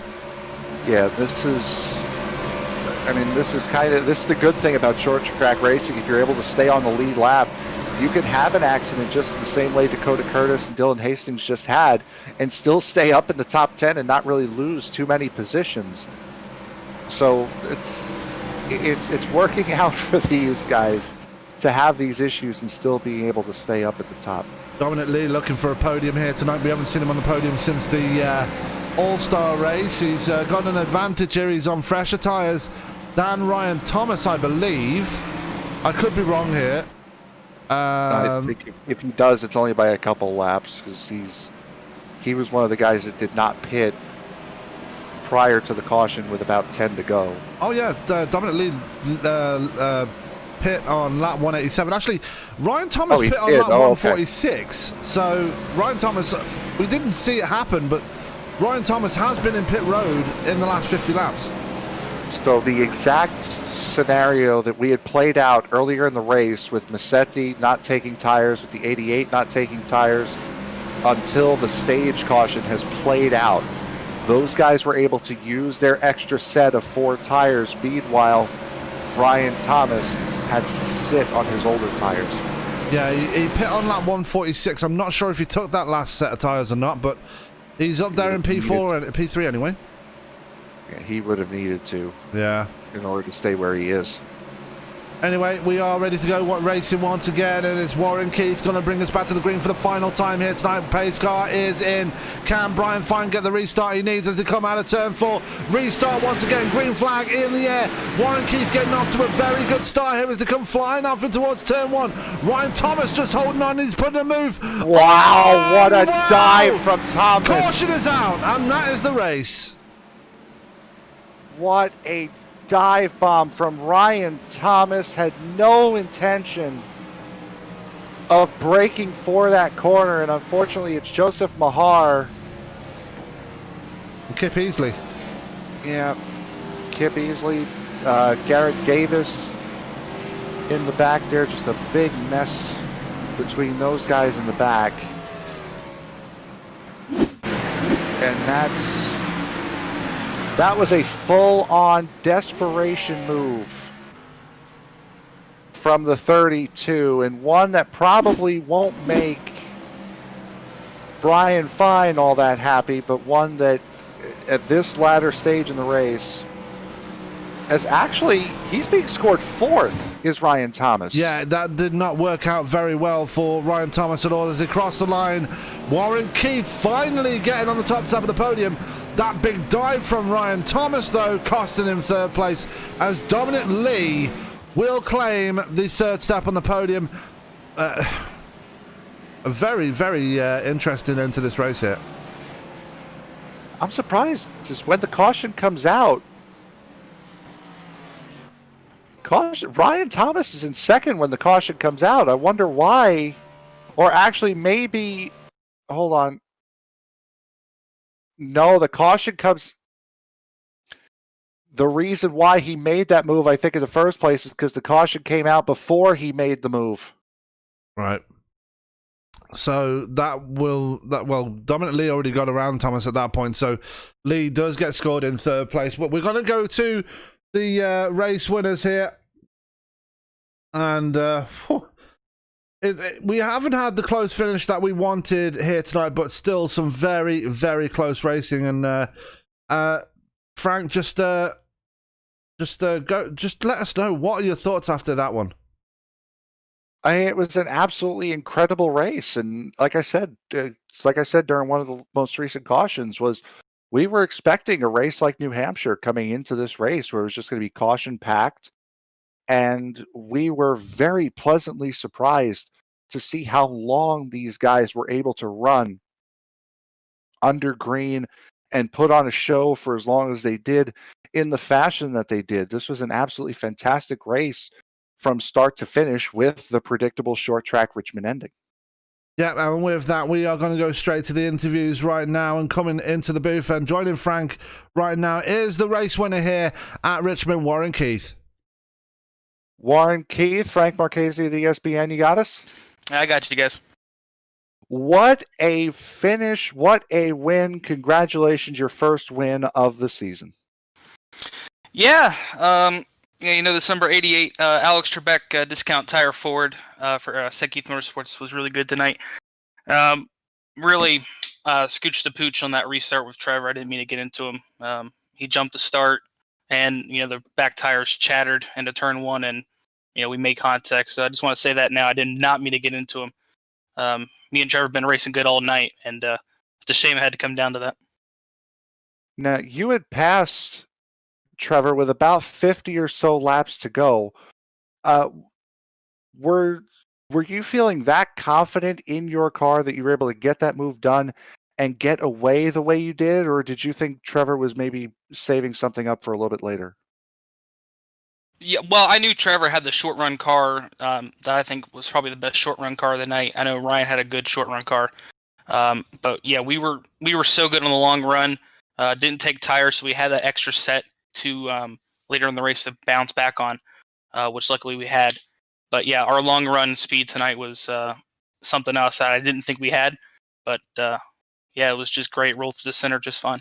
Yeah, this is the good thing about short track racing. If you're able to stay on the lead lap, you can have an accident just the same way Dakota Curtis and Dylan Hastings just had and still stay up in the top 10 and not really lose too many positions. So it's working out for these guys to have these issues and still being able to stay up at the top. Dominic Lee looking for a podium here tonight. We haven't seen him on the podium since the All-Star race. He's got an advantage here. He's on fresher tyres. than Ryan Thomas, I believe. I could be wrong here. I think if he does, it's only by a couple laps because he was one of the guys that did not pit prior to the caution with about 10 to go. Oh yeah, Dominic Lee pit on lap 187. Actually, Ryan Thomas pit on lap 146. Okay. So Ryan Thomas, we didn't see it happen, but Ryan Thomas has been in pit road in the last 50 laps. So the exact scenario that we had played out earlier in the race with Massetti not taking tires, with the 88 not taking tires, until the stage caution has played out. Those guys were able to use their extra set of 4 tires. Meanwhile, Ryan Thomas had to sit on his older tires. Yeah, he pit on lap 146. I'm not sure if he took that last set of tires or not, but he's up there in P4 and P3 anyway. Yeah, he would have needed to. Yeah. In order to stay where he is. Anyway, we are ready to go racing once again, and it's Warren Keith going to bring us back to the green for the final time here tonight. Pace car is in. Can Brian Fine get the restart he needs as they come out of turn 4? Restart once again, green flag in the air. Warren Keith getting off to a very good start here as they come flying off in towards turn 1. Ryan Thomas just holding on, he's putting a move. Wow, what a dive from Thomas. Caution is out, and that is the race. What a dive bomb from Ryan Thomas. Had no intention of breaking for that corner, and unfortunately it's Joseph Mahar. Kip Easley. Yeah, Kip Easley, Garrett Davis in the back there. Just a big mess between those guys in the back. And that was a full-on desperation move from the 32, and one that probably won't make Brian Fine all that happy, but one that at this latter stage in the race has actually, he's being scored 4th, is Ryan Thomas. Yeah, that did not work out very well for Ryan Thomas at all as he crossed the line. Warren Keith finally getting on the top step of the podium. That big dive from Ryan Thomas, though, costing him 3rd place, as Dominic Lee will claim the 3rd step on the podium. A very, very interesting end to this race here. I'm surprised just when the caution comes out. Ryan Thomas is in 2nd when the caution comes out. I wonder why. Or actually, maybe, hold on. No, the caution comes. The reason why he made that move, I think, in the first place is because the caution came out before he made the move. Right. So Dominic Lee already got around Thomas at that point. So Lee does get scored in 3rd place. But we're going to go to the race winners here. And we haven't had the close finish that we wanted here tonight, but still some very, very close racing. And Frank, just let us know, what are your thoughts after that one? It was an absolutely incredible race, and like I said during one of the most recent cautions, was we were expecting a race like New Hampshire coming into this race where it was just going to be caution packed. And we were very pleasantly surprised to see how long these guys were able to run under green and put on a show for as long as they did in the fashion that they did. This was an absolutely fantastic race from start to finish with the predictable short track Richmond ending. Yeah, and with that, we are going to go straight to the interviews right now, and coming into the booth and joining Frank right now is the race winner here at Richmond, Warren Keith. Warren Keith, Frank Marchese of the ESPN, you got us? I got you guys. What a finish, what a win. Congratulations, your first win of the season. Yeah, the number 88 Alex Trebek discount tire Ford for St. Keith Motorsports was really good tonight. Really scooched the pooch on that restart with Trevor. I didn't mean to get into him. He jumped the start, and the back tires chattered into turn 1, and we made contact. So I just want to say that now. I did not mean to get into him. Me and Trevor have been racing good all night, and it's a shame it had to come down to that. Now, you had passed Trevor, with about 50 or so laps to go, uh, were you feeling that confident in your car that you were able to get that move done and get away the way you did, or did you think Trevor was maybe saving something up for a little bit later? Yeah, well, I knew Trevor had the short run car that I think was probably the best short run car of the night. I know Ryan had a good short run car, but yeah, we were so good on the long run. Didn't take tires, so we had that extra set to later in the race to bounce back on, which luckily we had. But yeah, our long run speed tonight was something else that I didn't think we had. But yeah, it was just great. Rolled through the center just fine.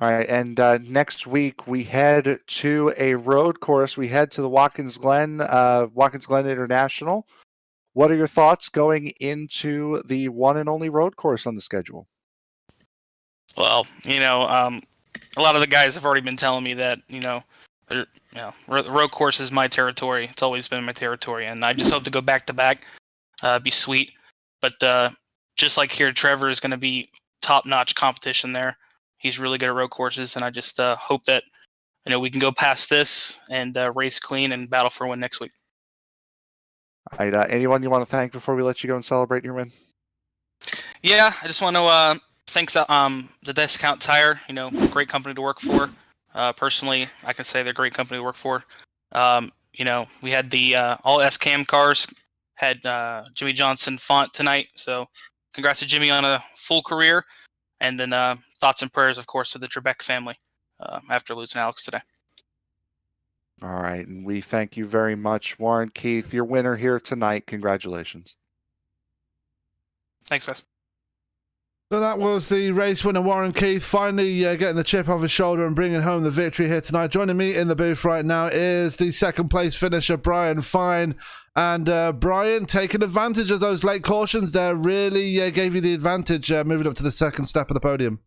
All right, and next week we head to a road course. We head to the Watkins Glen International. What are your thoughts going into the one and only road course on the schedule? Well, a lot of the guys have already been telling me that, the road course is my territory. It's always been my territory, and I just hope to go back to back. Be sweet, but just like here, Trevor is going to be top-notch competition there. He's really good at road courses, and I just hope that we can go past this and race clean and battle for a win next week. All right, anyone you want to thank before we let you go and celebrate your win? Yeah, I just want to thanks the Discount Tire. Great company to work for. Personally, I can say they're a great company to work for. We had the all SCAM cars, had Jimmy Johnson font tonight. So congrats to Jimmy on a full career. And then thoughts and prayers, of course, to the Trebek family after losing Alex today. All right, and we thank you very much, Warren Keith, your winner here tonight. Congratulations. Thanks, guys. So that was the race winner, Warren Keith, finally getting the chip off his shoulder and bringing home the victory here tonight. Joining me in the booth right now is the second place finisher, Brian Fine. And Brian, taking advantage of those late cautions there, really gave you the advantage moving up to the second step of the podium.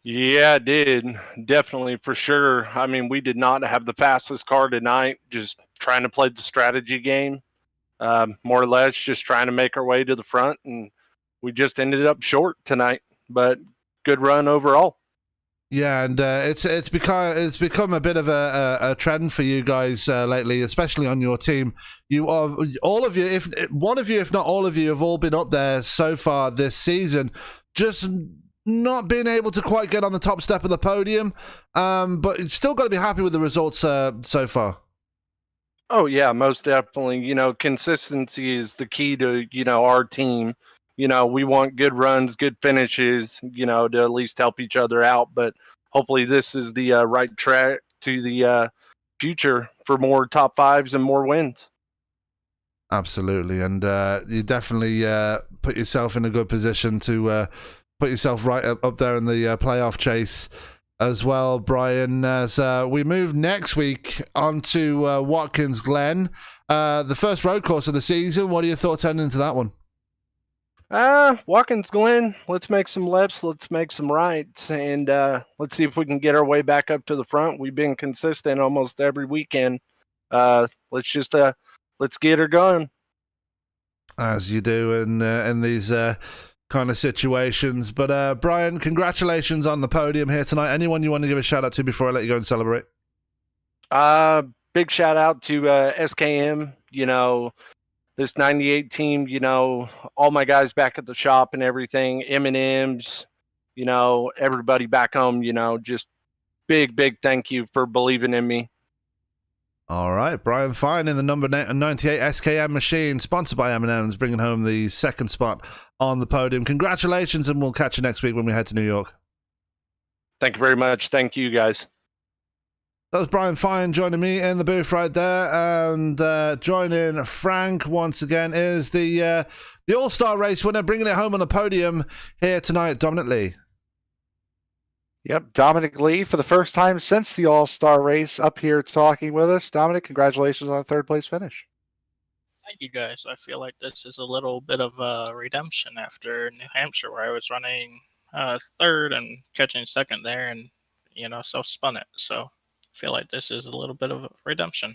Yeah, it did. Definitely, for sure. I mean, we did not have the fastest car tonight, just trying to play the strategy game, more or less, just trying to make our way to the front. And we just ended up short tonight, but good run overall. Yeah, and it's become a bit of a trend for you guys lately, especially on your team. You are all of you, if one of you, if not all of you, have all been up there so far this season, just not being able to quite get on the top step of the podium, but still got to be happy with the results so far. Oh yeah, most definitely. Consistency is the key to our team. We want good runs, good finishes, to at least help each other out. But hopefully this is the right track to the future for more top fives and more wins. Absolutely. And you definitely put yourself in a good position to put yourself right up there in the playoff chase as well, Brian. As we move next week on to Watkins Glen, the first road course of the season. What are your thoughts heading into that one? Watkins Glen, let's make some lefts, let's make some rights, and let's see if we can get our way back up to the front. We've been consistent almost every weekend. Let's get her going. As you do in these kind of situations. But Brian, congratulations on the podium here tonight. Anyone you want to give a shout out to before I let you go and celebrate? Big shout out to SKM. This 98 team, all my guys back at the shop and everything, M&Ms, everybody back home, just big thank you for believing in me. All right, Brian Fine in the number 98 SKM machine, sponsored by M&M's, bringing home the second spot on the podium. Congratulations, and we'll catch you next week when we head to New York. Thank you very much. Thank you, guys. That was Brian Fine joining me in the booth right there, and joining Frank once again is the All-Star race winner, bringing it home on the podium here tonight, Dominic Lee. Yep, Dominic Lee for the first time since the All-Star race up here talking with us. Dominic, congratulations on a third place finish. Thank you, guys. I feel like this is a little bit of a redemption after New Hampshire, where I was running third and catching second there, and spun it. So I feel like this is a little bit of a redemption.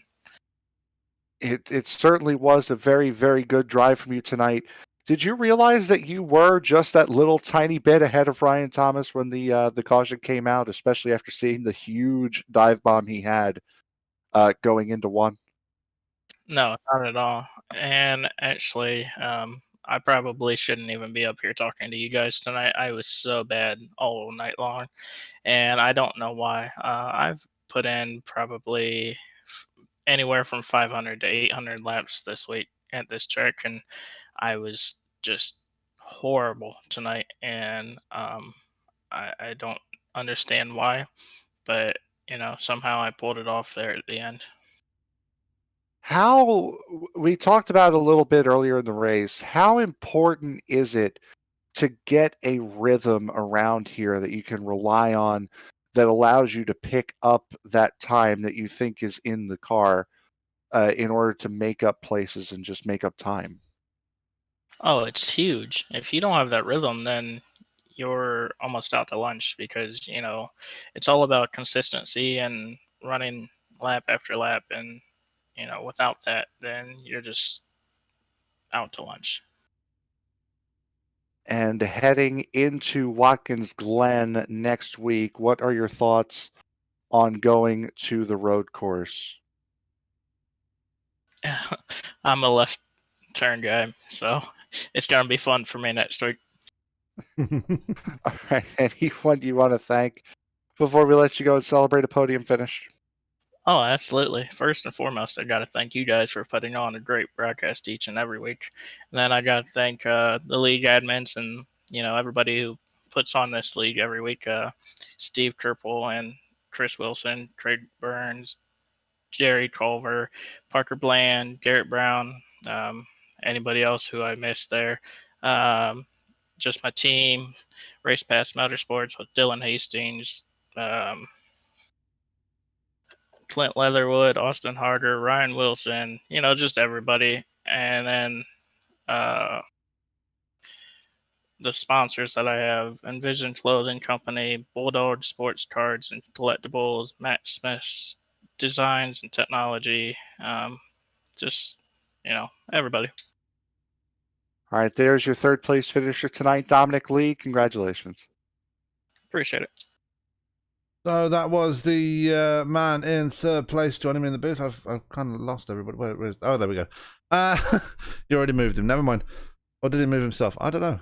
It certainly was a very, very good drive from you tonight. Did you realize that you were just that little tiny bit ahead of Ryan Thomas when the caution came out, especially after seeing the huge dive bomb he had going into one? No, not at all. And actually, I probably shouldn't even be up here talking to you guys tonight. I was so bad all night long, and I don't know why. I've put in probably anywhere from 500 to 800 laps this week at this track, and I was just horrible tonight, and I don't understand why, but somehow I pulled it off there at the end. We talked about a little bit earlier in the race. How important is it to get a rhythm around here that you can rely on that allows you to pick up that time that you think is in the car in order to make up places and just make up time? Oh, it's huge. If you don't have that rhythm, then you're almost out to lunch because, it's all about consistency and running lap after lap. And, without that, then you're just out to lunch. And heading into Watkins Glen next week, what are your thoughts on going to the road course? I'm a left turn guy, so it's going to be fun for me next week. All right. Anyone you want to thank before we let you go and celebrate a podium finish? Oh, absolutely. First and foremost, I got to thank you guys for putting on a great broadcast each and every week. And then I got to thank the league admins and, everybody who puts on this league every week. Steve Kerple and Chris Wilson, Craig Burns, Jerry Culver, Parker Bland, Garrett Brown, anybody else who I missed there. Just my team, Race Pass Motorsports with Dylan Hastings, Clint Leatherwood, Austin Harder, Ryan Wilson, just everybody. And then the sponsors that I have, Envision Clothing Company, Bulldog Sports Cards and Collectibles, Matt Smith's Designs and Technology, just, everybody. All right, there's your third place finisher tonight, Dominic Lee. Congratulations. Appreciate it. So that was the man in third place joining me in the booth. I've kind of lost everybody. Where is? Oh, there we go. You already moved him. Never mind. Or did he move himself? I don't know.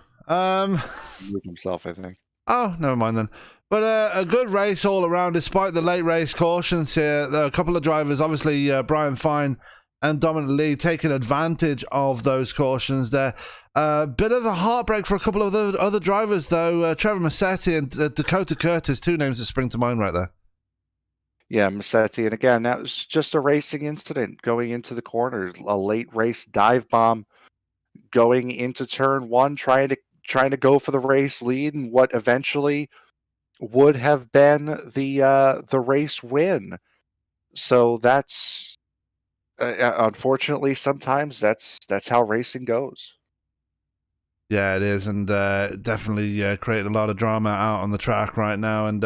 He moved himself, I think. Oh, never mind then. But a good race all around, despite the late race cautions here. There are a couple of drivers, obviously Brian Fine and Dominic Lee, taking advantage of those cautions there. Bit of a heartbreak for a couple of other drivers, though. Trevor Massetti and Dakota Curtis, two names that spring to mind right there. Yeah, Massetti. And again, that was just a racing incident going into the corner. A late race dive bomb going into turn one, trying to go for the race lead and what eventually would have been the race win. So that's unfortunately sometimes that's how racing goes. Yeah, it is, and definitely creating a lot of drama out on the track right now. And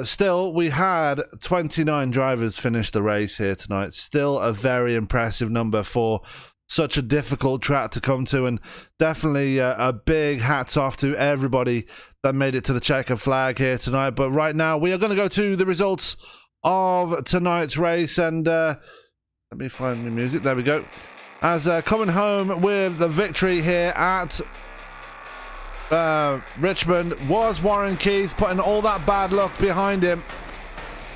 still, we had 29 drivers finish the race here tonight. Still a very impressive number for such a difficult track to come to, and definitely a big hats off to everybody that made it to the checker flag here tonight. But right now, we are going to go to the results of tonight's race, and let me find the music. There we go. As coming home with the victory here at Richmond was Warren Keith, putting all that bad luck behind him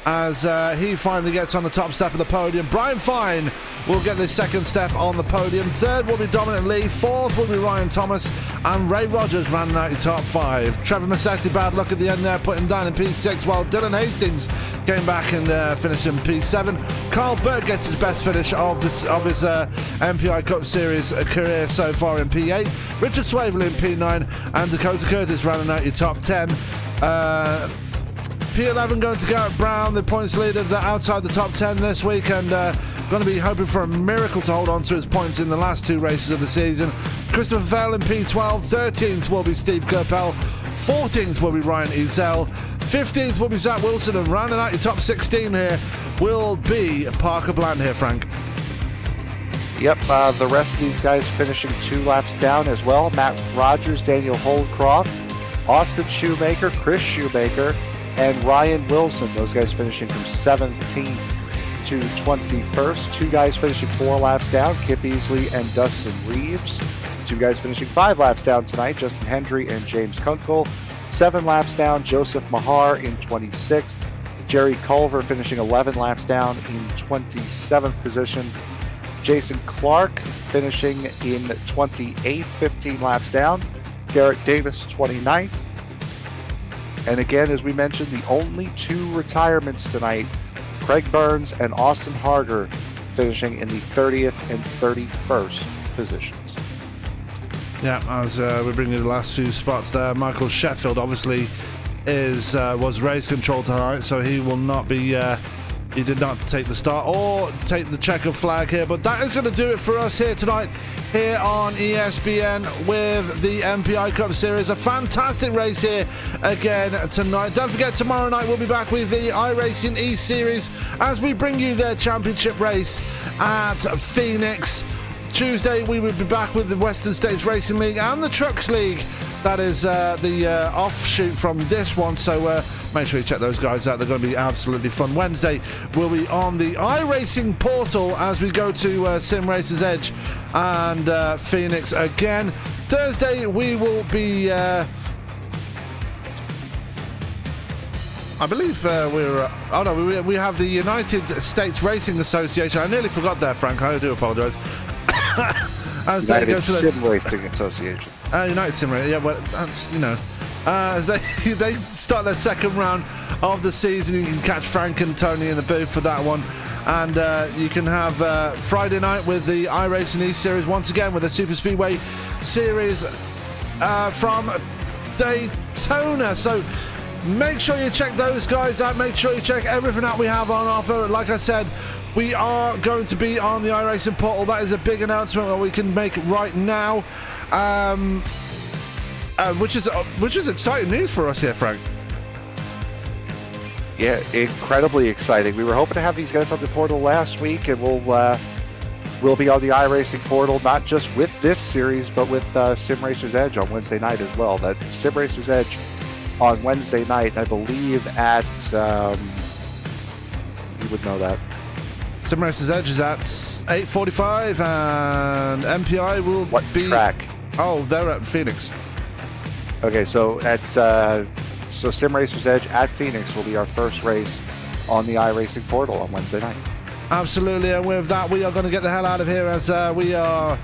as he finally gets on the top step of the podium. Brian Fine will get this second step on the podium. Third will be Dominic Lee. Fourth will be Ryan Thomas. And Ray Rogers rounding out your top five. Trevor Massetti, bad luck at the end there, putting down in P6, while Dylan Hastings came back and finished in P7. Carl Berg gets his best finish of his MPI Cup Series career so far in P8. Richard Swavel in P9. And Dakota Curtis rounding out your top 10. P11 going to Garrett Brown, the points leader outside the top 10 this week, and going to be hoping for a miracle to hold on to his points in the last two races of the season. Christopher Fell in P12, 13th will be Steve Kerpel, 14th will be Ryan Ezel, 15th will be Zach Wilson, and rounding out your top 16 here will be Parker Bland here, Frank. Yep, the rest of these guys finishing 2 laps down as well. Matt Rogers, Daniel Holdcroft, Austin Shoemaker, Chris Shoemaker, and Ryan Wilson. Those guys finishing from 17th to 21st. 2 guys finishing 4 laps down, Kip Easley and Dustin Reeves. 2 guys finishing 5 laps down tonight, Justin Hendry and James Kunkel. 7 laps down, Joseph Mahar in 26th. Jerry Culver finishing 11 laps down in 27th position. Jason Clark finishing in 28th, 15 laps down. Garrett Davis 29th. And again, as we mentioned, the only 2 retirements tonight, Craig Burns and Austin Harger finishing in the 30th and 31st positions. Yeah, as we bring you the last few spots there, Michael Sheffield obviously was race control tonight, so he will not be. He did not take the start or take the checkered flag here, but that is going to do it for us here tonight, here on ESPN with the MPI Cup Series. A fantastic race here again tonight. Don't forget, tomorrow night we'll be back with the iRacing E-Series as we bring you their championship race at Phoenix. Tuesday we will be back with the Western States Racing League and the Trucks League. That is the offshoot from this one, so make sure you check those guys out. They're going to be absolutely fun. Wednesday we'll be on the iRacing portal as we go to Sim Racers Edge and Phoenix again. Thursday we will be I believe we have the United States Racing Association. I nearly forgot there, Frank. I do apologise. As United they go to Sim Racing Association. United Sim Racing, yeah, well, as they start their second round of the season. You can catch Frank and Tony in the booth for that one. And you can have Friday night with the iRacing E-Series once again with the Super Speedway Series from Daytona. So make sure you check those guys out. Make sure you check everything out we have on offer. Like I said, we are going to be on the iRacing portal. That is a big announcement that we can make right now, which is exciting news for us here, Frank. Yeah, incredibly exciting. We were hoping to have these guys on the portal last week, and we'll be on the iRacing portal not just with this series, but with Sim Racers Edge on Wednesday night as well. That Sim Racers Edge on Wednesday night, I believe at you would know that. Sim Racers Edge is at 8:45, and MPI will What be track? Oh, they're at Phoenix. Okay, so Sim Racers Edge at Phoenix will be our first race on the iRacing portal on Wednesday night. Absolutely, and with that, we are going to get the hell out of here as we are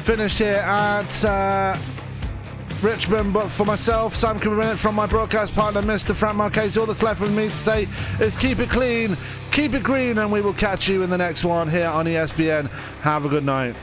finished here at Richmond. But for myself, Sam Cameron, from my broadcast partner, Mr. Frank Marquez, all that's left for me to say is keep it clean, keep it green, and we will catch you in the next one here on ESPN. Have a good night.